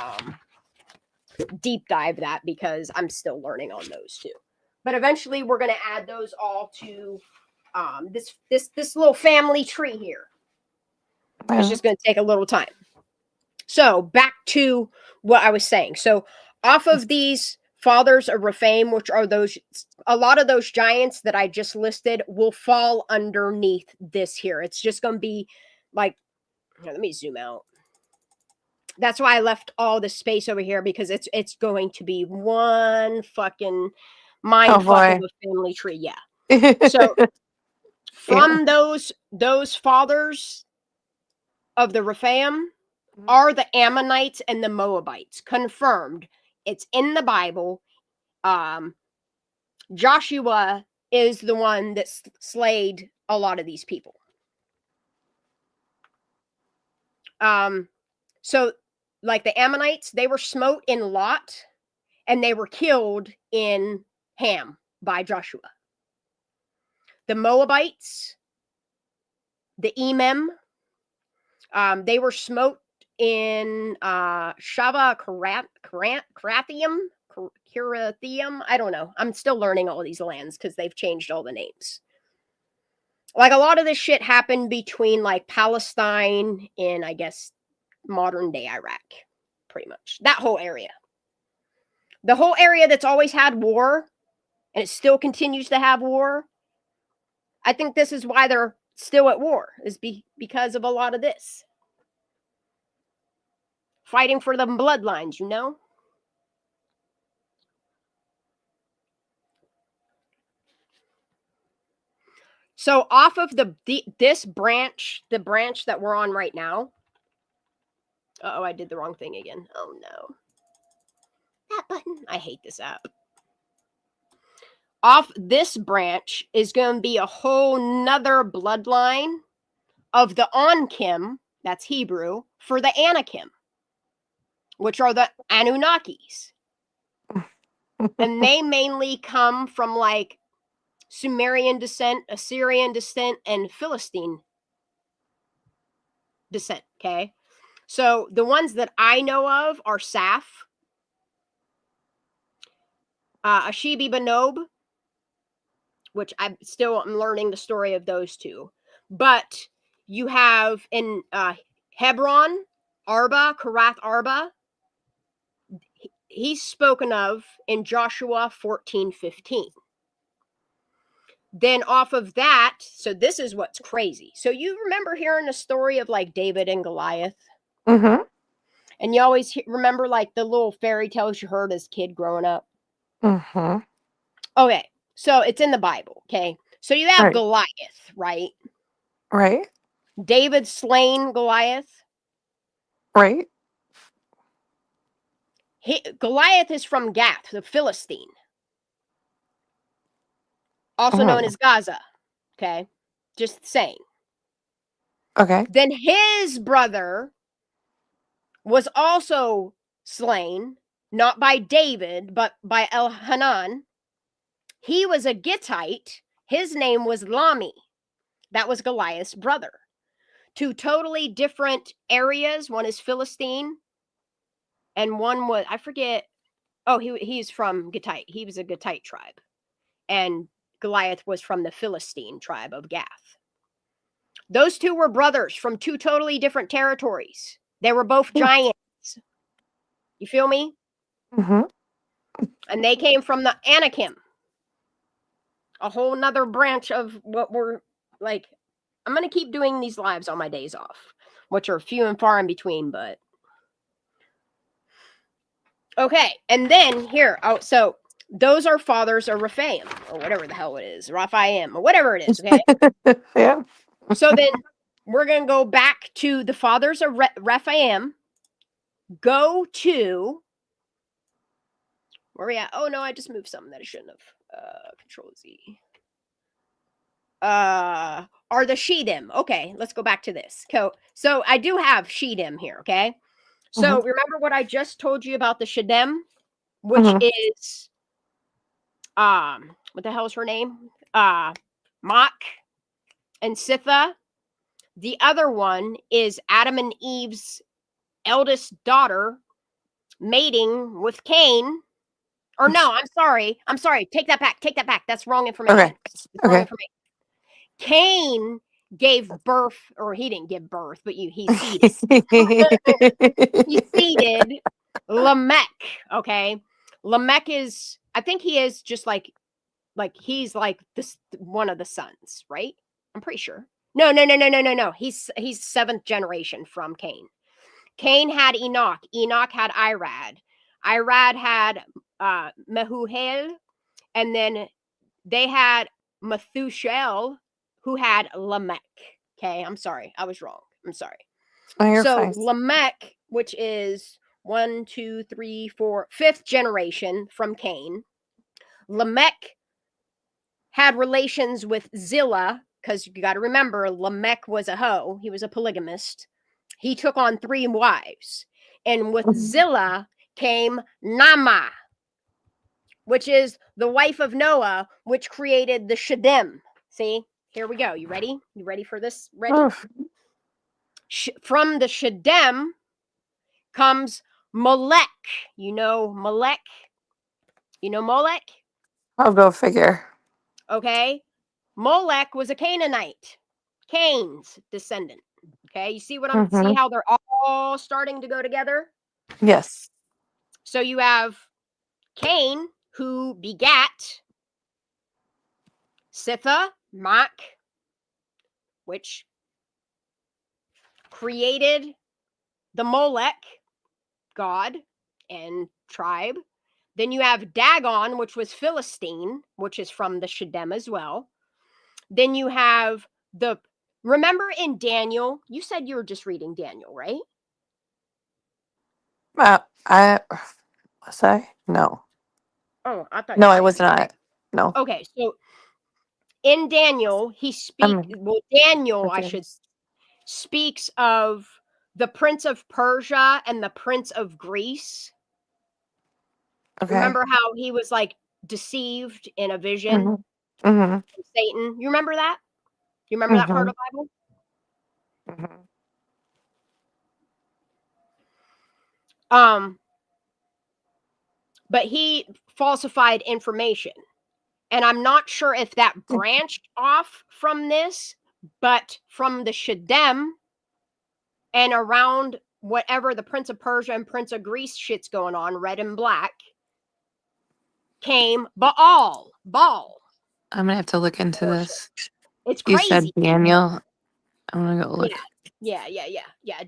deep dive that, because I'm still learning on those too. But eventually we're going to add those all to this little family tree here. It's just going to take a little time. So back to what I was saying. So off of these fathers of Rephaim, which are a lot of those giants that I just listed, will fall underneath this here. It's just going to be like, here, let me zoom out. That's why I left all the space over here, because it's going to be one fucking mind fuck of a family tree. Yeah. So from those fathers of the Rephaim are the Ammonites and the Moabites. Confirmed. It's in the Bible. Joshua is the one that slayed a lot of these people. So like the Ammonites, they were smote in Lot, and they were killed in Ham by Joshua. The Moabites, the Emim, they were smote in Shava Kirathium. I don't know. I'm still learning all these lands because they've changed all the names. Like a lot of this shit happened between like Palestine and I guess modern day Iraq, pretty much. That whole area. The whole area that's always had war and it still continues to have war. I think this is why they're still at war, is because of a lot of this. Fighting for the bloodlines, you know? So off of this branch, the branch that we're on right now. Uh-oh, I did the wrong thing again. Oh no. That button. I hate this app. Off this branch is going to be a whole nother bloodline of the Ankim, that's Hebrew, for the Anakim, which are the Anunnakis. And they mainly come from like Sumerian descent, Assyrian descent, and Philistine descent, okay? So the ones that I know of are Saf, Ashibi Benob, which I'm learning the story of those two. But you have in Hebron, Arba, Karath Arba. He's spoken of in Joshua 14:15. Then off of that, so this is what's crazy. So you remember hearing the story of like David and Goliath? Mm-hmm. And you always remember like the little fairy tales you heard as a kid growing up? Mm-hmm. Okay, so it's in the Bible, okay? So you have Right. Goliath, right? Right. David slain Goliath. Right. Goliath is from Gath, the Philistine, also known as Gaza, okay? Just saying. Okay. Then his brother was also slain, not by David, but by Elhanan. He was a Gittite. His name was Lami. That was Goliath's brother. Two totally different areas. One is Philistine, and one was, I forget. Oh, he's from Gittite. He was a Gittite tribe. And Goliath was from the Philistine tribe of Gath. Those two were brothers from two totally different territories. They were both giants. You feel me? Mm-hmm. And they came from the Anakim. A whole nother branch of what we're like. I'm going to keep doing these lives on my days off, which are few and far in between, but. Okay. And then here, so those are fathers of Rephaim, or whatever the hell it is, Raphaim, or whatever it is, okay? Yeah. So then we're going to go back to the fathers of Rephaim, go to, where are we at? Oh, no, I just moved something that I shouldn't have. Control Z. Are the Shedim. Okay, let's go back to this. So I do have Shedim here, okay? So remember what I just told you about the Shedim, which is, what the hell is her name? Mach and Sitha. The other one is Adam and Eve's eldest daughter mating with Cain. Or no, I'm sorry. Take that back. That's wrong information. Okay. Wrong information. Cain gave birth, or he didn't give birth, but he seeded. He seeded Lamech. Okay, Lamech is, I think he is just like he's like this one of the sons, right? I'm pretty sure. No. He's seventh generation from Cain. Cain had Enoch. Enoch had Irad. Irad had Mehuel, and then they had Methuselah, who had Lamech. Okay, I'm sorry. I was wrong. I'm sorry. So Lamech, which is 1, 2, 3, 4, 5th generation from Cain. Lamech had relations with Zillah, because you got to remember, Lamech was a hoe. He was a polygamist. he took on 3 wives. And with Zillah came Nama, which is the wife of Noah, which created the Shedem. See, here we go. You ready? You ready for this? Ready? From the Shedem comes Molech. You know Molech? You know Molech? I'll go figure. Okay. Molech was a Canaanite, Cain's descendant. Okay. You see what I'm see how they're all starting to go together? Yes. So you have Cain, who begat Sitha, Mach, which created the Molech god and tribe. Then you have Dagon, which was Philistine, which is from the Shedem as well. Then you have remember in Daniel, you said you were just reading Daniel, right? Was I? No. Oh, I thought No, you I said was not. No. Okay, so in Daniel, Daniel, I should speaks of the Prince of Persia and the Prince of Greece. Okay. Remember how he was like deceived in a vision Mm-hmm. from Satan? You remember that? You remember that part of the Bible? But he falsified information. And I'm not sure if that branched off from this, but from the Shedem and around whatever the Prince of Persia and Prince of Greece shit's going on, red and black, came Baal. I'm gonna have to look into worship. this. It's You crazy. said Daniel. I'm gonna go look. Yeah.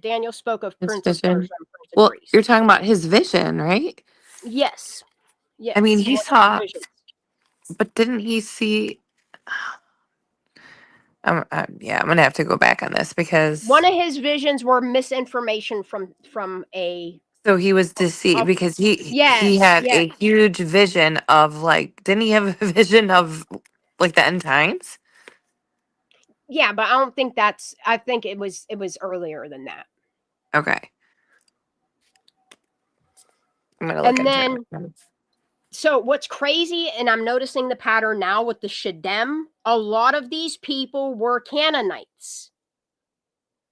Daniel spoke of His Prince of vision. Persia and Prince of Well, Greece. you're talking about his vision, right? Yes. I mean, he saw, visions. but didn't he see? Yeah, I'm gonna have to go back on this because One of his visions were misinformation from a. so he was deceived because he Yes, had yes. a huge vision of like, didn't he have a vision of like the end times? Yeah, but I don't think that's. I think it was earlier than that. Okay. I'm gonna look And into then, so what's crazy, and I'm noticing the pattern now with the Shedem, a lot of these people were Canaanites.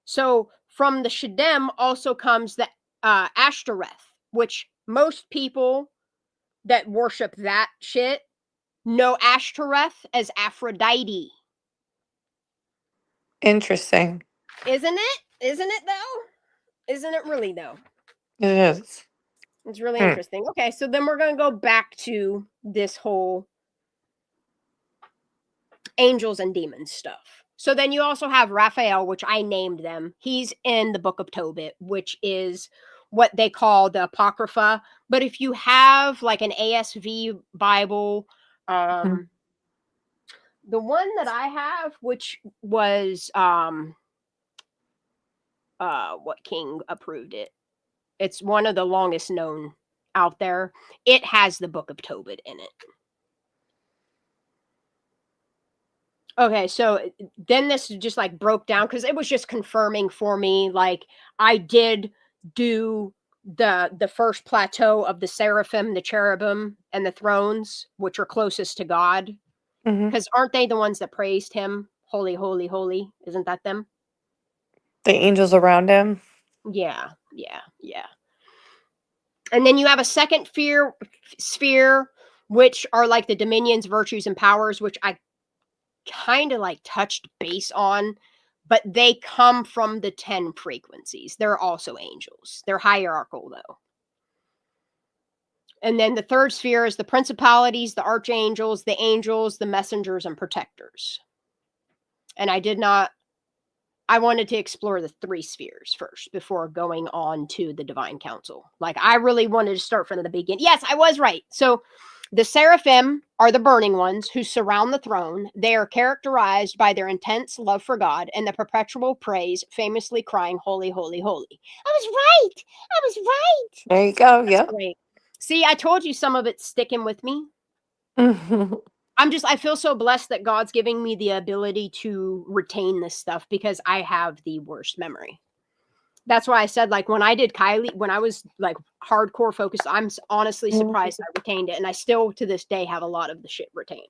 So from the Shedem also comes the Ashtoreth, which most people that worship that shit know Ashtoreth as Aphrodite. Interesting. Isn't it? Isn't it though? Isn't it really though? It is. It's really interesting. Okay, so then we're going to go back to this whole angels and demons stuff. So then you also have Raphael, which I named them. He's in the book of Tobit, which is what they call the Apocrypha. But if you have like an ASV Bible, the one that I have, which was what king approved it? It's one of the longest known out there. It has the book of Tobit in it. Okay, so then this just like broke down because it was just confirming for me. Like I did do the first plateau of the seraphim, the cherubim, and the thrones, which are closest to God. Because aren't they the ones that praised him? Holy, holy, holy. Isn't that them? The angels around him. Yeah. And then you have a second sphere, which are like the dominions, virtues, and powers, which I kind of like touched base on, but they come from the 10 frequencies. They're also angels. They're hierarchical though. And then the third sphere is the principalities, the archangels, the angels, the messengers, and protectors. And I wanted to explore the 3 spheres first before going on to the divine council. Like I really wanted to start from the beginning. Yes, I was right. So the seraphim are the burning ones who surround the throne. They are characterized by their intense love for God and the perpetual praise, famously crying, holy, holy, holy. I was right. There you go. That's Yep. great. See, I told you some of it's sticking with me. I feel so blessed that God's giving me the ability to retain this stuff because I have the worst memory. That's why I said, like, when I did Kylie, when I was like hardcore focused, I'm honestly surprised I retained it. And I still to this day have a lot of the shit retained.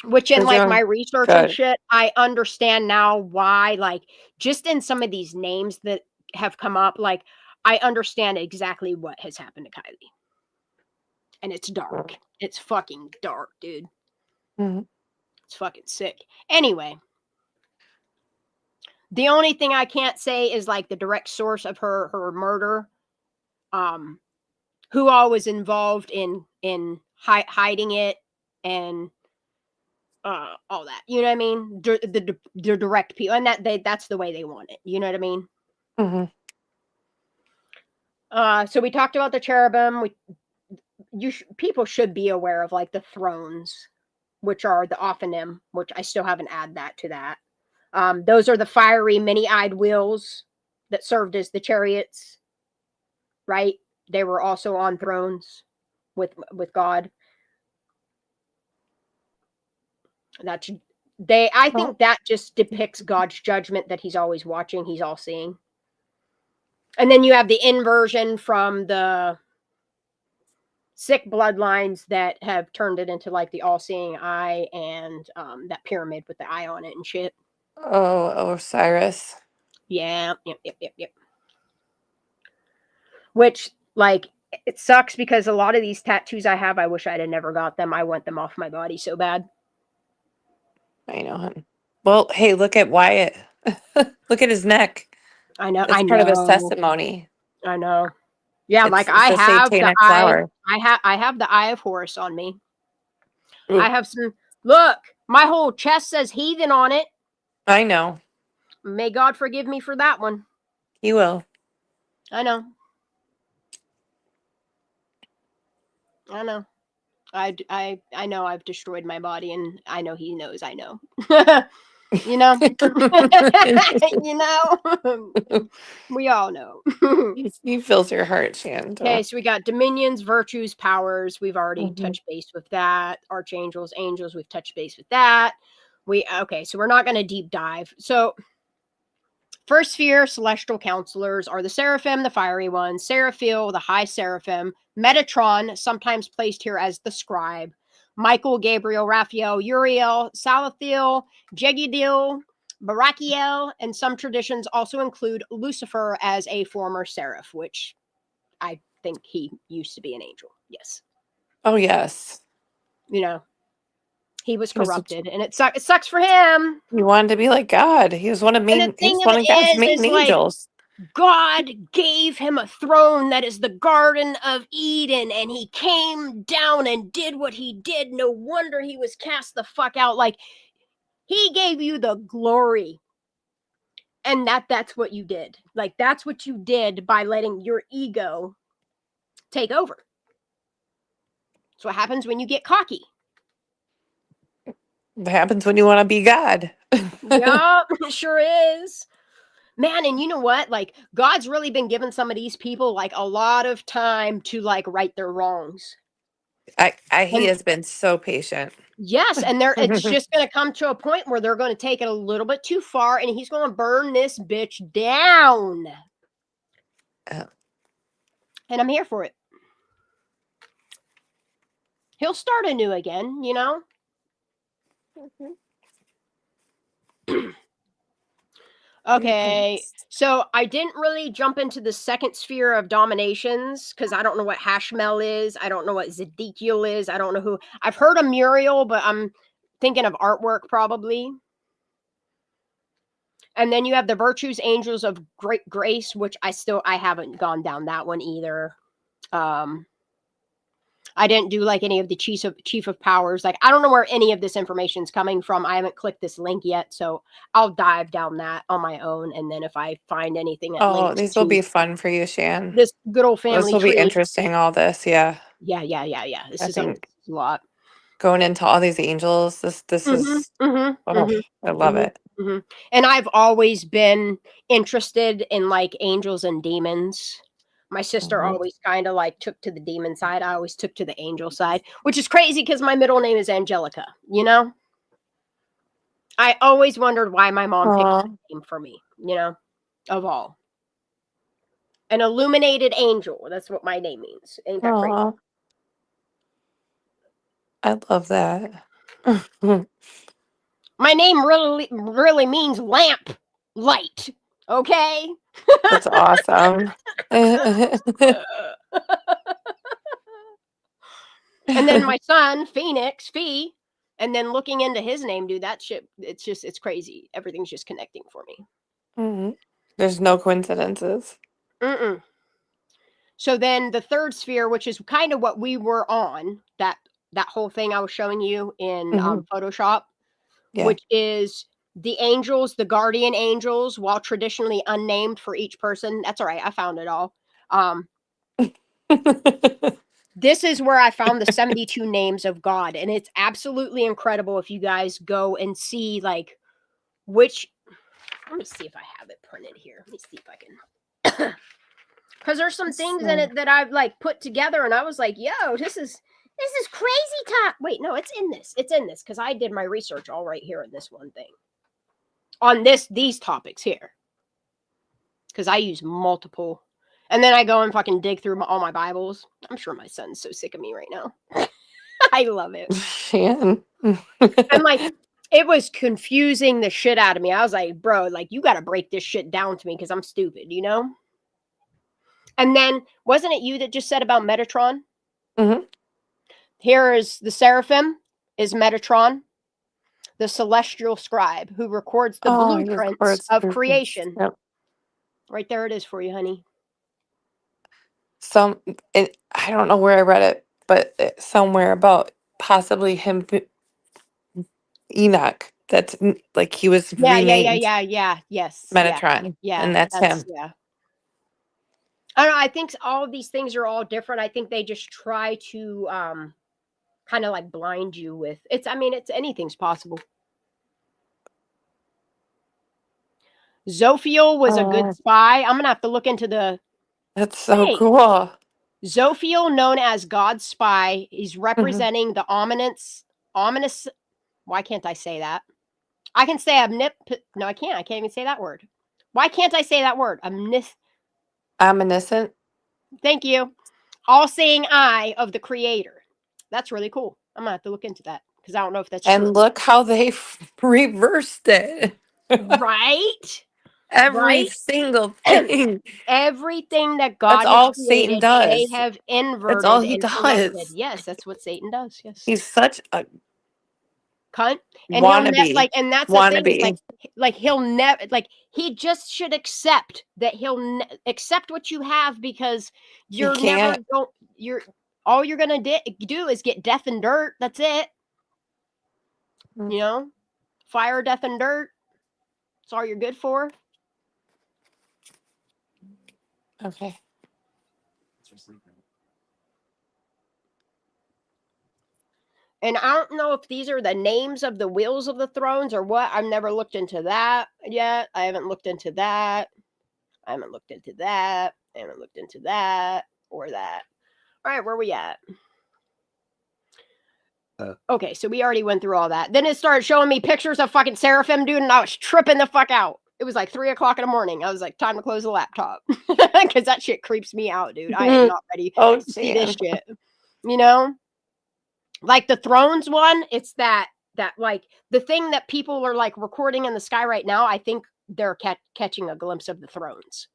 Which in like my research and shit, I understand now why, like, just in some of these names that have come up, like, I understand exactly what has happened to Kylie. And it's dark. It's fucking dark, dude. It's fucking sick. Anyway. The only thing I can't say is like the direct source of her murder. Who all was involved in hiding it and all that. You know what I mean? The direct people, and that's the way they want it. You know what I mean? So we talked about the cherubim. People should be aware of like the thrones, which are the Ophanim, which I still haven't added that to that. Those are the fiery many-eyed wheels that served as the chariots, right? They were also on thrones with God. I think that just depicts God's judgment that he's always watching, he's all seeing. And then you have the inversion from the sick bloodlines that have turned it into like the all-seeing eye and that pyramid with the eye on it and shit. Oh, Osiris. Yeah, yep. Which, like, it sucks because a lot of these tattoos I have, I wish I'd have never got them. I want them off my body so bad. I know, hon. Well, hey, look at Wyatt. Look at his neck. I know. It's part of his testimony. I know. Yeah, like I have the eye. I have the Eye of Horus on me. Ooh. I have some. Look, my whole chest says heathen on it. I know. May God forgive me for that one. He will. I know. I know I've destroyed my body, and I know he knows I know. You know? You know? We all know. He fills your heart, Shan. Okay, so we got dominions, virtues, powers. We've already touched base with that. Archangels, angels, we've touched base with that. Okay, so we're not going to deep dive. So first sphere, celestial counselors are the seraphim, the fiery ones, Seraphil, the high seraphim, Metatron, sometimes placed here as the scribe, Michael, Gabriel, Raphael, Uriel, Salathiel, Jegidil, Barachiel, and some traditions also include Lucifer as a former seraph, which I think he used to be an angel. Yes. Oh, yes. You know, he was corrupted, and it sucks for him. He wanted to be like God. He was one of God's main angels. Like, God gave him a throne that is the Garden of Eden, and he came down and did what he did. No wonder he was cast the fuck out. Like, he gave you the glory, and that's what you did. Like, that's what you did by letting your ego take over. That's what happens when you get cocky. It happens when you want to be God. Yeah, it sure is. Man, and you know what? Like, God's really been giving some of these people like a lot of time to like right their wrongs. He has been so patient. Yes, and it's just going to come to a point where they're going to take it a little bit too far, and he's going to burn this bitch down. And I'm here for it. He'll start anew again, you know? Okay, so I didn't really jump into the second sphere of dominations because I don't know what Hashmel is. I don't know what Zedekiel is. I don't know who. I've heard of Muriel, but I'm thinking of artwork probably. And then you have the virtues, angels of great grace, which I haven't gone down that one either. I didn't do like any of the chief of powers. Like, I don't know where any of this information is coming from. I haven't clicked this link yet, so I'll dive down that on my own. And then if I find anything that these will be fun for you, Shan. This good old family This will be interesting, all this, yeah. Yeah. This is a lot. Going into all these angels, this is I love it. And I've always been interested in like angels and demons. My sister always kind of like took to the demon side. I always took to the angel side, which is crazy because my middle name is Angelica, you know? I always wondered why my mom picked Aw. that name for me, of all. An illuminated angel. That's what my name means. Ain't that crazy? Aw. I love that. My name really means lamp light. Okay? That's awesome. And then my son, Phoenix, Fee, and then looking into his name, dude, that shit, it's crazy. Everything's just connecting for me. Mhm. There's no coincidences. Mm-mm. So then the third sphere, which is kind of what we were on, that whole thing I was showing you in Mhm. Photoshop, Yeah. which is the angels, the guardian angels, while traditionally unnamed for each person. That's all right. I found it all. This is where I found the 72 names of God, and it's absolutely incredible if you guys go and see like which. Let me see if I have it printed here. Let me see if I can. Because there's some things in it that I've like put together, and I was like, "Yo, this is crazy talk." Wait, no, it's in this. It's in this because I did my research all right here in this one thing on these topics here. Because I use multiple, and then I go and fucking dig through all my Bibles. I'm sure my son's so sick of me right now. I love it. Shan. I'm like, it was confusing the shit out of me. I was like, bro, like you got to break this shit down to me because I'm stupid, And then wasn't it you that just said about Metatron? Mhm. Here is the seraphim is Metatron, the celestial scribe who records the Oh, he blueprints records of blueprints. creation. Yep. Right there it is for you, honey. I don't know where I read it, but somewhere about possibly him, Enoch. That's like he was Yeah. renamed Yes. Yeah. Metatron, Yeah. and that's That's him. yeah. I don't know. I think all of these things are all different. I think they just try to kind of like blind you with it's. I mean, it's anything's possible. Zophiel was a good spy. I'm gonna have to look into the. That's so Wait, cool. Zophiel, known as God's spy, he's Mhm. representing the ominous. Why can't I say that? I can say No, I can't. I can't even say that word. Why can't I say that word? Omniscient. Thank you. All-seeing eye of the Creator. That's really cool. I'm gonna have to look into that because I don't know if that's true. And look how they reversed it. Right? Every Right? single thing. Everything that That's God has all Satan created, they does. have That's all inverted he and corrupted. does. Yes, that's what Satan does. Yes. He's such a Cunt. And wannabe. and that's the thing is Wannabe. like he'll never like he just should accept that accept what you have because He you're never can't. you're all you're gonna do is get death and dirt. That's it. Fire, death, and dirt. That's all you're good for. Okay. And I don't know if these are the names of the wheels of the thrones or what. I've never looked into that yet. I haven't looked into that. I haven't looked into that. I haven't looked into that or that. All right, where are we at? Okay, so we already went through all that. Then it started showing me pictures of fucking Seraphim, dude, and I was tripping the fuck out. It was like 3 o'clock in the morning. I was like, time to close the laptop. Because that shit creeps me out, dude. I am not ready Oh, to see this Shan. shit. Like the Thrones one, it's that like the thing that people are like recording in the sky right now. I think they're catching a glimpse of the Thrones,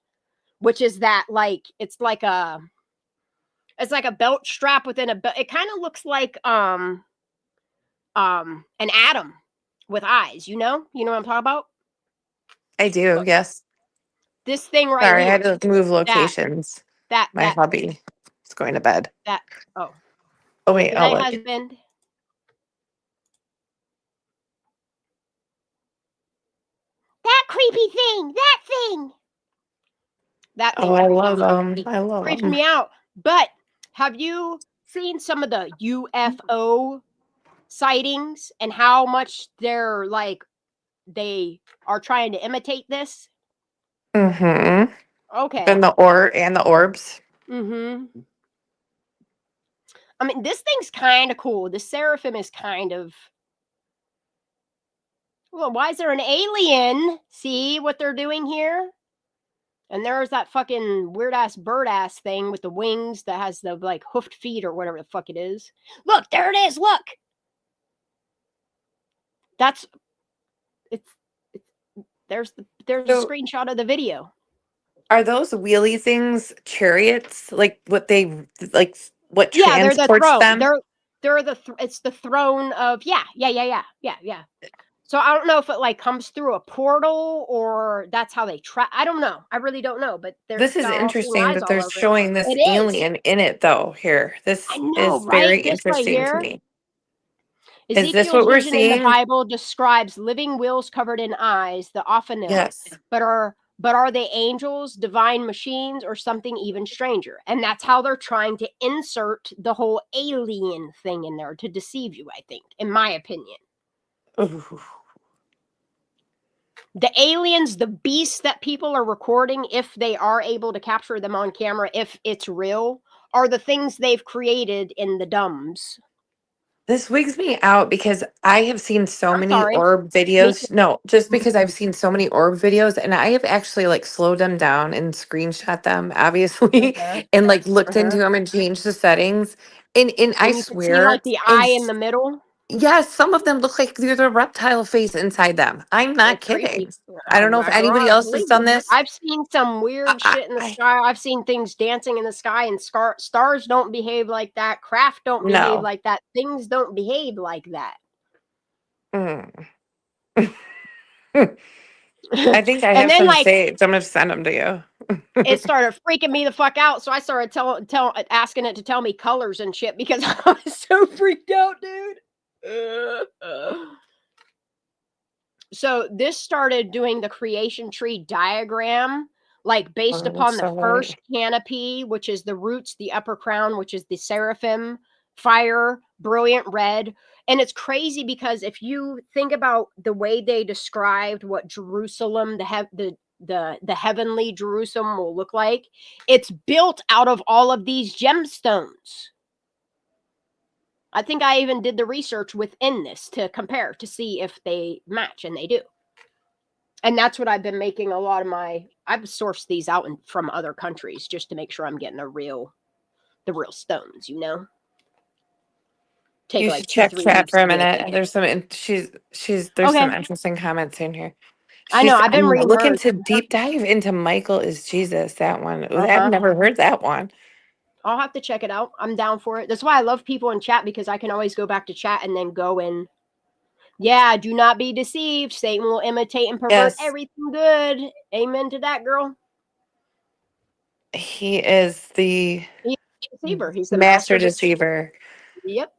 which is that like it's like a belt strap within a belt. It kind of looks like an atom with eyes. You know what I'm talking about? I do, yes. This thing right Sorry, I here. had to move locations. That My hubby is going to bed. oh. Oh, wait. Good I'll night, look. husband. That creepy thing. That thing. That thing. Oh, I love them. I love Creeps them. me out. But have you seen some of the UFO sightings and how much they're like they are trying to imitate this? Mm-hmm. Okay. And the orbs. Mm-hmm. I mean, this thing's kind of cool. The Seraphim is kind of Well, why is there an alien? See what they're doing here? And there's that fucking weird ass bird ass thing with the wings that has the like hoofed feet or whatever the fuck it is. Look, there it is. Look. That's it's there's a So screenshot of the video. are those wheelie things chariots? Like what Yeah, they're the transports throne. them? They're it's the throne of yeah. So I don't know if it like comes through a portal or that's how they try. I don't know. I really don't know. But This it's is got all seeing interesting eyes that all they're over it. showing this It is. alien in it though here. I This know, is right? very This right interesting to here. me. Is this what Ezekiel's we're vision in the seeing? Bible describes living wheels covered in eyes, the ophanil, Yes. but are they angels, divine machines, or something even stranger? And that's how they're trying to insert the whole alien thing in there to deceive you, I think, in my opinion. Ooh. The aliens, the beasts that people are recording, if they are able to capture them on camera, if it's real, are the things they've created in the dumbs. This wigs me out because I have seen so I'm many sorry. orb Me too. videos. No, just because I've seen so many orb videos and I have actually like slowed them down and screenshot them, obviously, Uh-huh. and like looked into Uh-huh. them and changed the settings. And I And you can see like swear, the eye in the middle. yes, some of them look like there's a reptile face inside them. I'm not It's creepy. kidding. I don't know if Girl, anybody I else has believe done you. this. I've seen some I, weird I, shit in the I sky. I've seen things dancing in the sky, and stars don't behave like that. Craft don't behave no. like that. Things don't behave like that. Mm. I think I And have then, some like, saved. I'm gonna send them to you. it started freaking me the fuck out. So I started asking it to tell me colors and shit because I was so freaked out, dude. So this started doing the creation tree diagram, like based Oh, upon the so first right. canopy, which is the roots, the upper crown, which is the seraphim, fire, brilliant red. And it's crazy because if you think about the way they described what Jerusalem, the heavenly Jerusalem will look like, it's built out of all of these gemstones. I think I even did the research within this to compare to see if they match, and they do. And that's what I've been making a lot of I've sourced these out from other countries just to make sure I'm getting the real stones, you know? Take You like should 2, check 3 chat weeks for a to get it minute. taken. There's some there's some Okay. interesting comments in here. I know, She's I've been I'm reading looking hers. to deep dive into Michael is Jesus, that one. Oh, I've Uh-huh. never heard that one. I'll have to check it out. I'm down for it. That's why I love people in chat because I can always go back to chat and then go in. Yeah, do not be deceived. Satan will imitate and pervert Yes, everything good. Amen to that, girl. he is the He's the deceiver. He's the master master deceiver. deceiver. Yep.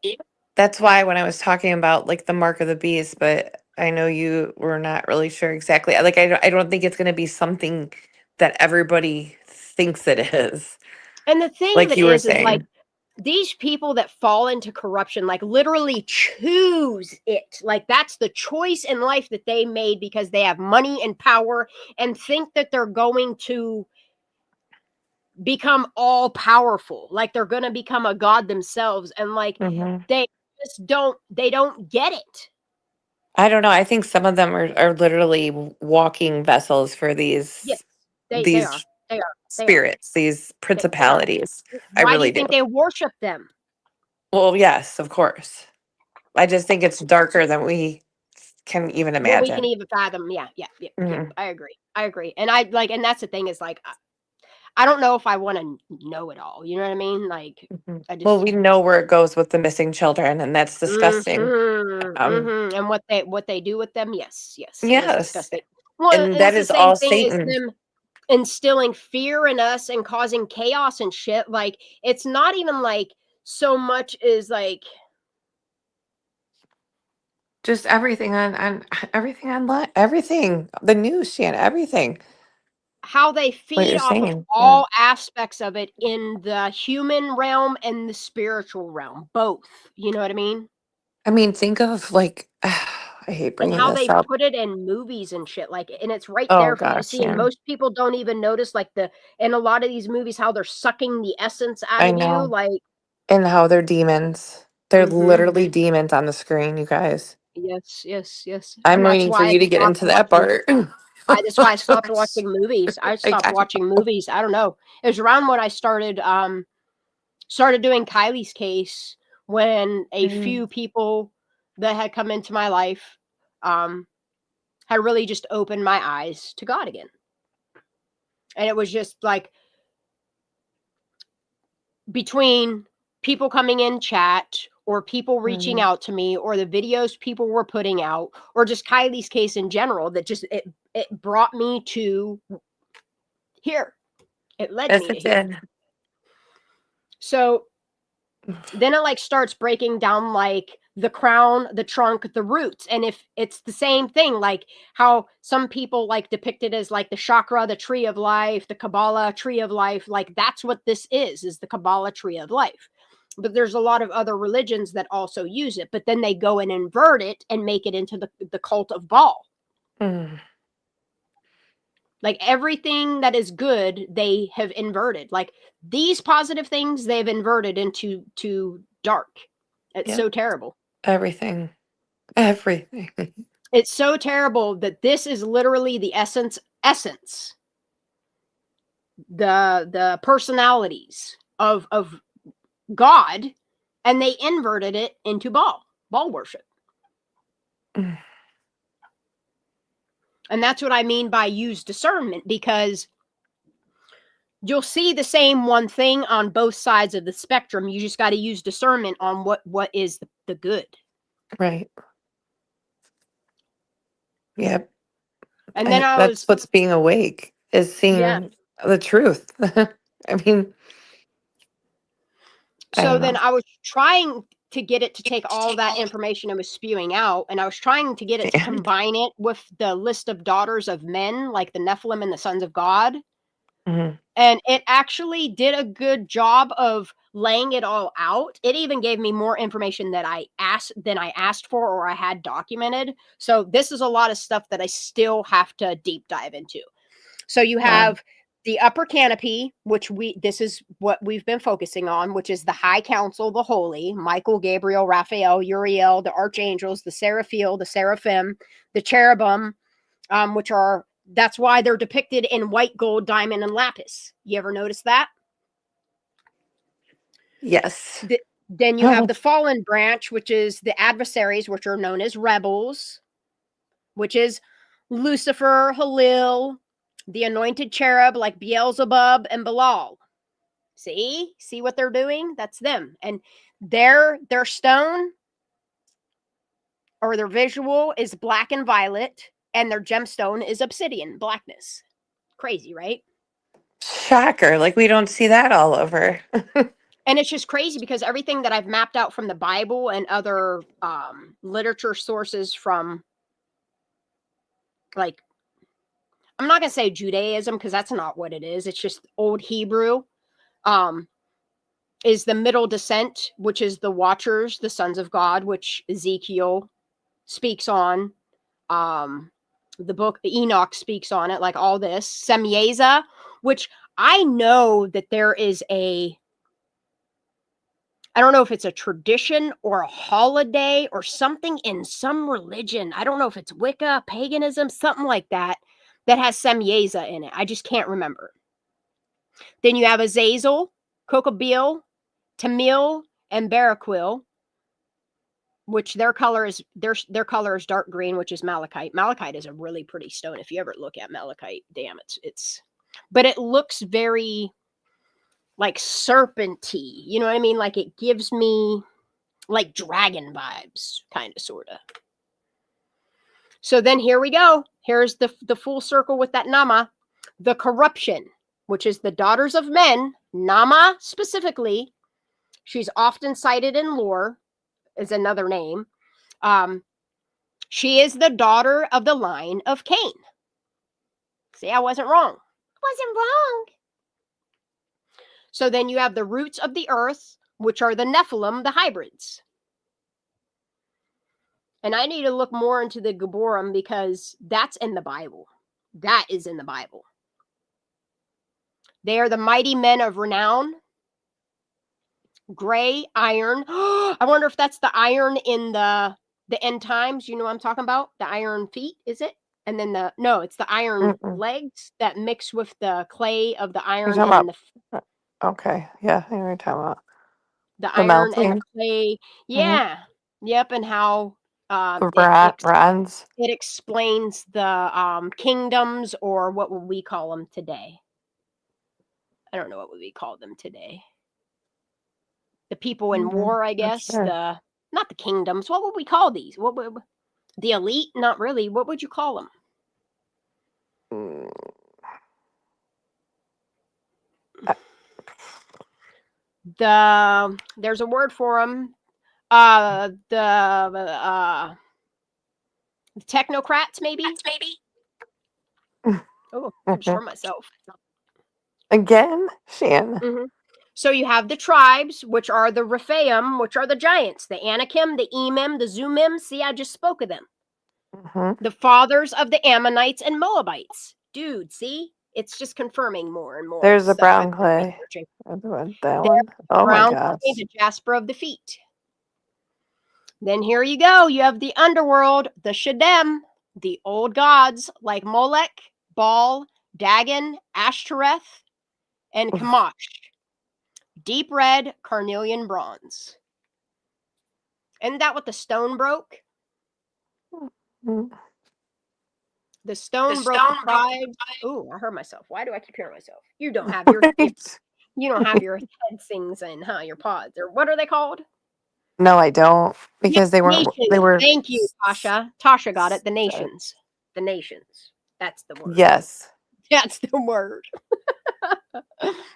That's why when I was talking about like the mark of the beast, but I know you were not really sure exactly. Like I don't think it's going to be something that everybody thinks it is. And the thing of Like it you were is like saying. these people that fall into corruption, like literally choose it. Like that's the choice in life that they made because they have money and power and think that they're going to become all powerful. Like they're going to become a god themselves. And like Mhm. they they don't get it. I don't know. I think some of them are literally walking vessels for Yes, they are. these They are. They are. spirits, these They are. principalities. I Why do really you do. think they worship them? Well, yes, of course. I just think it's darker than we can even What we can imagine. even fathom. Yeah. Mhm, I agree. I agree. And I like, and that's the thing is like, I don't know if I want to know it all. You know what I mean? Like, mhm. I Well, just, we know where it goes with the missing children, and that's disgusting. and what they do with them. Yes, it is Yes, disgusting. Well, and and that it's the is same all thing as Satan. them instilling fear in us and causing chaos and shit. Like, it's not even like so much as like Just everything on everything online, everything, the news, Shan, everything. how they What feed you're off of saying, yeah. all aspects of it in the human realm and the spiritual realm, both. You know what I mean? I mean, think of like, I hate And bringing how this they up. put it in movies and shit, like, and it's right Oh there for you to gosh, see, and Shan. most people don't even notice, like, in a lot of these movies, how they're sucking the essence out I of you, know. like And how they're demons. They're mhm. literally demons on the screen, you guys. Yes, yes, yes. I'm And that's waiting for why I you to get stopped into that watching. part. That's why I stopped watching movies. I stopped I watching movies. I don't know. It was around when I started doing Kylie's case, when a Mm, few people that had come into my life um had really just opened my eyes to God again. And it was just like, between people coming in chat, or people reaching mm, out to me, or the videos people were putting out, or just Kylie's case in general, that just it brought me to here. It led yes, me to it here. did. So then it like starts breaking down like the crown, the trunk, the roots. And if it's the same thing, like how some people like depict it as like the chakra, the tree of life, the Kabbalah tree of life, like that's what this is the Kabbalah tree of life. But there's a lot of other religions that also use it, but then they go and invert it and make it into the cult of Baal. Mm, Like everything that is good, they have inverted. Like these positive things, they've inverted into to dark. It's yep. so terrible. Everything. Everything. It's so terrible that this is literally the essence, the personalities of God, and they inverted it into Baal worship. Mm, And that's what I mean by use discernment, because you'll see the same one thing on both sides of the spectrum. You just got to use discernment on what is the good. right. Yep. And then I That's was, what's being awake, is yeah. seeing the truth. I mean, I So don't then know. I was trying to get it to take all that information it was spewing out, and I was trying to get it to And combine it with the list of daughters of men, like the Nephilim and the sons of God. mhm, And it actually did a good job of laying it all out. It even gave me more information that I asked for, or I had documented. So this is a lot of stuff that I still have to deep dive into. So you wow. have the upper canopy, which this is what we've been focusing on, which is the high council, the holy, Michael, Gabriel, Raphael, Uriel, the archangels, the seraphim, the seraphim, the cherubim, which are, that's why they're depicted in white gold, diamond, and lapis. You ever notice that? Yes. Then you have Oh, the fallen branch, which is the adversaries, which are known as rebels, which is Lucifer, Halil, the anointed cherub like Beelzebub and Belial. See what they're doing? That's them. And their stone, or their visual, is black and violet, and their gemstone is obsidian, blackness. Crazy, right? shocker. Like, we don't see that all over. And it's just crazy because everything that I've mapped out from the Bible and other literature sources from, like, I'm not going to say Judaism because that's not what it is. It's just Old Hebrew. Um, is the middle descent, which is the Watchers, the sons of God, which Ezekiel speaks on. Um, the book Enoch speaks on it, like all this. Semyeza, which I know that there is I don't know if it's a tradition or a holiday or something in some religion. I don't know if it's Wicca, paganism, something like that, that has Semyeza in it. I just can't remember. Then you have Azazel, Kokobil, Tamil, and Baraquil, which their color is dark green, which is malachite. Malachite is a really pretty stone. If you ever look at malachite, damn, it's but it looks very like serpenty. You know what I mean? Like it gives me like dragon vibes, kind of, sort of. So then here we go. Here's the full circle with that Nama, the corruption, which is the daughters of men. Nama specifically, she's often cited in lore as another name. She is the daughter of the line of Cain. See, I wasn't wrong. Wasn't wrong. So then you have the roots of the earth, which are the Nephilim, the hybrids. And I need to look more into the Gibborim because that's in the Bible. That is in the Bible. They are the mighty men of renown. Gray iron. I wonder if that's the iron in the the end times. You know what I'm talking about? The iron feet, is it? And then it's the iron legs that mix with the clay of the iron and okay, yeah, I know what you're talking about. the The iron and the melting. clay. Yeah. Yep. And how The bronze. it explains the kingdoms, or what would we call them today? I don't know what would we call them today. The people in war, I guess. Sure. Not the kingdoms. What would we call these? What would the elite? Not really. What would you call them? There's a word for them. The technocrats, maybe. Oh, I just hurt myself. Again, Shan. So you have the tribes, which are the Rephaim, which are the giants, the Anakim, the Emim, the Zumim. See, I just spoke of them. The fathers of the Ammonites and Moabites. Dude, see? It's just confirming more and more. There's the brown clay. That one. Oh my gosh. Clay, the jasper of the feet. Then here you go. You have the underworld, the Shadem, the old gods like Molech, Baal, Dagon, Ashtoreth, and Chemosh. Deep red carnelian bronze. Isn't that what the stone broke? The stone broke the tribes. Ooh, I heard myself. Why do I keep hearing myself? You don't have your head things in, huh? Your pods, or what are they called? No, I don't, because they were. Thank you, Tasha. Tasha got it. The nations. The nations. That's the word. Yes. That's the word.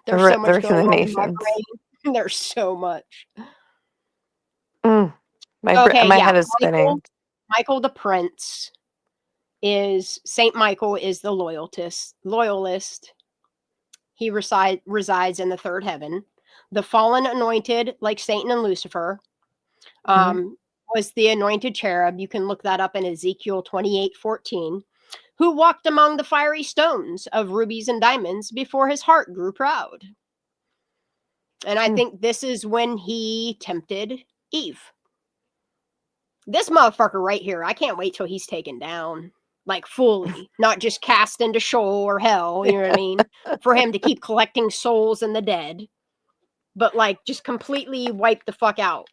There's so much going on in my brain. There's so much. My head is spinning. Michael the Prince is Saint Michael is the loyalist. He resides in the third heaven. The fallen anointed, like Satan and Lucifer, was the anointed cherub. You can look that up in Ezekiel 28:14, who walked among the fiery stones of rubies and diamonds before his heart grew proud. And I think this is when he tempted Eve. This motherfucker right here, I can't wait till he's taken down, like fully, not just cast into Sheol or hell, you know what I mean? For him to keep collecting souls in the dead, but like just completely wipe the fuck out.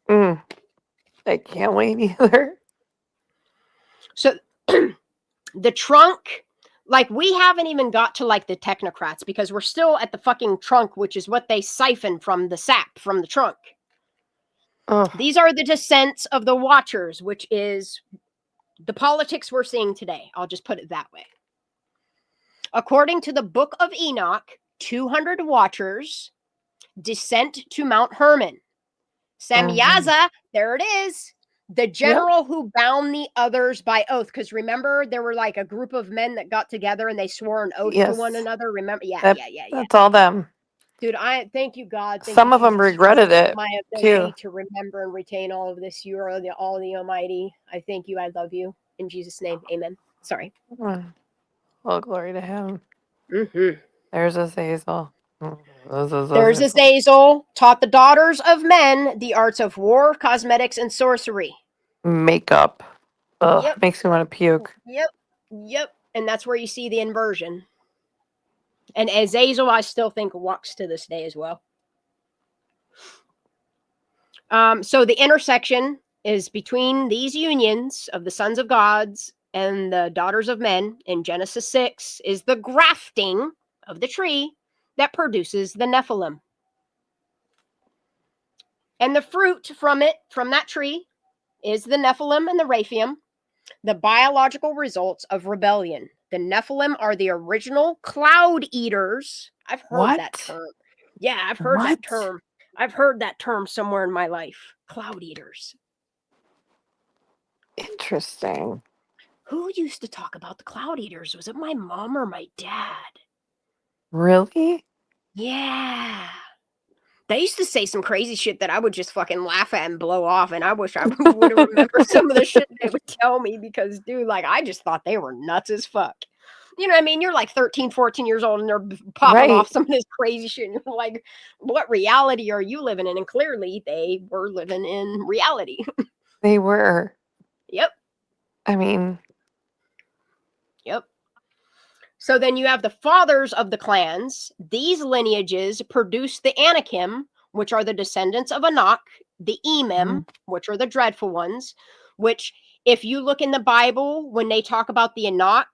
I can't wait either. So the trunk, like we haven't even got to like the technocrats because we're still at the fucking trunk, which is what they siphon from the sap from the trunk. These are the descents of the Watchers, which is the politics we're seeing today. I'll just put it that way. According to the Book of Enoch, 200 Watchers descent to Mount Hermon. Samyaza, there it is. The general who bound the others by oath. Because remember, there were like a group of men that got together and they swore an oath to one another. Remember? Yeah. That's all them. Dude, I thank you, God. Some of them regretted it. My ability to remember and retain all of this. You are all the Almighty. I thank you. I love you. In Jesus' name, amen. Sorry. All glory to him. There's Azazel. There's Azazel, taught the daughters of men the arts of war, cosmetics, and sorcery. Makeup. Ugh, makes me want to puke. Yep. And that's where you see the inversion. And Azazel, I still think, walks to this day as well. So the intersection is between these unions of the sons of gods and the daughters of men in Genesis 6 is the grafting of the tree that produces the Nephilim. And the fruit from that tree, is the Nephilim and the Rephaim, the biological results of rebellion. The Nephilim are the original cloud eaters. I've heard that term. Yeah, I've heard that term. I've heard that term somewhere in my life. Cloud eaters. Interesting. Who used to talk about the cloud eaters? Was it my mom or my dad? Really? Yeah. They used to say some crazy shit that I would just fucking laugh at and blow off. And I wish I would have remembered some of the shit they would tell me because, dude, like, I just thought they were nuts as fuck. You know what I mean? You're like 13, 14 years old and they're popping off some of this crazy shit. And you're like, what reality are you living in? And clearly they were living in reality. They were. Yep. I mean. Yep. So then you have the fathers of the clans. These lineages produce the Anakim, which are the descendants of Anak, the Emim, which are the dreadful ones, which if you look in the Bible, when they talk about the Anak,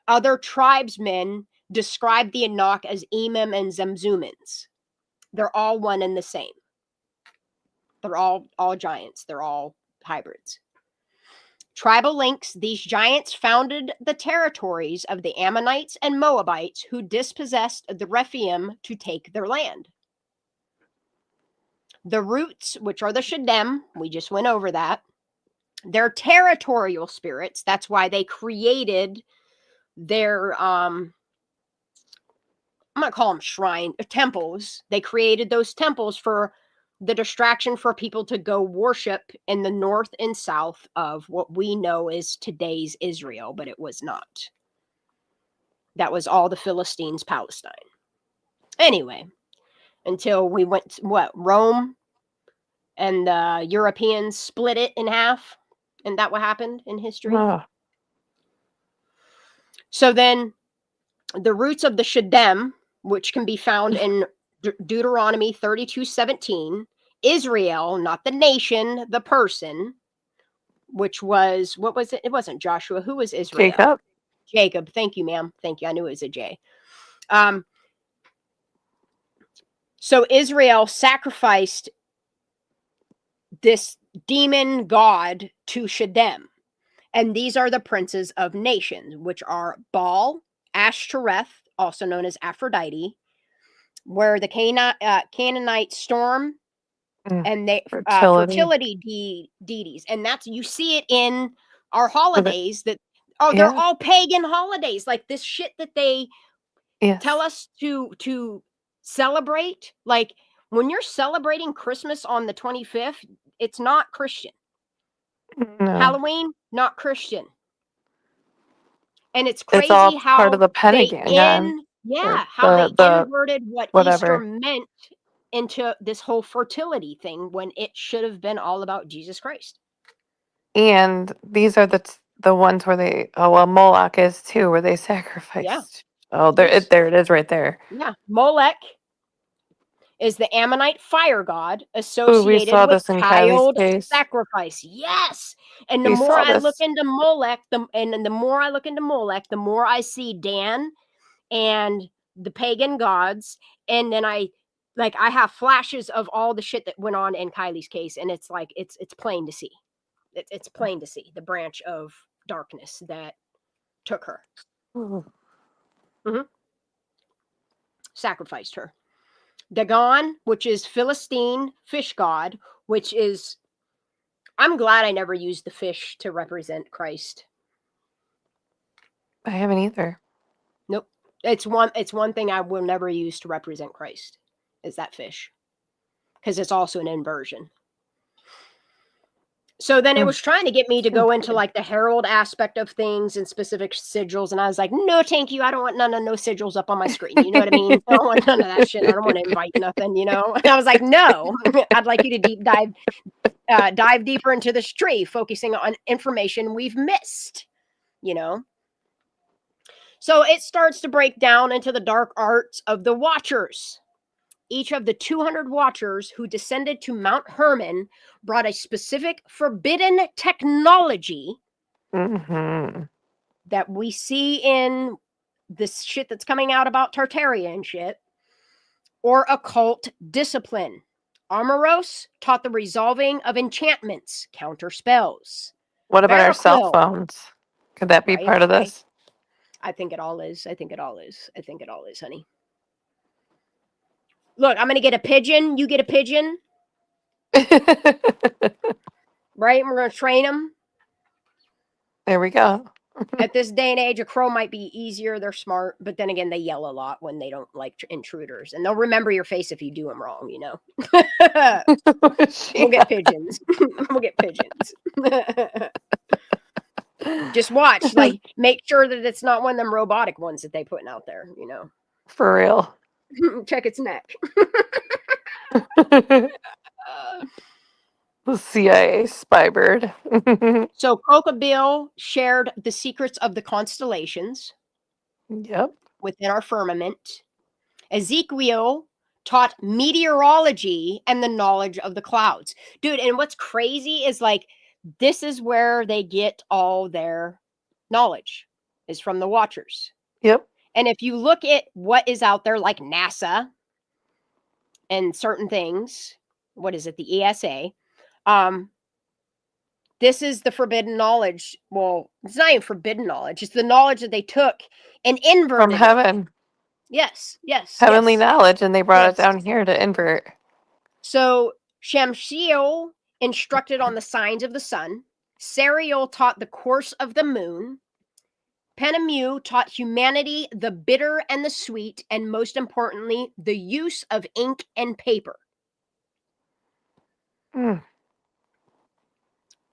other tribesmen describe the Anak as Emim and Zemzumins. They're all one and the same. They're all giants. They're all hybrids. Tribal links, these giants founded the territories of the Ammonites and Moabites who dispossessed the Rephaim to take their land. The roots, which are the Shedem, we just went over that. They're territorial spirits. That's why they created their, I'm going to call them shrine, temples. They created those temples for the distraction for people to go worship in the north and south of what we know is today's Israel, but it was not. That was all the Philistines, Palestine. Anyway, until we went to, Rome and the Europeans split it in half. And that what happened in history? So then the roots of the Shedem, which can be found in Deuteronomy 32:17, Israel, not the nation, the person, which was, what was it? It wasn't Joshua. Who was Israel? Jacob. Thank you, ma'am. Thank you. I knew it was a J. So Israel sacrificed this demon god to Shedem. And these are the princes of nations, which are Baal, Ashtoreth, also known as Aphrodite, where the Canaanite storm, and they fertility deities. And that's, you see it in our holidays that, they're all pagan holidays. Like this shit that they tell us to celebrate. Like when you're celebrating Christmas on the 25th, it's not Christian. No. Halloween, not Christian. And it's crazy, it's all how part of the Pentagon. How they inverted what Easter meant into this whole fertility thing when it should have been all about Jesus Christ. And these are the ones where they, Moloch is too, where they sacrificed. Yeah. Oh, there it is right there. Yeah. Molech is the Ammonite fire god associated with child sacrifice. Yes. And the more I look into Molech, the more I look into Molech, the more I see Dan and the pagan gods. And then I have flashes of all the shit that went on in Kylie's case. And it's like, it's plain to see. It's plain to see the branch of darkness that took her. Sacrificed her. Dagon, which is Philistine fish god, which is, I'm glad I never used the fish to represent Christ. I haven't either. Nope. It's one thing I will never use to represent Christ, is that fish. Because it's also an inversion. So then it was trying to get me to go into like the herald aspect of things and specific sigils. And I was like, no, thank you. I don't want none of no sigils up on my screen. You know what I mean? I don't want none of that shit. I don't want to invite nothing, you know? And I was like, no, I'd like you to dive deeper into this tree, focusing on information we've missed, you know? So it starts to break down into the dark arts of the Watchers. Each of the 200 Watchers who descended to Mount Hermon brought a specific forbidden technology that we see in this shit that's coming out about Tartaria and shit, or occult discipline. Amoros taught the resolving of enchantments, counter spells. What about our cell phones? Could that be part of this? I think it all is. I think it all is, honey. Look, I'm going to get a pigeon. You get a pigeon. Right? And we're going to train them. There we go. At this day and age, a crow might be easier. They're smart. But then again, they yell a lot when they don't like intruders. And they'll remember your face if you do them wrong, you know. We'll get pigeons. We'll get pigeons. Just watch, like, make sure that it's not one of them robotic ones that they putting out there, you know. For real. Check its neck. The CIA spy bird. So Crocodile shared the secrets of the constellations Yep. within our firmament. Ezekiel taught meteorology and the knowledge of the clouds. Dude, and what's crazy is like this is where they get all their knowledge is from the Watchers. Yep. And if you look at what is out there like NASA and certain things, what is it, the ESA, this is the forbidden knowledge. Well, it's not even forbidden knowledge. It's the knowledge that they took and inverted From heaven. it. Yes. Heavenly knowledge, and they brought it Yes. down here to invert. So Shamsiel instructed on the signs of the sun. Sariel taught the course of the moon. Penemu taught humanity the bitter and the sweet, and most importantly, the use of ink and paper.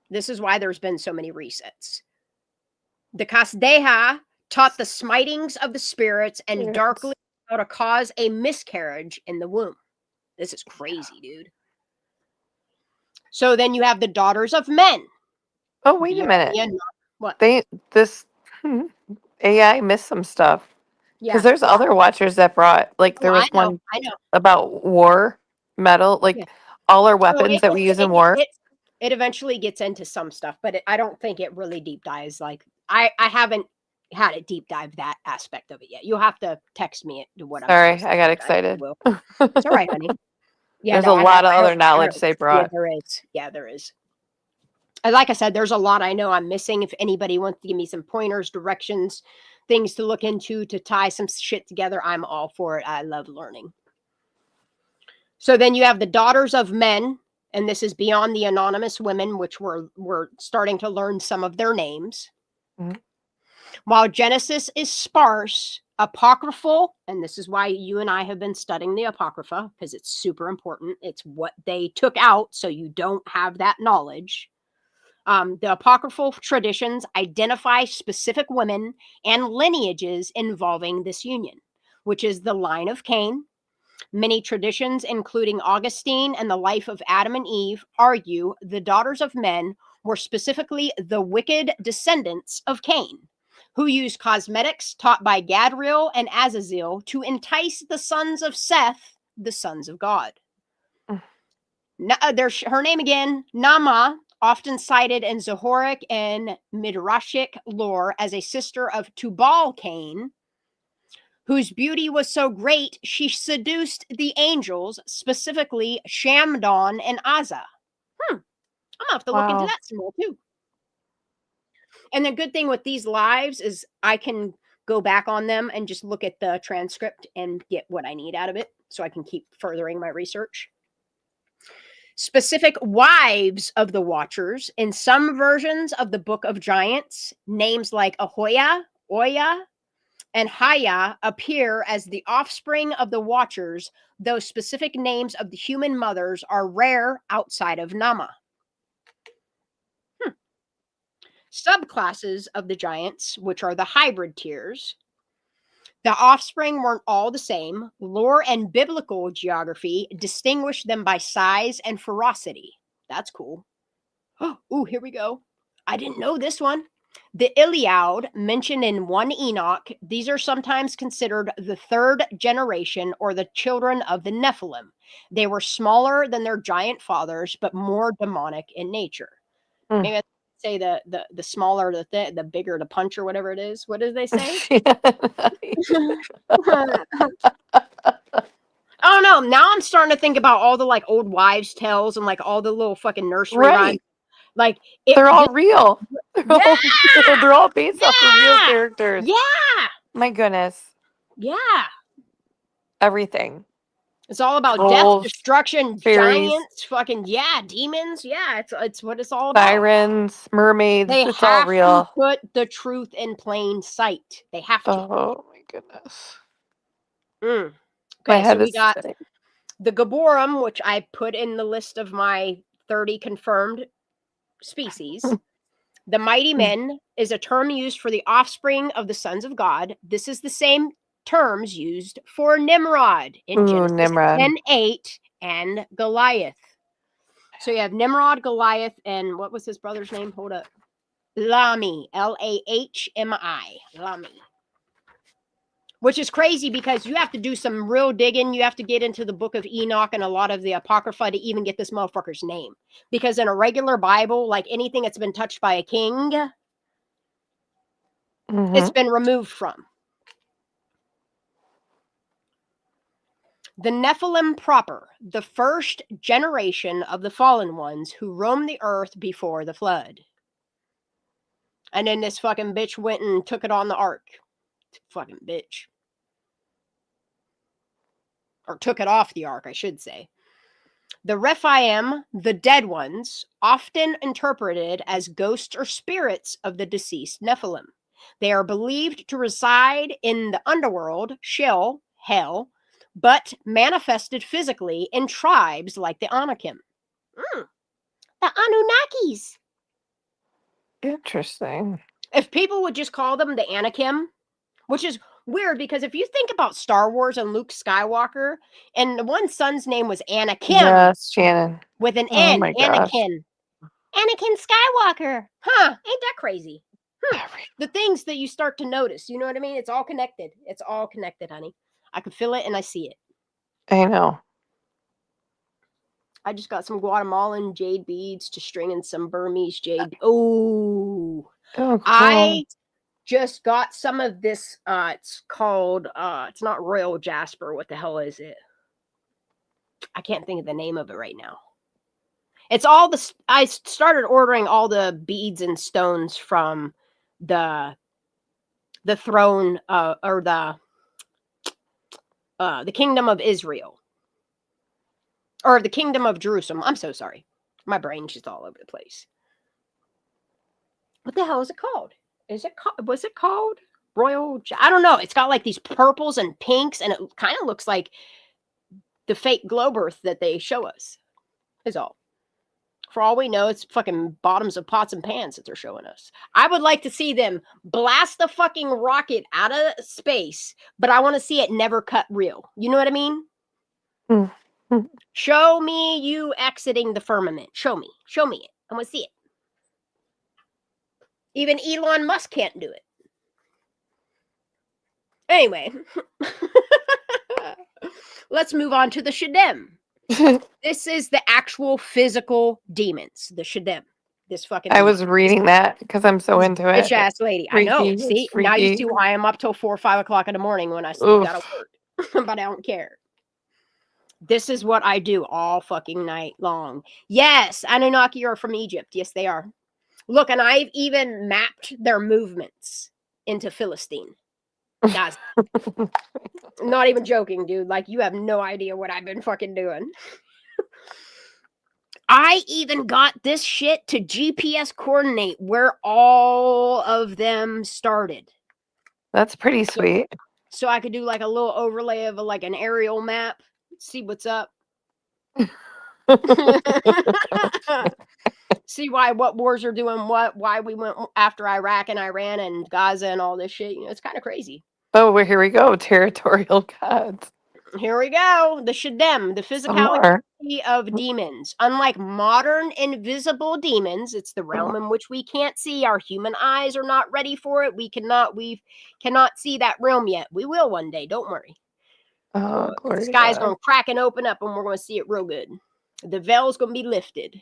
This is why there's been so many resets. The Kasdeha taught the smitings of the spirits and darkly how to cause a miscarriage in the womb. This is crazy, dude. So then you have the daughters of men. Oh, wait a minute. What? This AI missed some stuff. Because there's other Watchers that brought, like, there was one about war metal, like all our weapons that we use in war. It eventually gets into some stuff, but I don't think it really deep dives. Like I haven't had it deep dive that aspect of it yet. You'll have to text me it to what I'm Sorry, I got excited. It's all right, honey. Yeah, there's a lot of other knowledge they brought. Yeah, there is. Yeah, there is. And like I said, there's a lot I know I'm missing. If anybody wants to give me some pointers, directions, things to look into to tie some shit together, I'm all for it. I love learning. So then you have the daughters of men, and this is beyond the anonymous women, which we're starting to learn some of their names. Mm-hmm. While Genesis is sparse, apocryphal, and this is why you and I have been studying the Apocrypha, because it's super important. It's what they took out, so you don't have that knowledge. The apocryphal traditions identify specific women and lineages involving this union, which is the line of Cain. Many traditions, including Augustine and the life of Adam and Eve, argue the daughters of men were specifically the wicked descendants of Cain, who used cosmetics taught by Gadriel and Azazel to entice the sons of Seth, the sons of God. There's her name again, Nama, often cited in Zoharic and Midrashic lore as a sister of Tubal-Cain, whose beauty was so great she seduced the angels, specifically Shamdon and Azza. I'm gonna have to look into that some more too. And the good thing with these lives is I can go back on them and just look at the transcript and get what I need out of it, so I can keep furthering my research. Specific wives of the Watchers. In some versions of the Book of Giants, names like Ahoya, Oya, and Haya appear as the offspring of the Watchers, though specific names of the human mothers are rare outside of Nama. Subclasses of the Giants, which are the hybrid tiers. The offspring weren't all the same. Lore and biblical geography distinguish them by size and ferocity. That's cool. Oh, here we go. I didn't know this one. The Iliad, mentioned in 1 Enoch, these are sometimes considered the third generation or the children of the Nephilim. They were smaller than their giant fathers, but more demonic in nature. Maybe I say the smaller the bigger the punch or whatever it is. What did they say? Oh no, now I'm starting to think about all the like old wives' tales and like all the little fucking nursery rhymes. Like they're all real. They're all based off of real characters. Yeah. My goodness. Yeah. Everything. It's all about death, destruction, fairies, giants, fucking demons. Yeah, it's what it's all about. Sirens, mermaids. It's all real. To put the truth in plain sight. They have to. Oh my goodness. Okay, so we got the Gaborum, which I put in the list of my 30 confirmed species. The mighty men is a term used for the offspring of the sons of God. This is the same terms used for Nimrod in Genesis Nimrod. 10:8 and Goliath. So you have Nimrod, Goliath, and what was his brother's name? Hold up. Lami, Lahmi, Lami. Which is crazy because you have to do some real digging. You have to get into the book of Enoch and a lot of the Apocrypha to even get this motherfucker's name. Because in a regular Bible, like anything that's been touched by a king, it's been removed from. The Nephilim proper, the first generation of the fallen ones who roamed the earth before the flood. And then this fucking bitch went and took it on the ark. Fucking bitch. Or took it off the ark, I should say. The Rephaim, the dead ones, often interpreted as ghosts or spirits of the deceased Nephilim. They are believed to reside in the underworld, Sheol, hell, but manifested physically in tribes like the Anakim. The Anunnakis. Interesting. If people would just call them the Anakim, which is weird because if you think about Star Wars and Luke Skywalker, and the one son's name was Anakim. Yes, Shannon. With an Oh N, my gosh. Anakin. Anakin Skywalker. Huh, ain't that crazy? The things that you start to notice, you know what I mean? It's all connected. It's all connected, honey. I can feel it and I see it. I know. I just got some Guatemalan jade beads to string in some Burmese jade. Oh, cool. I just got some of this. It's called, it's not Royal Jasper. What the hell is it? I can't think of the name of it right now. It's all the, I started ordering all the beads and stones from the throne, or the kingdom of Israel. Or the kingdom of Jerusalem. I'm so sorry. My brain's just all over the place. What the hell is it called? Was it called Royal? I don't know. It's got like these purples and pinks, and it kind of looks like the fake globe earth that they show us. Is all. For all we know, it's fucking bottoms of pots and pans that they're showing us. I would like to see them blast the fucking rocket out of space, but I want to see it never cut real. You know what I mean? Show me you exiting the firmament. Show me. Show me it. I want to see it. Even Elon Musk can't do it. Anyway. Let's move on to the Shedem. This is the actual physical demons. The Shedem. This fucking I was reading that because I'm so into it. Bitch ass lady. Freaky, I know. See, now you see why I'm up till 4 or 5 o'clock in the morning when I still gotta work. But I don't care. This is what I do all fucking night long. Yes, Anunnaki are from Egypt. Yes, they are. Look, and I've even mapped their movements into Philistine. Guys, not even joking, dude. Like, you have no idea what I've been fucking doing. I even got this shit to GPS coordinate where all of them started. That's pretty sweet. So I could do like a little overlay of like an aerial map. See what's up. See what wars are doing what, why we went after Iraq and Iran and Gaza and all this shit. You know, it's kind of crazy. Oh, well, here we go. Territorial gods. Here we go. The Shedem, the physicality of demons. Unlike modern invisible demons, it's the realm in which we can't see. Our human eyes are not ready for it. We cannot see that realm yet. We will one day. Don't worry. The sky's going to crack and open up and we're going to see it real good. The veil's going to be lifted.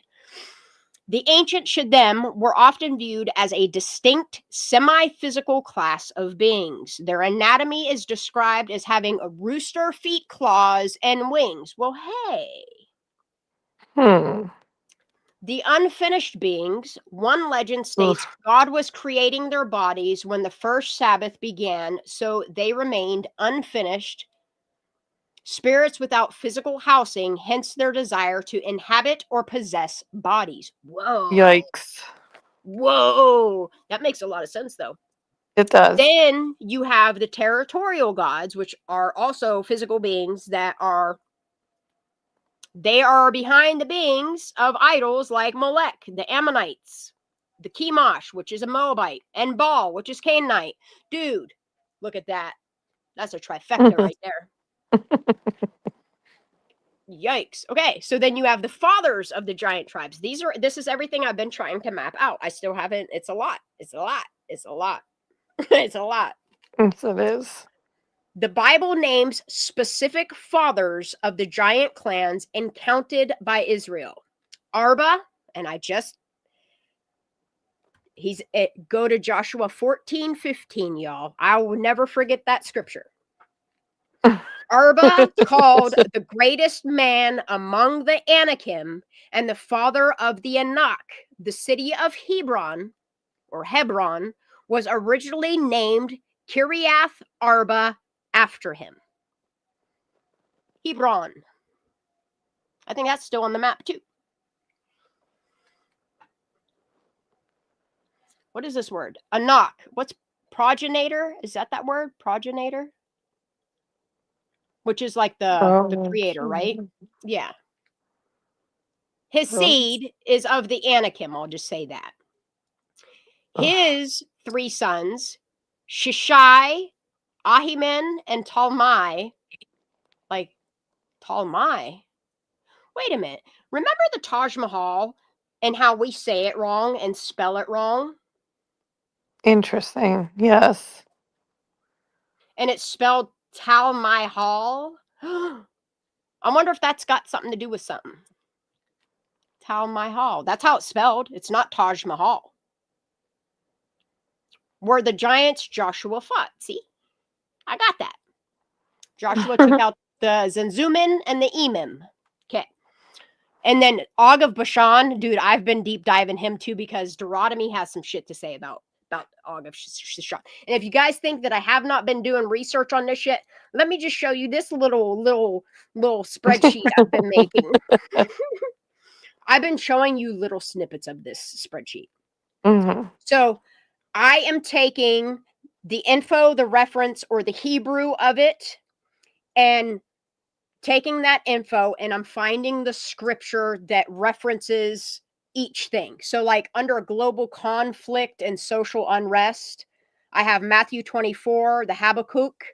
The ancient Shedem were often viewed as a distinct, semi-physical class of beings. Their anatomy is described as having a rooster feet, claws, and wings. Well, hey. The unfinished beings, one legend states God was creating their bodies when the first Sabbath began, so they remained unfinished. Spirits without physical housing, hence their desire to inhabit or possess bodies. Whoa. Yikes. Whoa. That makes a lot of sense, though. It does. Then you have the territorial gods, which are also physical beings that are behind the beings of idols like Molech, the Ammonites. the Chemosh, which is a Moabite, and Baal, which is Canaanite. Dude, look at that. That's a trifecta right there. Yikes. Okay, so then you have the fathers of the giant tribes. This is everything I've been trying to map out. I still haven't. It's a lot. It's a lot. It's a lot. It's a lot. Yes, it is. The Bible names specific fathers of the giant clans encountered by Israel. Arba, and go to Joshua 14:15, y'all. I will never forget that scripture. Arba, called the greatest man among the Anakim and the father of the Anak, the city of Hebron, was originally named Kiriath Arba after him. Hebron. I think that's still on the map too. What is this word? Anak. What's progenitor? Is that word? Progenitor? Which is like the creator, right? Yeah. His seed is of the Anakim. I'll just say that. His 3 sons, Shishai, Ahiman, and Talmai. Like, Talmai? Wait a minute. Remember the Taj Mahal and how we say it wrong and spell it wrong? Interesting. Yes. And it's spelled Talmai. I wonder if that's got something to do with something. Talmai. That's how it's spelled. It's not Taj Mahal. Were the giants Joshua fought. See? I got that. Joshua took out the Zenzumin and the Emim. Okay. And then Og of Bashan, dude, I've been deep diving him too because Deuteronomy has some shit to say about Og of Bashan. And if you guys think that I have not been doing research on this shit, let me just show you this little spreadsheet I've been making. I've been showing you little snippets of this spreadsheet. Mm-hmm. So I am taking the info, the reference, or the Hebrew of it, and taking that info, and I'm finding the scripture that references each thing. So like under global conflict and social unrest, I have Matthew 24, the Habakkuk,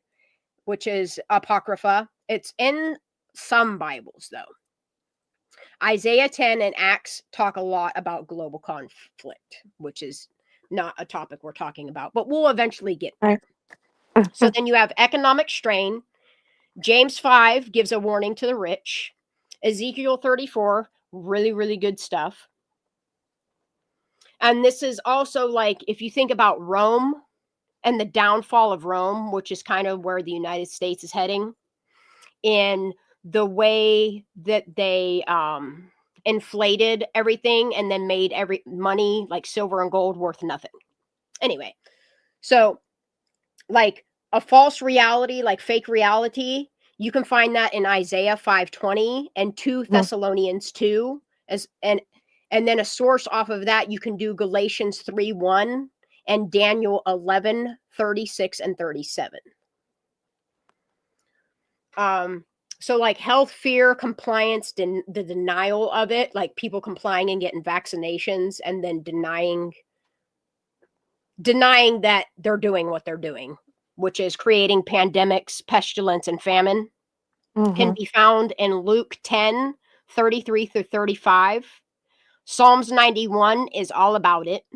which is Apocrypha. It's in some Bibles though. Isaiah 10 and Acts talk a lot about global conflict, which is not a topic we're talking about, but we'll eventually get there. So then you have economic strain. James 5 gives a warning to the rich. Ezekiel 34, really, really good stuff. And this is also like, if you think about Rome and the downfall of Rome, which is kind of where the United States is heading, in the way that they inflated everything and then made every money like silver and gold worth nothing. Anyway, so like a false reality, like fake reality, you can find that in Isaiah 5:20 and 2 Thessalonians 2 and then a source off of that you can do Galatians 3:1 and Daniel 11:36 and 37. So like health fear, compliance, the denial of it, like people complying and getting vaccinations and then denying that they're doing what they're doing, which is creating pandemics, pestilence, and famine, can be found in Luke 10:33 through 35. Psalms 91 is all about it.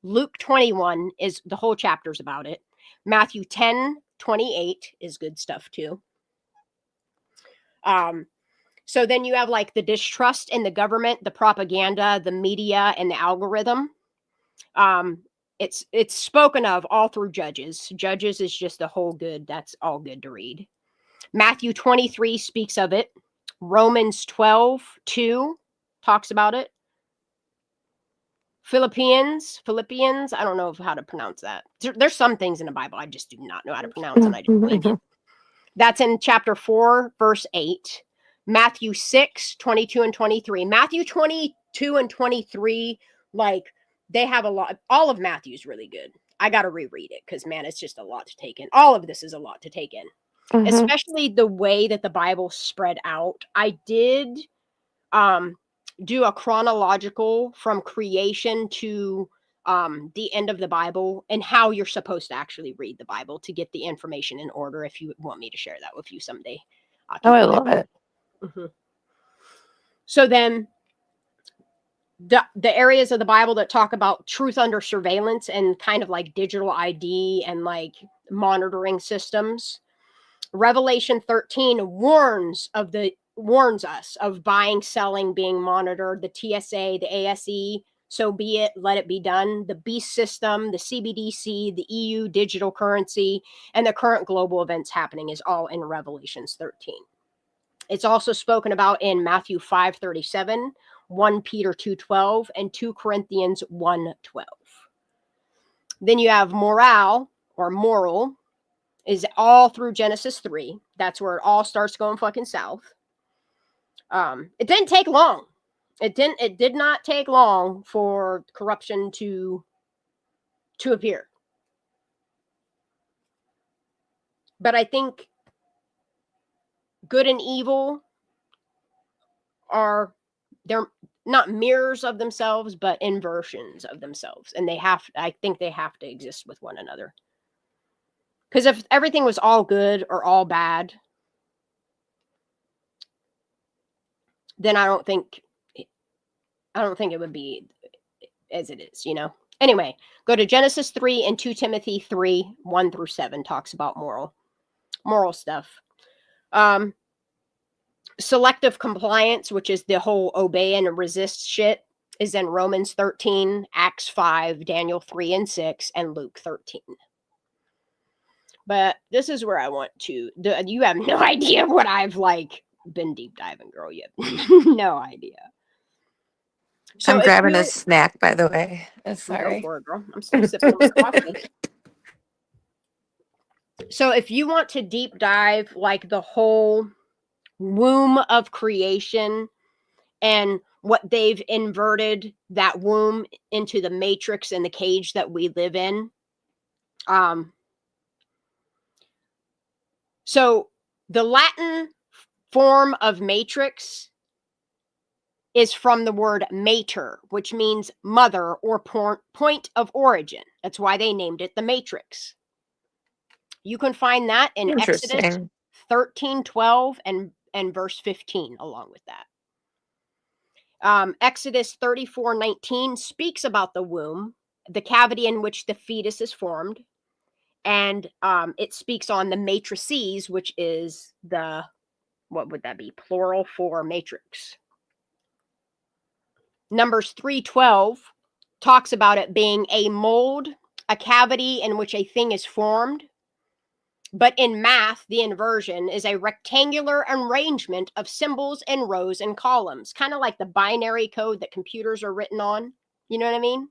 Luke 21 is the whole chapter's about it. Matthew 10:28 is good stuff too. So then you have like the distrust in the government, the propaganda, the media, and the algorithm. It's spoken of all through Judges. Judges is just the whole good. That's all good to read. Matthew 23 speaks of it. Romans 12:2 talks about it. Philippians, I don't know how to pronounce that. There's some things in the Bible I just do not know how to pronounce, and I just wing it. That's in chapter 4, verse 8. Matthew 6:22 and 23. Matthew 22 and 23, like, they have a lot. All of Matthew's really good. I got to reread it because, man, it's just a lot to take in. All of this is a lot to take in, especially the way that the Bible spread out. I did do a chronological from creation to the end of the Bible and how you're supposed to actually read the Bible to get the information in order. If you want me to share that with you someday, I'll Oh, keep I that. love it. Mhm. So then the areas of the Bible that talk about truth under surveillance and kind of like digital ID and like monitoring systems. Revelation 13 warns us of buying, selling, being monitored, the TSA, the ASE, so be it, let it be done, the beast system, the CBDC, the EU digital currency, and the current global events happening is all in Revelations 13. It's also spoken about in Matthew 5:37, 1 Peter 2:12, and 2 Corinthians 1:12. Then you have morale or moral is all through Genesis 3. That's where it all starts going fucking south. It didn't take long. It did not take long for corruption to appear. But I think good and evil they're not mirrors of themselves, but inversions of themselves. And I think they have to exist with one another. Because if everything was all good or all bad, then I don't think it would be as it is, you know? Anyway, go to Genesis 3 and 2 Timothy 3, 1 through 7 talks about moral stuff. Selective compliance, which is the whole obey and resist shit, is in Romans 13, Acts 5, Daniel 3 and 6, and Luke 13. But this is where I want to. You have no idea what I've like been deep diving, girl. You have no idea. So I'm grabbing a snack, by the way. Go Sorry. for it, girl. I'm still sipping on my coffee. So if you want to deep dive like the whole womb of creation and what they've inverted that womb into the matrix and the cage that we live in. So the Latin form of matrix is from the word mater, which means mother or point of origin. That's why they named it the matrix. You can find that in Exodus 13:12 and verse 15 along with that. Exodus 34:19 speaks about the womb, the cavity in which the fetus is formed, and it speaks on the matrices, which is what would that be? Plural for matrix. Numbers 3:12 talks about it being a mold, a cavity in which a thing is formed. But in math, the inversion is a rectangular arrangement of symbols and rows and columns, kind of like the binary code that computers are written on. You know what I mean?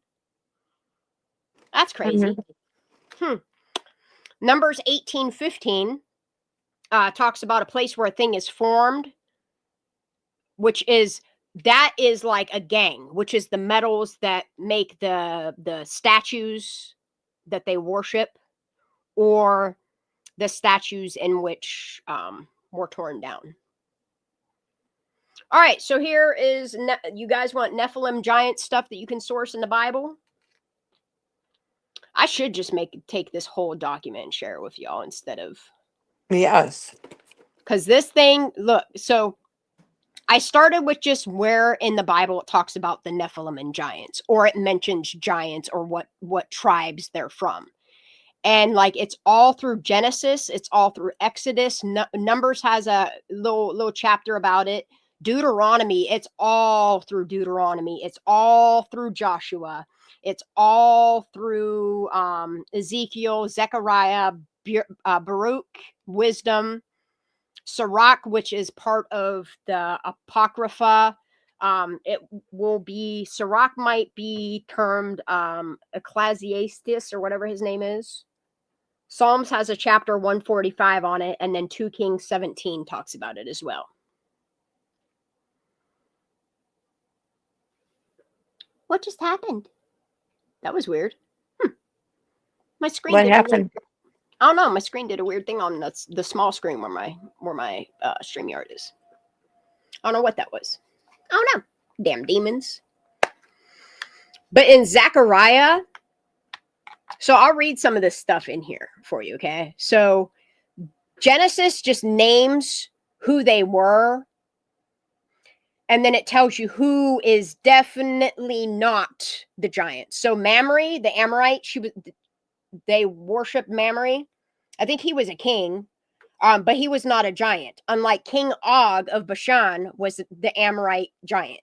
That's crazy. Mm-hmm. Numbers 18:15 talks about a place where a thing is formed, which is like a gang, which is the metals that make the statues that they worship, or the statues in which were torn down. All right, so here is, you guys want Nephilim giant stuff that you can source in the Bible? I should just take this whole document and share it with y'all instead of... Yes. Because this thing, look, so I started with just where in the Bible it talks about the Nephilim and giants, or it mentions giants, or what tribes they're from. And like it's all through Genesis, it's all through Exodus. Numbers has a little chapter about it. Deuteronomy, it's all through Deuteronomy. It's all through Joshua. It's all through Ezekiel, Zechariah, Baruch, Wisdom, Sirach, which is part of the Apocrypha. It will be, Sirach might be termed Ecclesiastes or whatever his name is. Psalms has a chapter 145 on it, and then 2 Kings 17 talks about it as well. What just happened? That was weird. My screen. What happened? I don't know. My screen did a weird thing on the small screen where my StreamYard is. I don't know what that was. I don't know. Damn demons. But in Zechariah, so I'll read some of this stuff in here for you, okay? So Genesis just names who they were, and then it tells you who is definitely not the giants. So Mamre, the Amorite, they worshiped Mamre. I think he was a king, but he was not a giant. Unlike King Og of Bashan was the Amorite giant.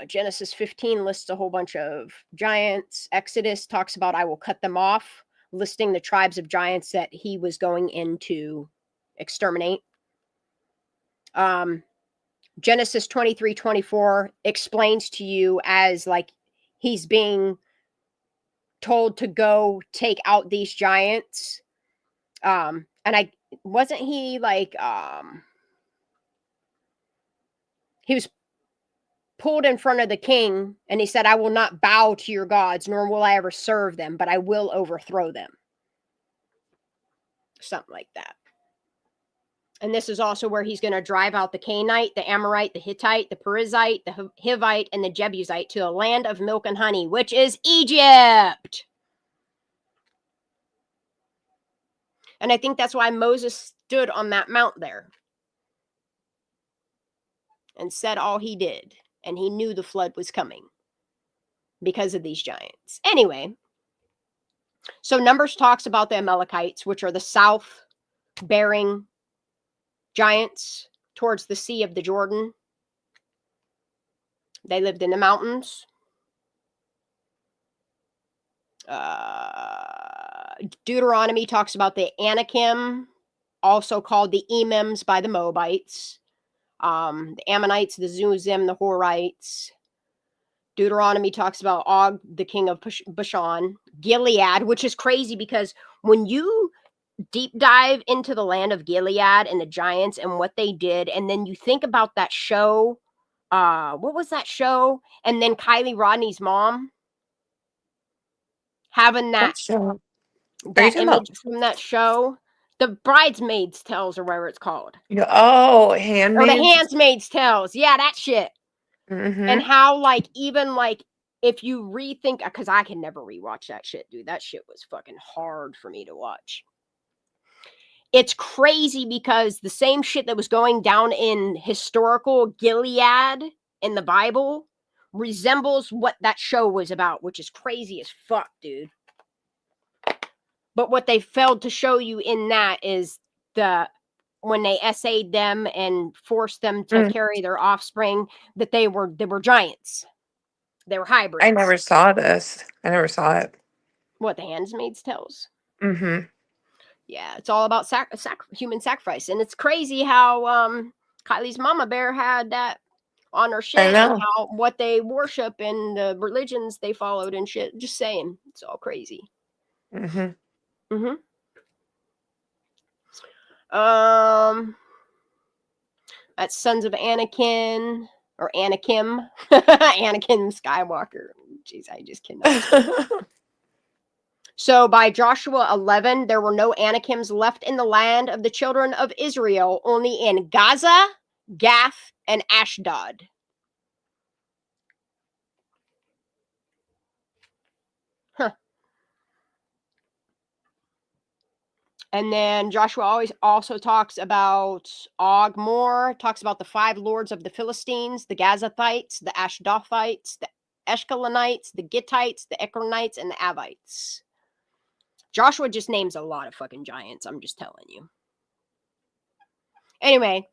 Genesis 15 lists a whole bunch of giants. Exodus talks about I will cut them off, listing the tribes of giants that he was going in to exterminate. Genesis 23:24 explains to you as like he's being told to go take out these giants. And I wasn't he like he was pulled in front of the king and he said, I will not bow to your gods, nor will I ever serve them, but I will overthrow them. Something like that. And this is also where he's going to drive out the Canaanite, the Amorite, the Hittite, the Perizzite, the Hivite, and the Jebusite to a land of milk and honey, which is Egypt. And I think that's why Moses stood on that mount there and said all he did. And he knew the flood was coming because of these giants. Anyway, so Numbers talks about the Amalekites, which are the south-bearing giants towards the Sea of the Jordan. They lived in the mountains. Deuteronomy talks about the Anakim, also called the Emims by the Moabites. The Ammonites, the Zuzim, the Horites. Deuteronomy talks about Og, the king of Bashan. Gilead, which is crazy because when you deep dive into the land of Gilead and the giants and what they did, and then you think about that show, what was that show? And then Kylie Rodney's mom having that image from that show, the Bridesmaids Tales or whatever it's called. Oh, Or the Handmaid's. Handmaid's Tales. Yeah, that shit. Mm-hmm. And how, like, even like if you rethink, because I can never rewatch that shit, dude. That shit was fucking hard for me to watch. It's crazy because the same shit that was going down in historical Gilead in the Bible resembles what that show was about, which is crazy as fuck, dude. But what they failed to show you in that is when they essayed them and forced them to carry their offspring, that they were giants. They were hybrids. I never saw this. I never saw it. What, the Handmaid's Tales? Mm-hmm. Yeah, it's all about human sacrifice. And it's crazy how Kylie's mama bear had that on her shit, and how what they worship and the religions they followed and shit. Just saying. It's all crazy. Mm-hmm. Mm-hmm. That's Sons of Anakin or Anakim. Anakin Skywalker. Jeez, I just cannot. So by Joshua 11, there were no Anakims left in the land of the children of Israel, only in Gaza, Gath, and Ashdod. Huh. And then Joshua always also talks about Og more, talks about the 5 lords of the Philistines, the Gazathites, the Ashdothites, the Eshkelonites, the Gittites, the Ekronites, and the Avites. Joshua just names a lot of fucking giants, I'm just telling you. Anyway,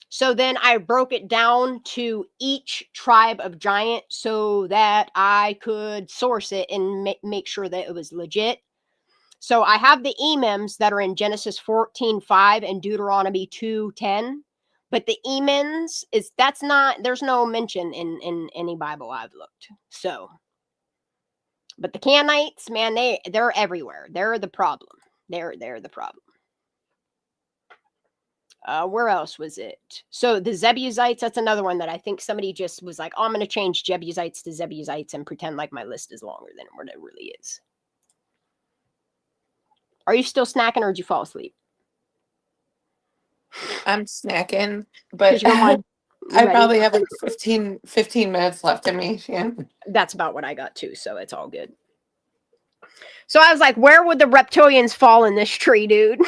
so then I broke it down to each tribe of giant so that I could source it and make sure that it was legit. So I have the Emims that are in Genesis 14:5 and Deuteronomy 2:10. But the Emims there's no mention in any Bible I've looked. So, but the Canaanites, man, they're everywhere. They're the problem. They're the problem. Where else was it? So the Jebusites, that's another one that I think somebody just was like, oh, I'm going to change Jebusites to Jebusites and pretend like my list is longer than what it really is. Are you still snacking or did you fall asleep? I'm snacking, but I ready? probably have like 15 minutes left in me, Shan. That's about what I got too, so it's all good. So I was like, where would the reptilians fall in this tree, dude?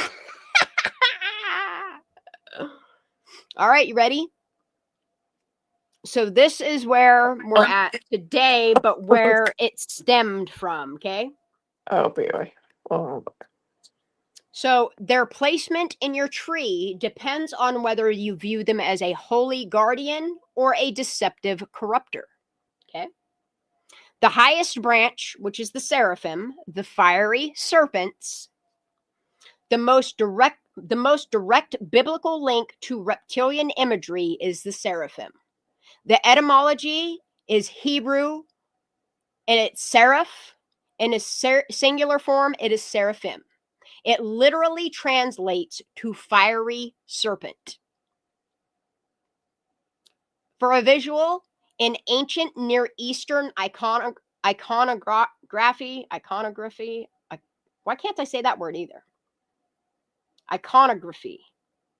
All right, you ready? So this is where we're at today, but where it stemmed from, okay? Oh, boy. Oh. So their placement in your tree depends on whether you view them as a holy guardian or a deceptive corrupter, okay? The highest branch, which is the seraphim, the fiery serpents, the most direct biblical link to reptilian imagery is the seraphim. The etymology is Hebrew, and it's seraph. In a singular form, it is seraphim. It literally translates to fiery serpent. For a visual, in ancient Near Eastern iconography, why can't I say that word either? Iconography.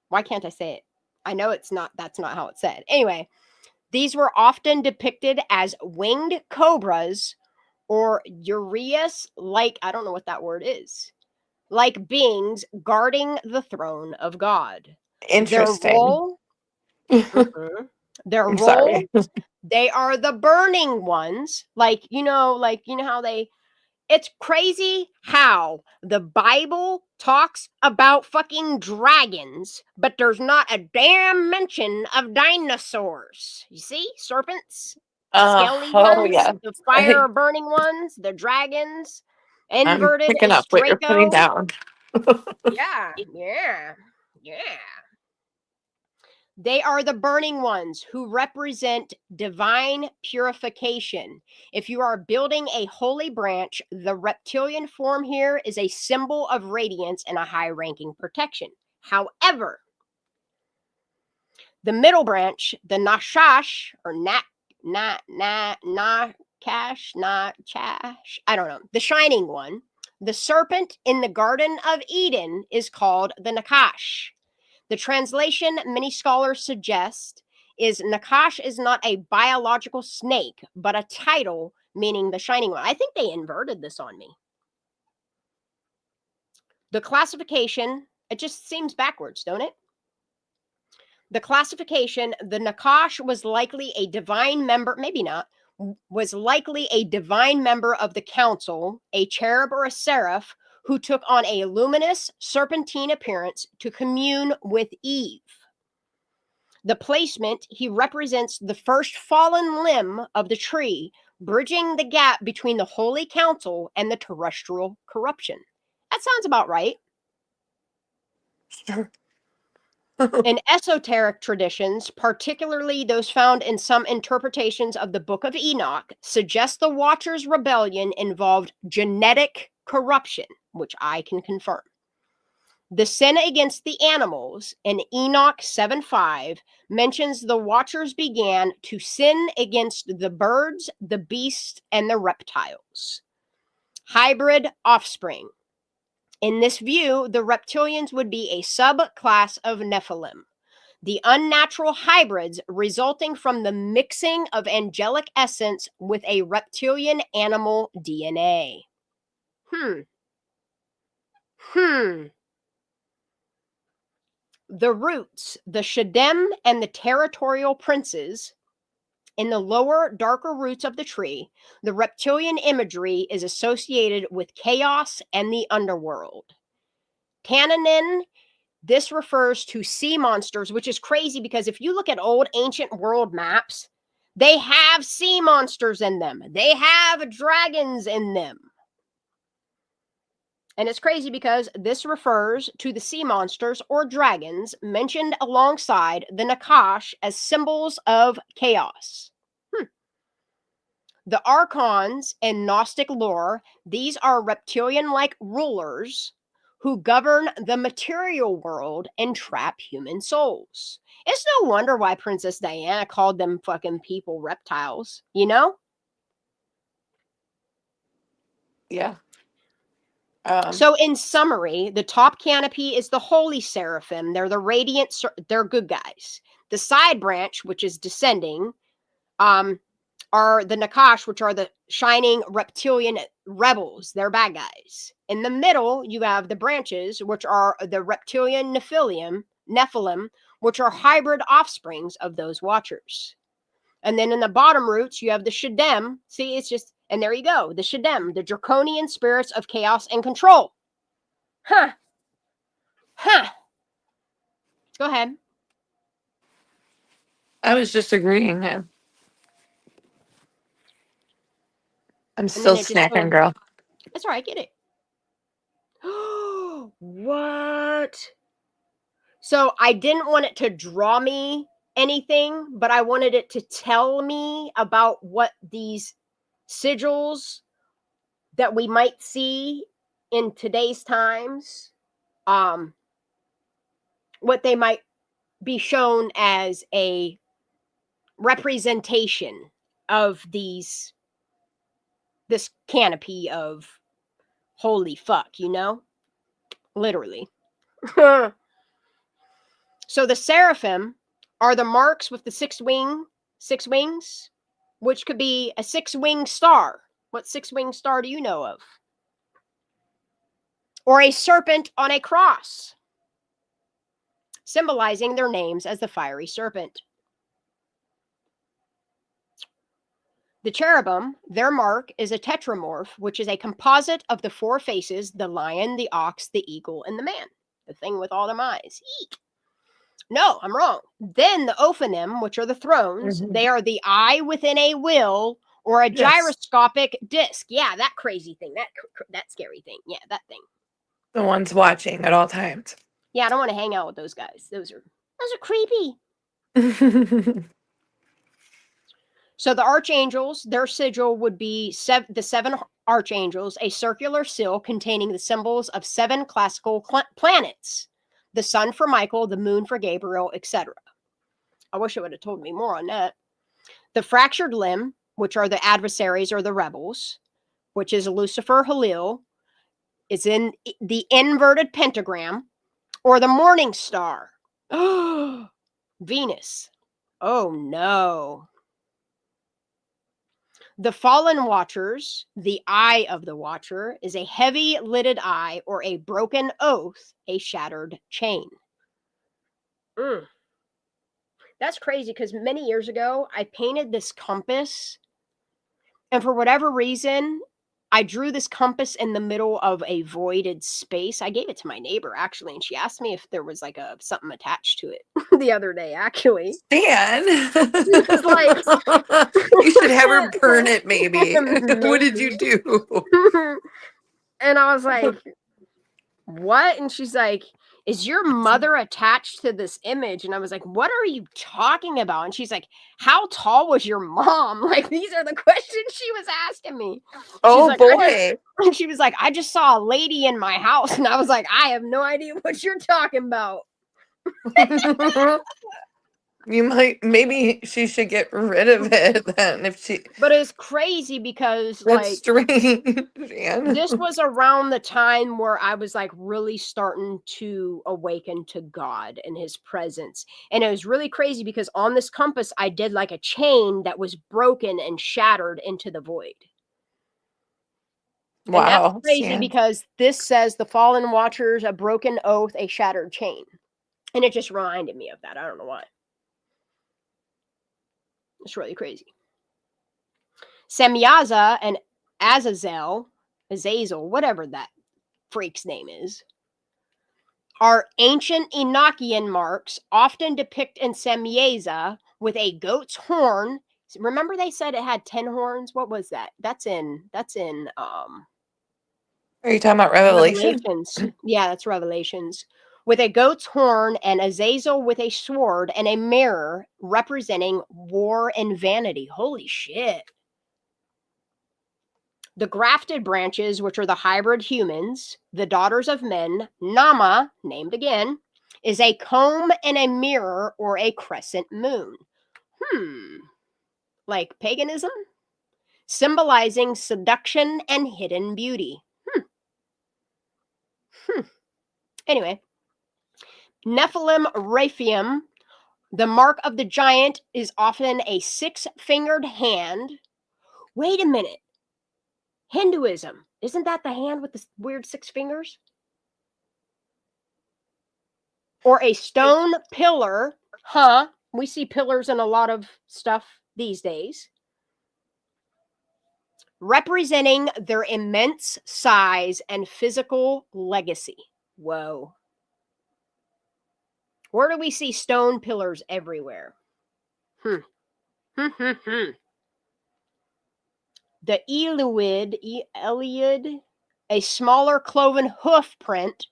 Why can't I say it? I know that's not how it's said. Anyway, these were often depicted as winged cobras or urias, like, I don't know what that word is, like beings guarding the throne of God. Interesting. Their I'm role, sorry. they are the burning ones. Like, you know how it's crazy how the Bible talks about fucking dragons, but there's not a damn mention of dinosaurs. You see? Serpents, scaly Oh, ones, yeah. the fire burning ones, the dragons. I'm Inverted picking is up what you're putting Draco. down. Yeah. They are the burning ones who represent divine purification. If you are building a holy branch, the reptilian form here is a symbol of radiance and a high ranking protection. However, the middle branch, the Nashash, or Chash, I don't know, the shining one, the serpent in the Garden of Eden is called the Nakash. The translation many scholars suggest is Nakash is not a biological snake, but a title meaning the shining one. I think they inverted this on me. The classification, it just seems backwards, don't it? The classification, the Nakash was likely a divine member, maybe not, was likely a divine member of the council, a cherub or a seraph, who took on a luminous serpentine appearance to commune with Eve. The placement, he represents the first fallen limb of the tree, bridging the gap between the holy council and the terrestrial corruption. That sounds about right. Sure. In esoteric traditions, particularly those found in some interpretations of the Book of Enoch, suggest the Watcher's rebellion involved genetic corruption, which I can confirm. The sin against the animals in Enoch 7:5 mentions the Watchers began to sin against the birds, the beasts, and the reptiles. Hybrid offspring. In this view, the reptilians would be a subclass of Nephilim, the unnatural hybrids resulting from the mixing of angelic essence with a reptilian animal DNA. The roots, the Shadem and the territorial princes, in the lower, darker roots of the tree, the reptilian imagery is associated with chaos and the underworld. Tannin, this refers to sea monsters, which is crazy because if you look at old ancient world maps, they have sea monsters in them. They have dragons in them. And it's crazy because this refers to the sea monsters or dragons mentioned alongside the Nakash as symbols of chaos. The archons in Gnostic lore, these are reptilian-like rulers who govern the material world and trap human souls. It's no wonder why Princess Diana called them fucking people reptiles, you know? Yeah. So in summary, the top canopy is the holy seraphim. They're the radiant, they're good guys. The side branch, which is descending, are the Nakash, which are the shining reptilian rebels. They're bad guys. In the middle, you have the branches, which are the reptilian Nephilim, which are hybrid offsprings of those watchers. And then in the bottom roots, you have the Shadem. See, it's just, and there you go, the Shadem, the draconian spirits of chaos and control. Huh. Go ahead. I was just agreeing. I'm still snacking, girl. That's all right, get it. What? So I didn't want it to draw me anything, but I wanted it to tell me about what these sigils that we might see in today's times, what they might be shown as a representation of this canopy of holy fuck, literally. So the seraphim are the marks with the six wings, which could be a 6-winged star. What 6-winged star do you know of? Or a serpent on a cross, symbolizing their names as the fiery serpent. The cherubim, their mark is a tetramorph, which is a composite of the 4 faces, the lion, the ox, the eagle, and the man. The thing with all them eyes. Eek. No, I'm wrong. Then the Ophanim, which are the thrones, they are the eye within a will or a gyroscopic disc. Yeah, that crazy thing. That scary thing. Yeah, that thing. The ones watching at all times. Yeah, I don't want to hang out with those guys. Those are creepy. So the archangels, their sigil would be the 7 archangels, a circular seal containing the symbols of 7 classical planets. The sun for Michael, the moon for Gabriel, etc. I wish it would have told me more on that. The fractured limb, which are the adversaries or the rebels, which is Lucifer, Halil, is in the inverted pentagram, or the morning star. Venus. Oh no. The fallen watchers, the eye of the watcher, is a heavy-lidded eye or a broken oath, a shattered chain. That's crazy because many years ago, I painted this compass, and for whatever reason, I drew this compass in the middle of a voided space. I gave it to my neighbor, actually, and she asked me if there was like something attached to it the other day, actually. Stan! She was like, you should have her burn it, maybe. What did you do? And I was like, what? And she's like, is your mother attached to this image? And I was like, what are you talking about? And she's like, how tall was your mom? Like, these are the questions she was asking me. Oh, like, boy. And she was like, I just saw a lady in my house. And I was like, I have no idea what you're talking about. Maybe she should get rid of it then if she. But it's crazy because that's strange. This was around the time where I was like really starting to awaken to God and his presence. And it was really crazy because on this compass, I did like a chain that was broken and shattered into the void. Wow. And that's crazy because this says the fallen watchers, a broken oath, a shattered chain. And it just reminded me of that. I don't know why. It's really crazy. Semyaza and Azazel, whatever that freak's name is, are ancient Enochian marks often depict in Semyaza with a goat's horn. Remember they said it had 10 horns? What was that? That's in are you talking about Revelations? Yeah, that's Revelations. With a goat's horn and Azazel with a sword and a mirror representing war and vanity. Holy shit. The grafted branches, which are the hybrid humans, the daughters of men, Nama, named again, is a comb and a mirror or a crescent moon. Like paganism? Symbolizing seduction and hidden beauty. Anyway. Nephilim Raphaim The mark of the giant is often a 6-fingered hand. Wait a minute. Hinduism, isn't that the hand with the weird 6 fingers? Or a stone pillar. Huh? We see pillars in a lot of stuff these days. Representing their immense size and physical legacy. Whoa. Where do we see stone pillars everywhere? The Eliud, a smaller cloven hoof print,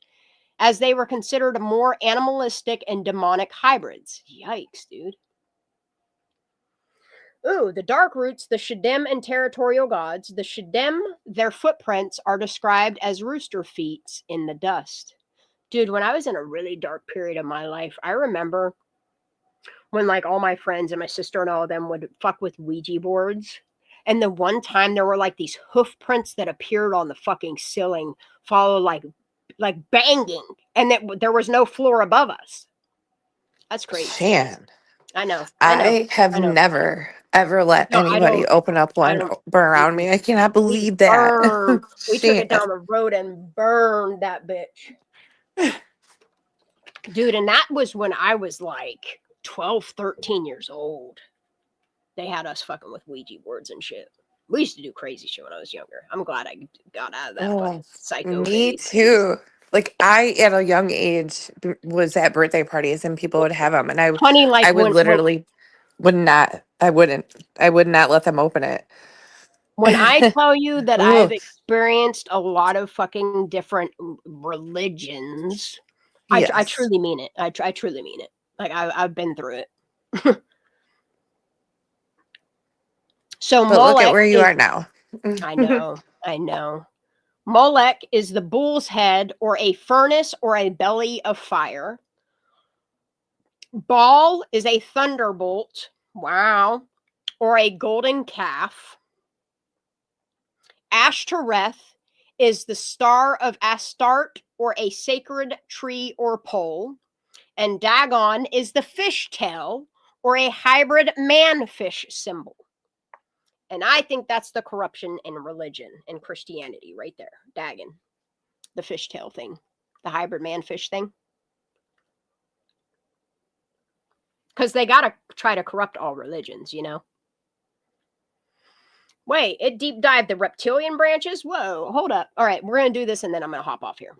as they were considered more animalistic and demonic hybrids. Yikes, dude. Ooh, the dark roots, the Shedem and territorial gods. The Shedem, their footprints are described as rooster feet in the dust. Dude, when I was in a really dark period of my life, I remember when like all my friends and my sister and all of them would fuck with Ouija boards. And the one time there were like these hoof prints that appeared on the fucking ceiling, followed like banging, and there was no floor above us. That's crazy. Shan. I know. I have never ever let anybody open up one burn around me. I cannot believe that. We took it down the road and burned that bitch. Dude, and that was when I was like 12, 13 years old. They had us fucking with Ouija boards and shit. We used to do crazy shit when I was younger. I'm glad I got out of that fucking psycho Me phase. too. Like I, at a young age, was at birthday parties and people would have them, and I would literally would not let them open it. When I tell you that I've experienced a lot of fucking different religions, yes. I truly mean it. I truly mean it. Like I've been through it. So but look at where you are now. I know. Molech is the bull's head, or a furnace, or a belly of fire. Baal is a thunderbolt. Wow. Or a golden calf. Ashtoreth is the star of Astarte, or a sacred tree or pole. And Dagon is the fish tail, or a hybrid man-fish symbol. And I think that's the corruption in religion and Christianity right there. Dagon. The fishtail thing. The hybrid man-fish thing. Because they got to try to corrupt all religions, you know? Wait, it deep dived the reptilian branches? Whoa, hold up. All right, we're going to do this and then I'm going to hop off here.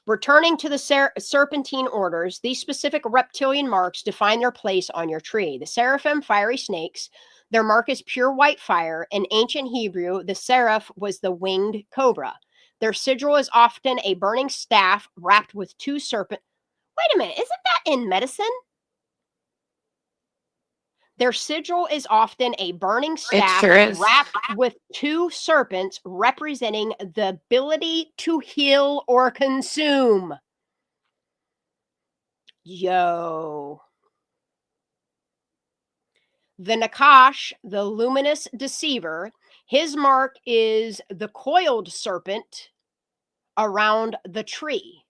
Returning to the serpentine orders, these specific reptilian marks define their place on your tree. The seraphim, fiery snakes. Their mark is pure white fire. In ancient Hebrew, the seraph was the winged cobra. Their sigil is often a burning staff wrapped with 2 serpent. Wait a minute, isn't that in medicine? Their sigil is often a burning staff wrapped with 2 serpents, representing the ability to heal or consume. Yo. The Nakash, the luminous deceiver, his mark is the coiled serpent around the tree.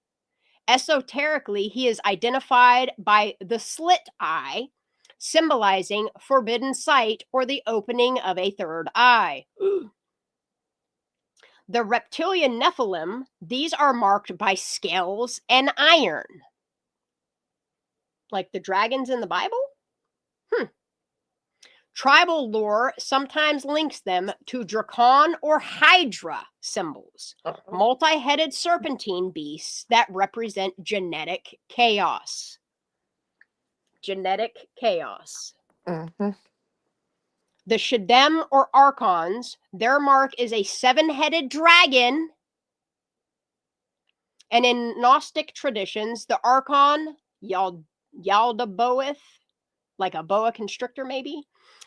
Esoterically, he is identified by the slit eye, symbolizing forbidden sight or the opening of a third eye. The reptilian Nephilim, these are marked by scales and iron. Like the dragons in the Bible? Tribal lore sometimes links them to Dracon or Hydra symbols, multi-headed serpentine beasts that represent genetic chaos. Genetic chaos. Mm-hmm. The Shedem or Archons, their mark is a 7-headed dragon. And in Gnostic traditions, the Archon, Yaldabaoth, like a boa constrictor maybe,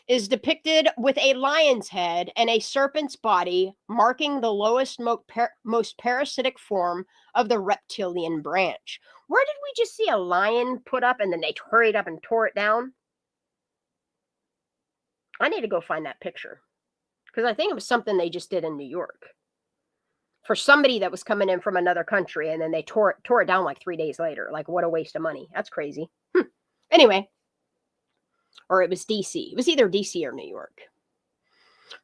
is depicted with a lion's head and a serpent's body, marking the lowest, most parasitic form of the reptilian branch. Where did we just see a lion put up and then they hurried up and tore it down? I need to go find that picture because I think it was something they just did in New York for somebody that was coming in from another country, and then they tore it down like 3 days later. Like, what a waste of money. That's crazy. Anyway, Or it was DC. It was either DC or New York.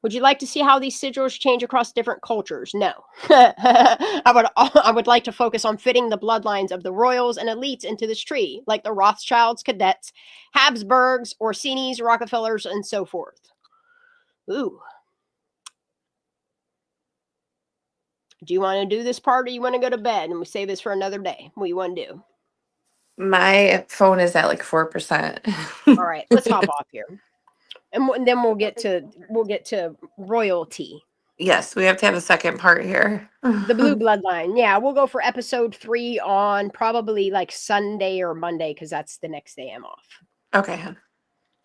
Would you like to see how these sigils change across different cultures? No. I would like to focus on fitting the bloodlines of the royals and elites into this tree, like the Rothschilds, Cadets, Habsburgs, Orsini's, Rockefellers, and so forth. Ooh. Do you want to do this part or you want to go to bed and we save this for another day? What do you want to do? My phone is at like 4%. All right, let's hop off here. And then we'll get to royalty. Yes, we have to have a second part here. The blue bloodline. Yeah, we'll go for episode 3 on probably like Sunday or Monday because that's the next day I'm off. Okay. All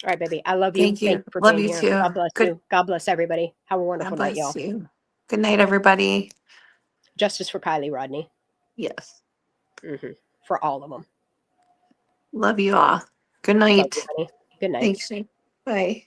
right, baby. I love you. Thank you. Thank you for Love being you here. too. God bless you. God bless everybody. Have a wonderful God night, bless y'all. you. Good night, everybody. Justice for Kylie, Rodney. Yes. Mm-hmm. For all of them. Love you all. Good night. Love you, honey. Good night. Thanks. Bye.